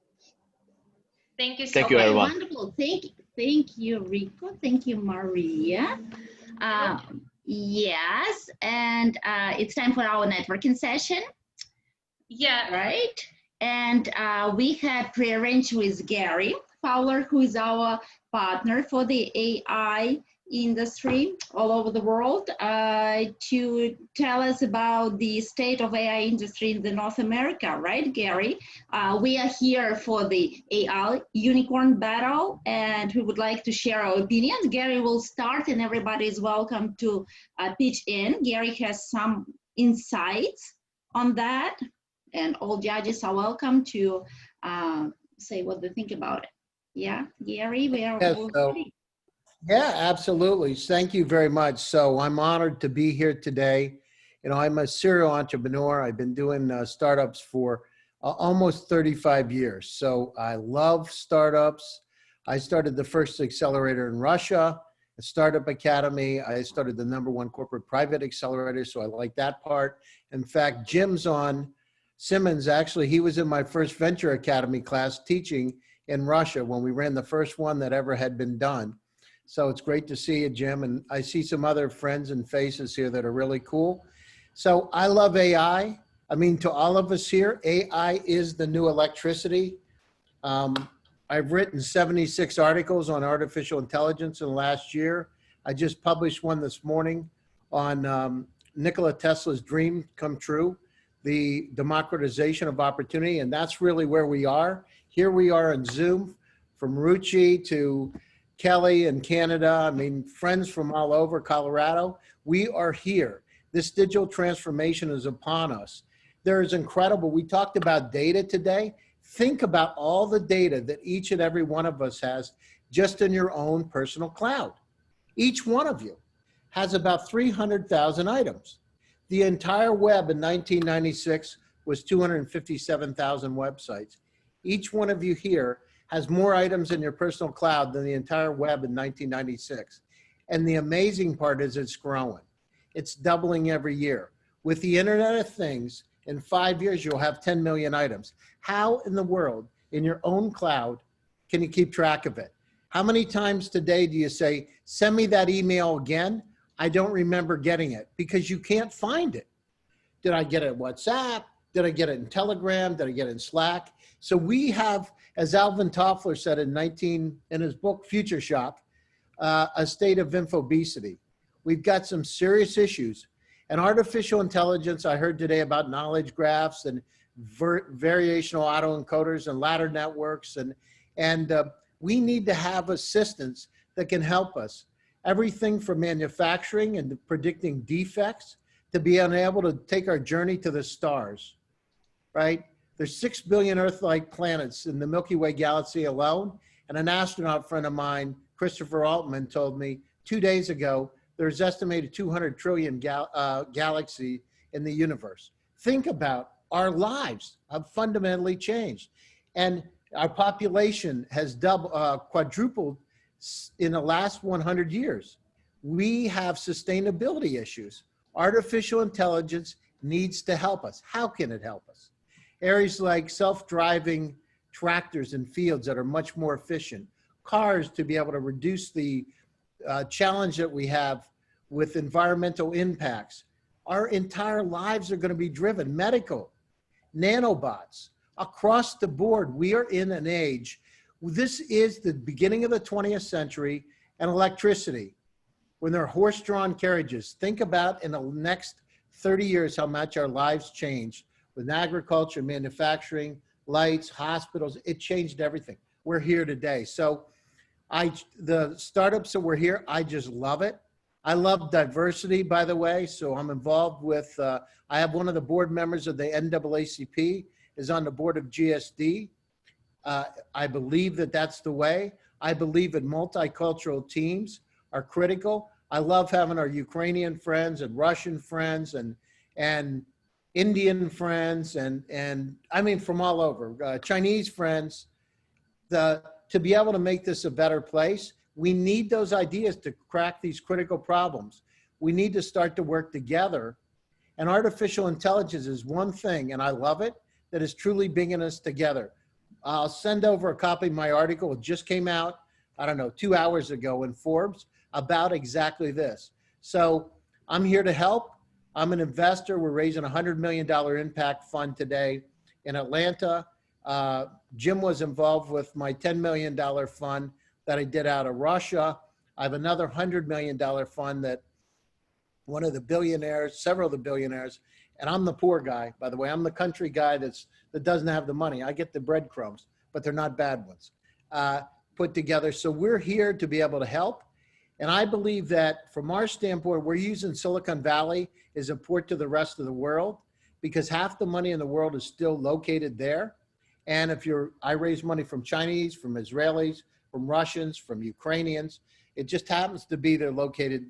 Thank you so much. Thank you, everyone. Wonderful. Thank you, Rico. Thank you, Maria. Yes, and it's time for our networking session. Yeah. Right. And we had prearranged with Gary Fowler, who is our partner for the AI industry all over the world, to tell us about the state of AI industry in the North America, right, Gary? We are here for the AI unicorn battle, and we would like to share our opinions. Gary will start, and everybody is welcome to pitch in. Gary has some insights on that, and all judges are welcome to say what they think about it. Yeah, Gary, we are all ready. Yeah, absolutely. Thank you very much. So I'm honored to be here today. You know, I'm a serial entrepreneur. I've been doing startups for almost 35 years. So I love startups. I started the first accelerator in Russia, a Startup Academy. I started the #1 corporate private accelerator, so I like that part. In fact, Jim's on Simmons, actually, he was in my first Venture Academy class teaching in Russia when we ran the first one that ever had been done. So it's great to see you, Jim. And I see some other friends and faces here that are really cool. So I love AI. I mean, to all of us here, AI is the new electricity. I've written 76 articles on artificial intelligence in the last year. I just published one this morning on Nikola Tesla's dream come true, the democratization of opportunity. And that's really where we are. Here we are in Zoom, from Ruchi to Kelly in Canada, I mean, friends from all over Colorado. We are here. This digital transformation is upon us. There is incredible. We talked about data today. Think about all the data that each and every one of us has just in your own personal cloud. Each one of you has about 300,000 items. The entire web in 1996 was 257,000 websites. Each one of you here has more items in your personal cloud than the entire web in 1996. And the amazing part is it's growing. It's doubling every year. With the Internet of Things, in 5 years, you'll have 10 million items. How in the world, in your own cloud, can you keep track of it? How many times today do you say, send me that email again? I don't remember getting it, because you can't find it. Did I get it in WhatsApp? Did I get it in Telegram? Did I get it in Slack? So we have, as Alvin Toffler said in his book, Future Shock, a state of infobesity. We've got some serious issues. And artificial intelligence, I heard today about knowledge graphs and variational autoencoders and ladder networks. And we need to have assistants that can help us. Everything from manufacturing and predicting defects to being able to take our journey to the stars, right? There's 6 billion Earth-like planets in the Milky Way galaxy alone. And an astronaut friend of mine, Christopher Altman, told me 2 days ago, there's estimated 200 trillion galaxy in the universe. Think about our lives have fundamentally changed. And our population has quadrupled in the last 100 years. We have sustainability issues. Artificial intelligence needs to help us. How can it help us? Areas like self-driving tractors in fields that are much more efficient, cars to be able to reduce the challenge that we have with environmental impacts. Our entire lives are going to be driven. Medical, nanobots, across the board. We are in an age. This is the beginning of the 20th century, and electricity. When there are horse-drawn carriages, think about in the next 30 years how much our lives changed with agriculture, manufacturing, lights, hospitals. It changed everything. We're here today. So the startups that were here, I just love it. I love diversity, by the way. So I'm involved with, I have one of the board members of the NAACP is on the board of GSD. I believe that that's the way. I believe that multicultural teams are critical. I love having our Ukrainian friends and Russian friends and Indian friends and I mean from all over, Chinese friends. To be able to make this a better place, we need those ideas to crack these critical problems. We need to start to work together. And artificial intelligence is one thing, and I love it, that is truly bringing us together. I'll send over a copy of my article. It just came out, I don't know, 2 hours ago in Forbes about exactly this. So I'm here to help. I'm an investor. We're raising a $100 million impact fund today in Atlanta. Jim was involved with my $10 million fund that I did out of Russia. I have another $100 million fund that one of the billionaires, several of the billionaires, and I'm the poor guy, by the way. I'm the country guy that doesn't have the money. I get the breadcrumbs, but they're not bad ones, put together. So we're here to be able to help. And I believe that from our standpoint, we're using Silicon Valley as a port to the rest of the world because half the money in the world is still located there. And I raise money from Chinese, from Israelis, from Russians, from Ukrainians. It just happens to be they're located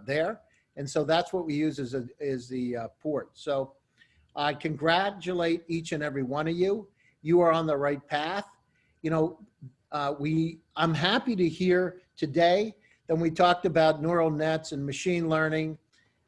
there. And so that's what we use as the port. So I congratulate each and every one of you. You are on the right path. You know, I'm happy to hear today that we talked about neural nets and machine learning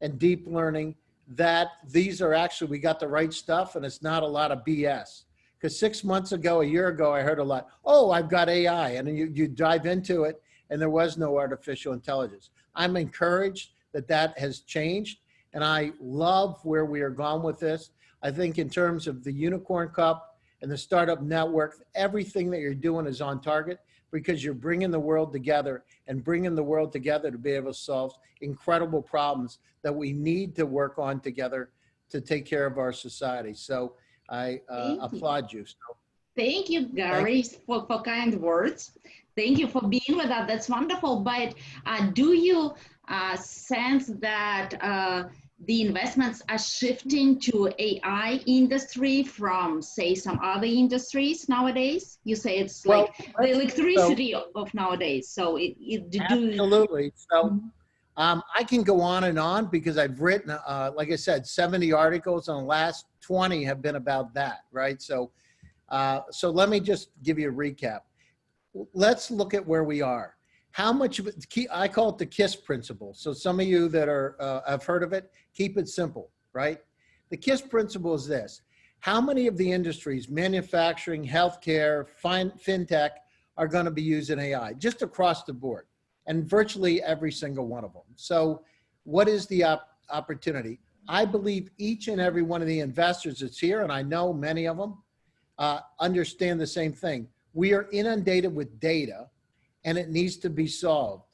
and deep learning, that these are actually, we got the right stuff and it's not a lot of BS. Because 6 months ago, a year ago, I heard a lot, oh, I've got AI. And you dive into it and there was no artificial intelligence. I'm encouraged that that has changed. And I love where we are going with this. I think in terms of the Unicorn Cup and the Startup.Network, everything that you're doing is on target because you're bringing the world together and bringing the world together to be able to solve incredible problems that we need to work on together to take care of our society. So I applaud you. So, thank you, Gary, for kind words. Thank you for being with us. That's wonderful. But do you sense that the investments are shifting to AI industry from, say, some other industries nowadays? You say it's like the electricity of nowadays. So absolutely. So I can go on and on because I've written, like I said, 70 articles, and the last 20 have been about that, right? So, so let me just give you a recap. Let's look at where we are. How much of it, I call it the KISS principle. So some of you that are, have heard of it, keep it simple, right? The KISS principle is this: how many of the industries, manufacturing, healthcare, fintech, are going to be using AI just across the board? And virtually every single one of them. So what is the opportunity? I believe each and every one of the investors that's here, and I know many of them, understand the same thing. We are inundated with data, and it needs to be solved.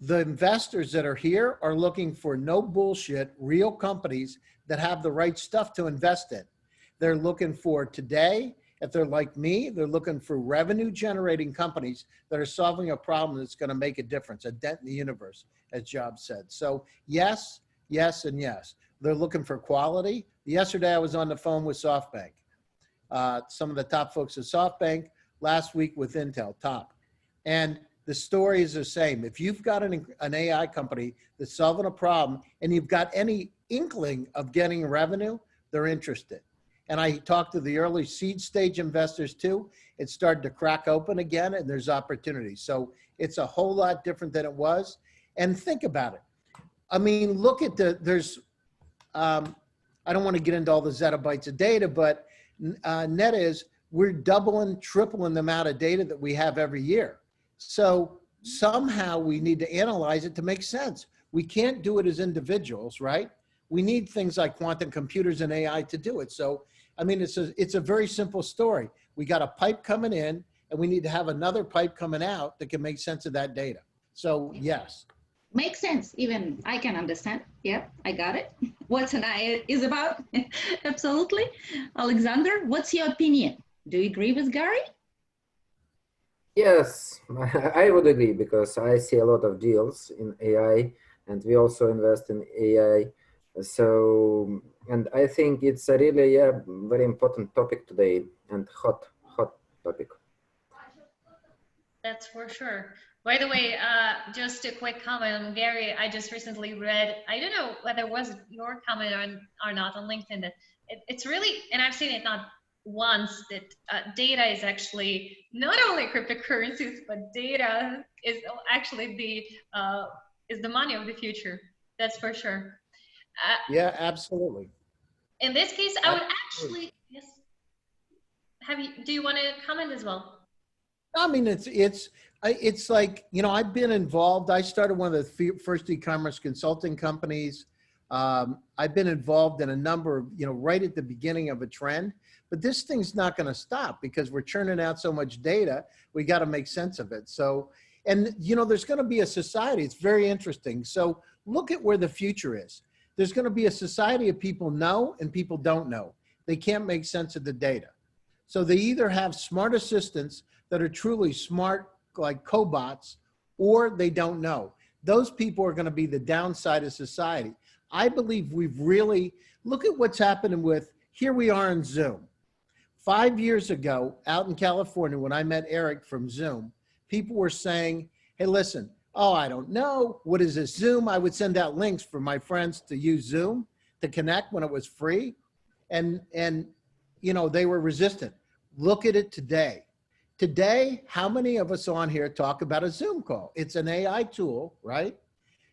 The investors that are here are looking for no bullshit, real companies that have the right stuff to invest in. They're looking for today, if they're like me, they're looking for revenue generating companies that are solving a problem that's going to make a difference, a dent in the universe, as Job said. So yes, yes, and yes. They're looking for quality. Yesterday I was on the phone with SoftBank. Some of the top folks at SoftBank, last week with Intel, top. And the story is the same. If you've got an AI company that's solving a problem and you've got any inkling of getting revenue, they're interested. And I talked to the early seed stage investors too. It started to crack open again, and there's opportunity. So it's a whole lot different than it was. And think about it. I mean, look at there's, I don't want to get into all the zettabytes of data, but net is we're doubling, tripling the amount of data that we have every year. So somehow we need to analyze it to make sense. We can't do it as individuals, right? We need things like quantum computers and AI to do it. So, I mean, it's a very simple story. We got a pipe coming in, and we need to have another pipe coming out that can make sense of that data. So yes. Makes sense. Even I can understand. Yep, I got it. What's an AI is about. Absolutely. Alexander, what's your opinion? Do you agree with Gary? Yes, I would agree because I see a lot of deals in AI, and we also invest in AI. So, and I think it's a really very important topic today, and hot topic. That's for sure. By the way, just a quick comment on Gary. I just recently read, I don't know whether it was your comment or not on LinkedIn, that it's really, and I've seen it not once, that data is actually not only cryptocurrencies, but data is actually the money of the future. That's for sure. Yeah, absolutely. In this case, I would actually, yes. Do you want to comment as well? I mean, it's like, you know, I've been involved. I started one of the first e-commerce consulting companies. I've been involved in a number of, you know, right at the beginning of a trend, but this thing's not going to stop because we're churning out so much data. We got to make sense of it. So, and, you know, there's going to be a society. It's very interesting. So look at where the future is. There's going to be a society of people know and people don't know. They can't make sense of the data. So they either have smart assistants that are truly smart, like cobots, or they don't know. Those people are going to be the downside of society. I believe we've really, look at what's happening with, here we are in Zoom. 5 years ago, out in California, when I met Eric from Zoom, people were saying, hey, listen, oh, I don't know. What is this Zoom? I would send out links for my friends to use Zoom to connect when it was free. And you know, they were resistant. Look at it today. Today, how many of us on here talk about a Zoom call? It's an AI tool, right?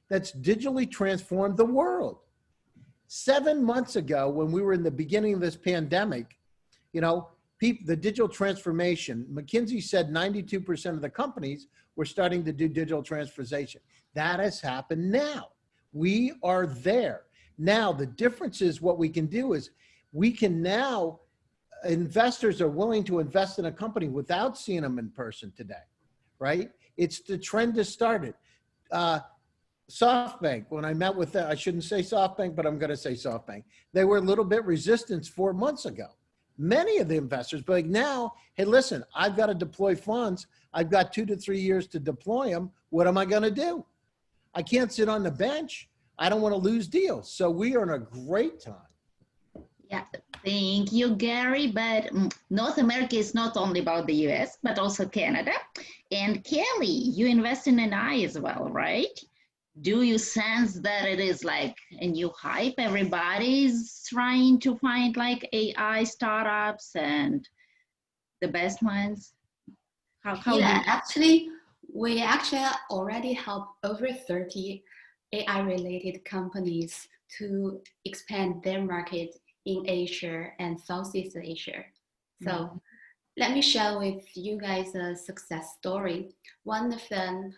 That's digitally transformed the world. 7 months ago, when we were in the beginning of this pandemic, you know, the digital transformation, McKinsey said 92% of the companies were starting to do digital transformation. That has happened now. We are there. Now, the difference is what we can do is we can now, investors are willing to invest in a company without seeing them in person today, right? It's the trend that started. SoftBank, when I met with them, I shouldn't say SoftBank, but I'm going to say SoftBank. They were a little bit resistant 4 months ago. Many of the investors, but like now, hey, listen, I've got to deploy funds. I've got 2 to 3 years to deploy them. What am I going to do? I can't sit on the bench. I don't want to lose deals. So we are in a great time. Yeah, thank you, Gary. But North America is not only about the US, but also Canada. And Kelly, you invest in AI as well, right? Do you sense that it is like a new hype? Everybody's trying to find like AI startups and the best ones? How Yeah, actually, we actually already help over 30 AI-related companies to expand their market in Asia and Southeast Asia. So let me share with you guys a success story. One of them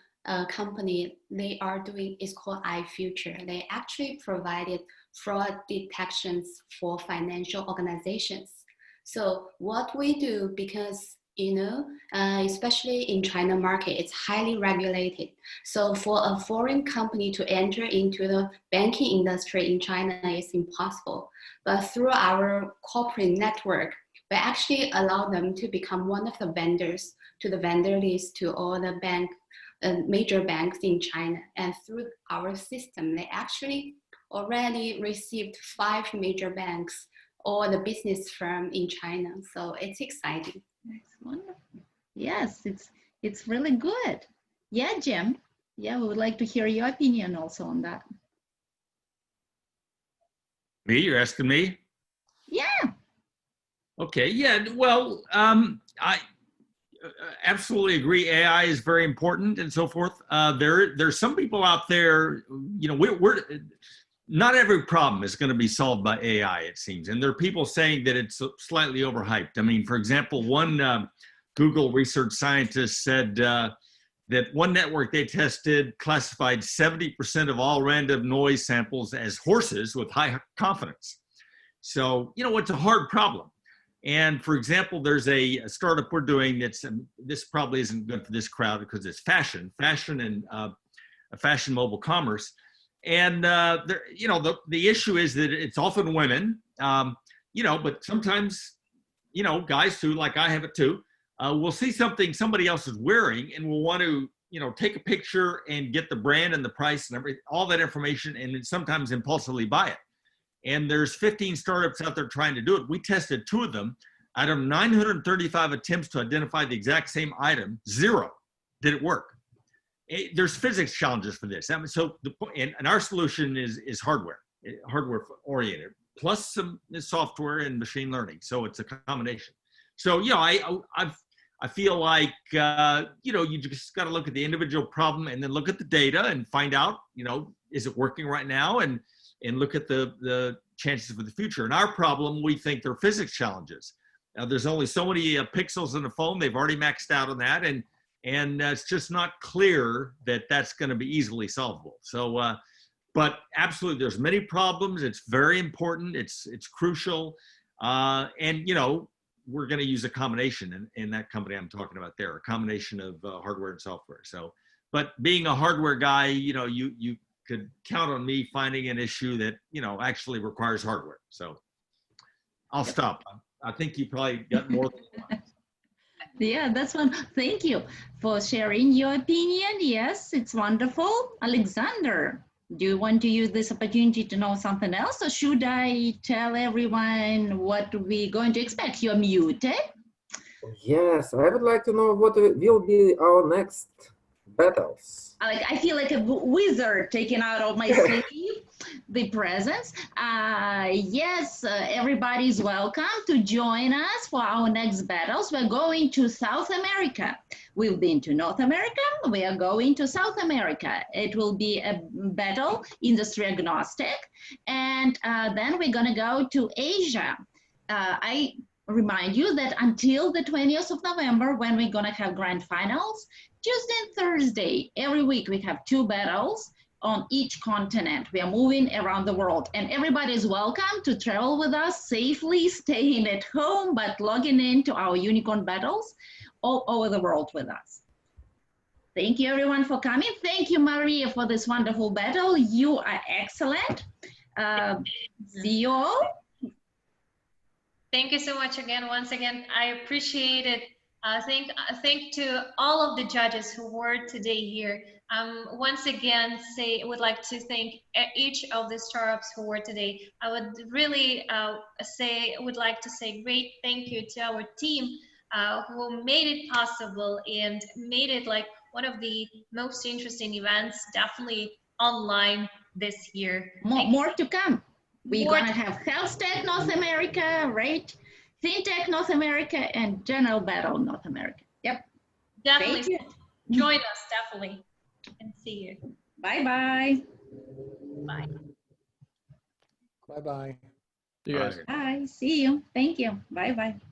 company they are doing is called iFuture. They actually provided fraud detections for financial organizations. So what we do, because especially in China market, it's highly regulated. So for a foreign company to enter into the banking industry in China is impossible. But through our corporate network, we actually allow them to become one of the vendors to the vendor list to all the major banks in China. And through our system, they actually already received 5 major banks or the business firm in China. So it's exciting. That's wonderful. Yes, it's really good. Yeah, Jim. Yeah, we would like to hear your opinion also on that. Me? You're asking me? Yeah. Okay. Yeah. Well, I absolutely agree. AI is very important and so forth. There's some people out there. We're not every problem is going to be solved by AI, it seems. And there are people saying that it's slightly overhyped. I mean, for example, one Google research scientist said that one network they tested classified 70% of all random noise samples as horses with high confidence. So, it's a hard problem. And for example, there's a startup we're doing that's, this probably isn't good for this crowd because it's fashion and fashion mobile commerce. And the issue is that it's often women, but sometimes, guys too, like I have it too, will see something somebody else is wearing and will want to, take a picture and get the brand and the price and all that information, and then sometimes impulsively buy it. And there's 15 startups out there trying to do it. We tested 2 of them. Out of 935 attempts to identify the exact same item, 0 did it work. There's physics challenges for this. So and our solution is hardware oriented, plus some software and machine learning. So it's a combination. So I feel like you just got to look at the individual problem and then look at the data and find out is it working right now, and look at the chances for the future. And our problem, we think they're physics challenges. Now, there's only so many pixels in the phone. They've already maxed out on that, and it's just not clear that that's going to be easily solvable. So, but absolutely, there's many problems. It's very important. It's crucial, and we're going to use a combination in that company I'm talking about there, a combination of hardware and software. So, but being a hardware guy, you could count on me finding an issue that actually requires hardware. So, I'll stop. I think you probably got more than one. Yeah, that's one. Thank you for sharing your opinion. Yes, it's wonderful. Alexander, do you want to use this opportunity to know something else, or should I tell everyone what we're going to expect? You're muted. Yes, I would like to know what will be our next battles. I feel like a wizard taking out of my sleeve the presents. Yes, everybody's welcome to join us for our next battles. We're going to South America. We've been to North America. We are going to South America. It will be a battle, industry agnostic. And then we're going to go to Asia. I remind you that until the 20th of November, when we're going to have grand finals, Tuesday and Thursday, every week we have 2 battles on each continent. We are moving around the world, and everybody is welcome to travel with us safely, staying at home, but logging into our unicorn battles all over the world with us. Thank you everyone for coming. Thank you, Maria, for this wonderful battle. You are excellent. See you all. Thank you so much again. Once again, I appreciate it. Thank to all of the judges who were today here. Once again, would like to thank each of the startups who were today. I would really would like to say great thank you to our team who made it possible and made it like one of the most interesting events, definitely online this year. More to come. We're going to have Health Tech North America, right? FinTech North America and General Battle North America. Yep. Definitely. Join us, definitely. And see you. Bye-bye. Bye. Bye-bye. Bye. See you. Thank you. Bye-bye.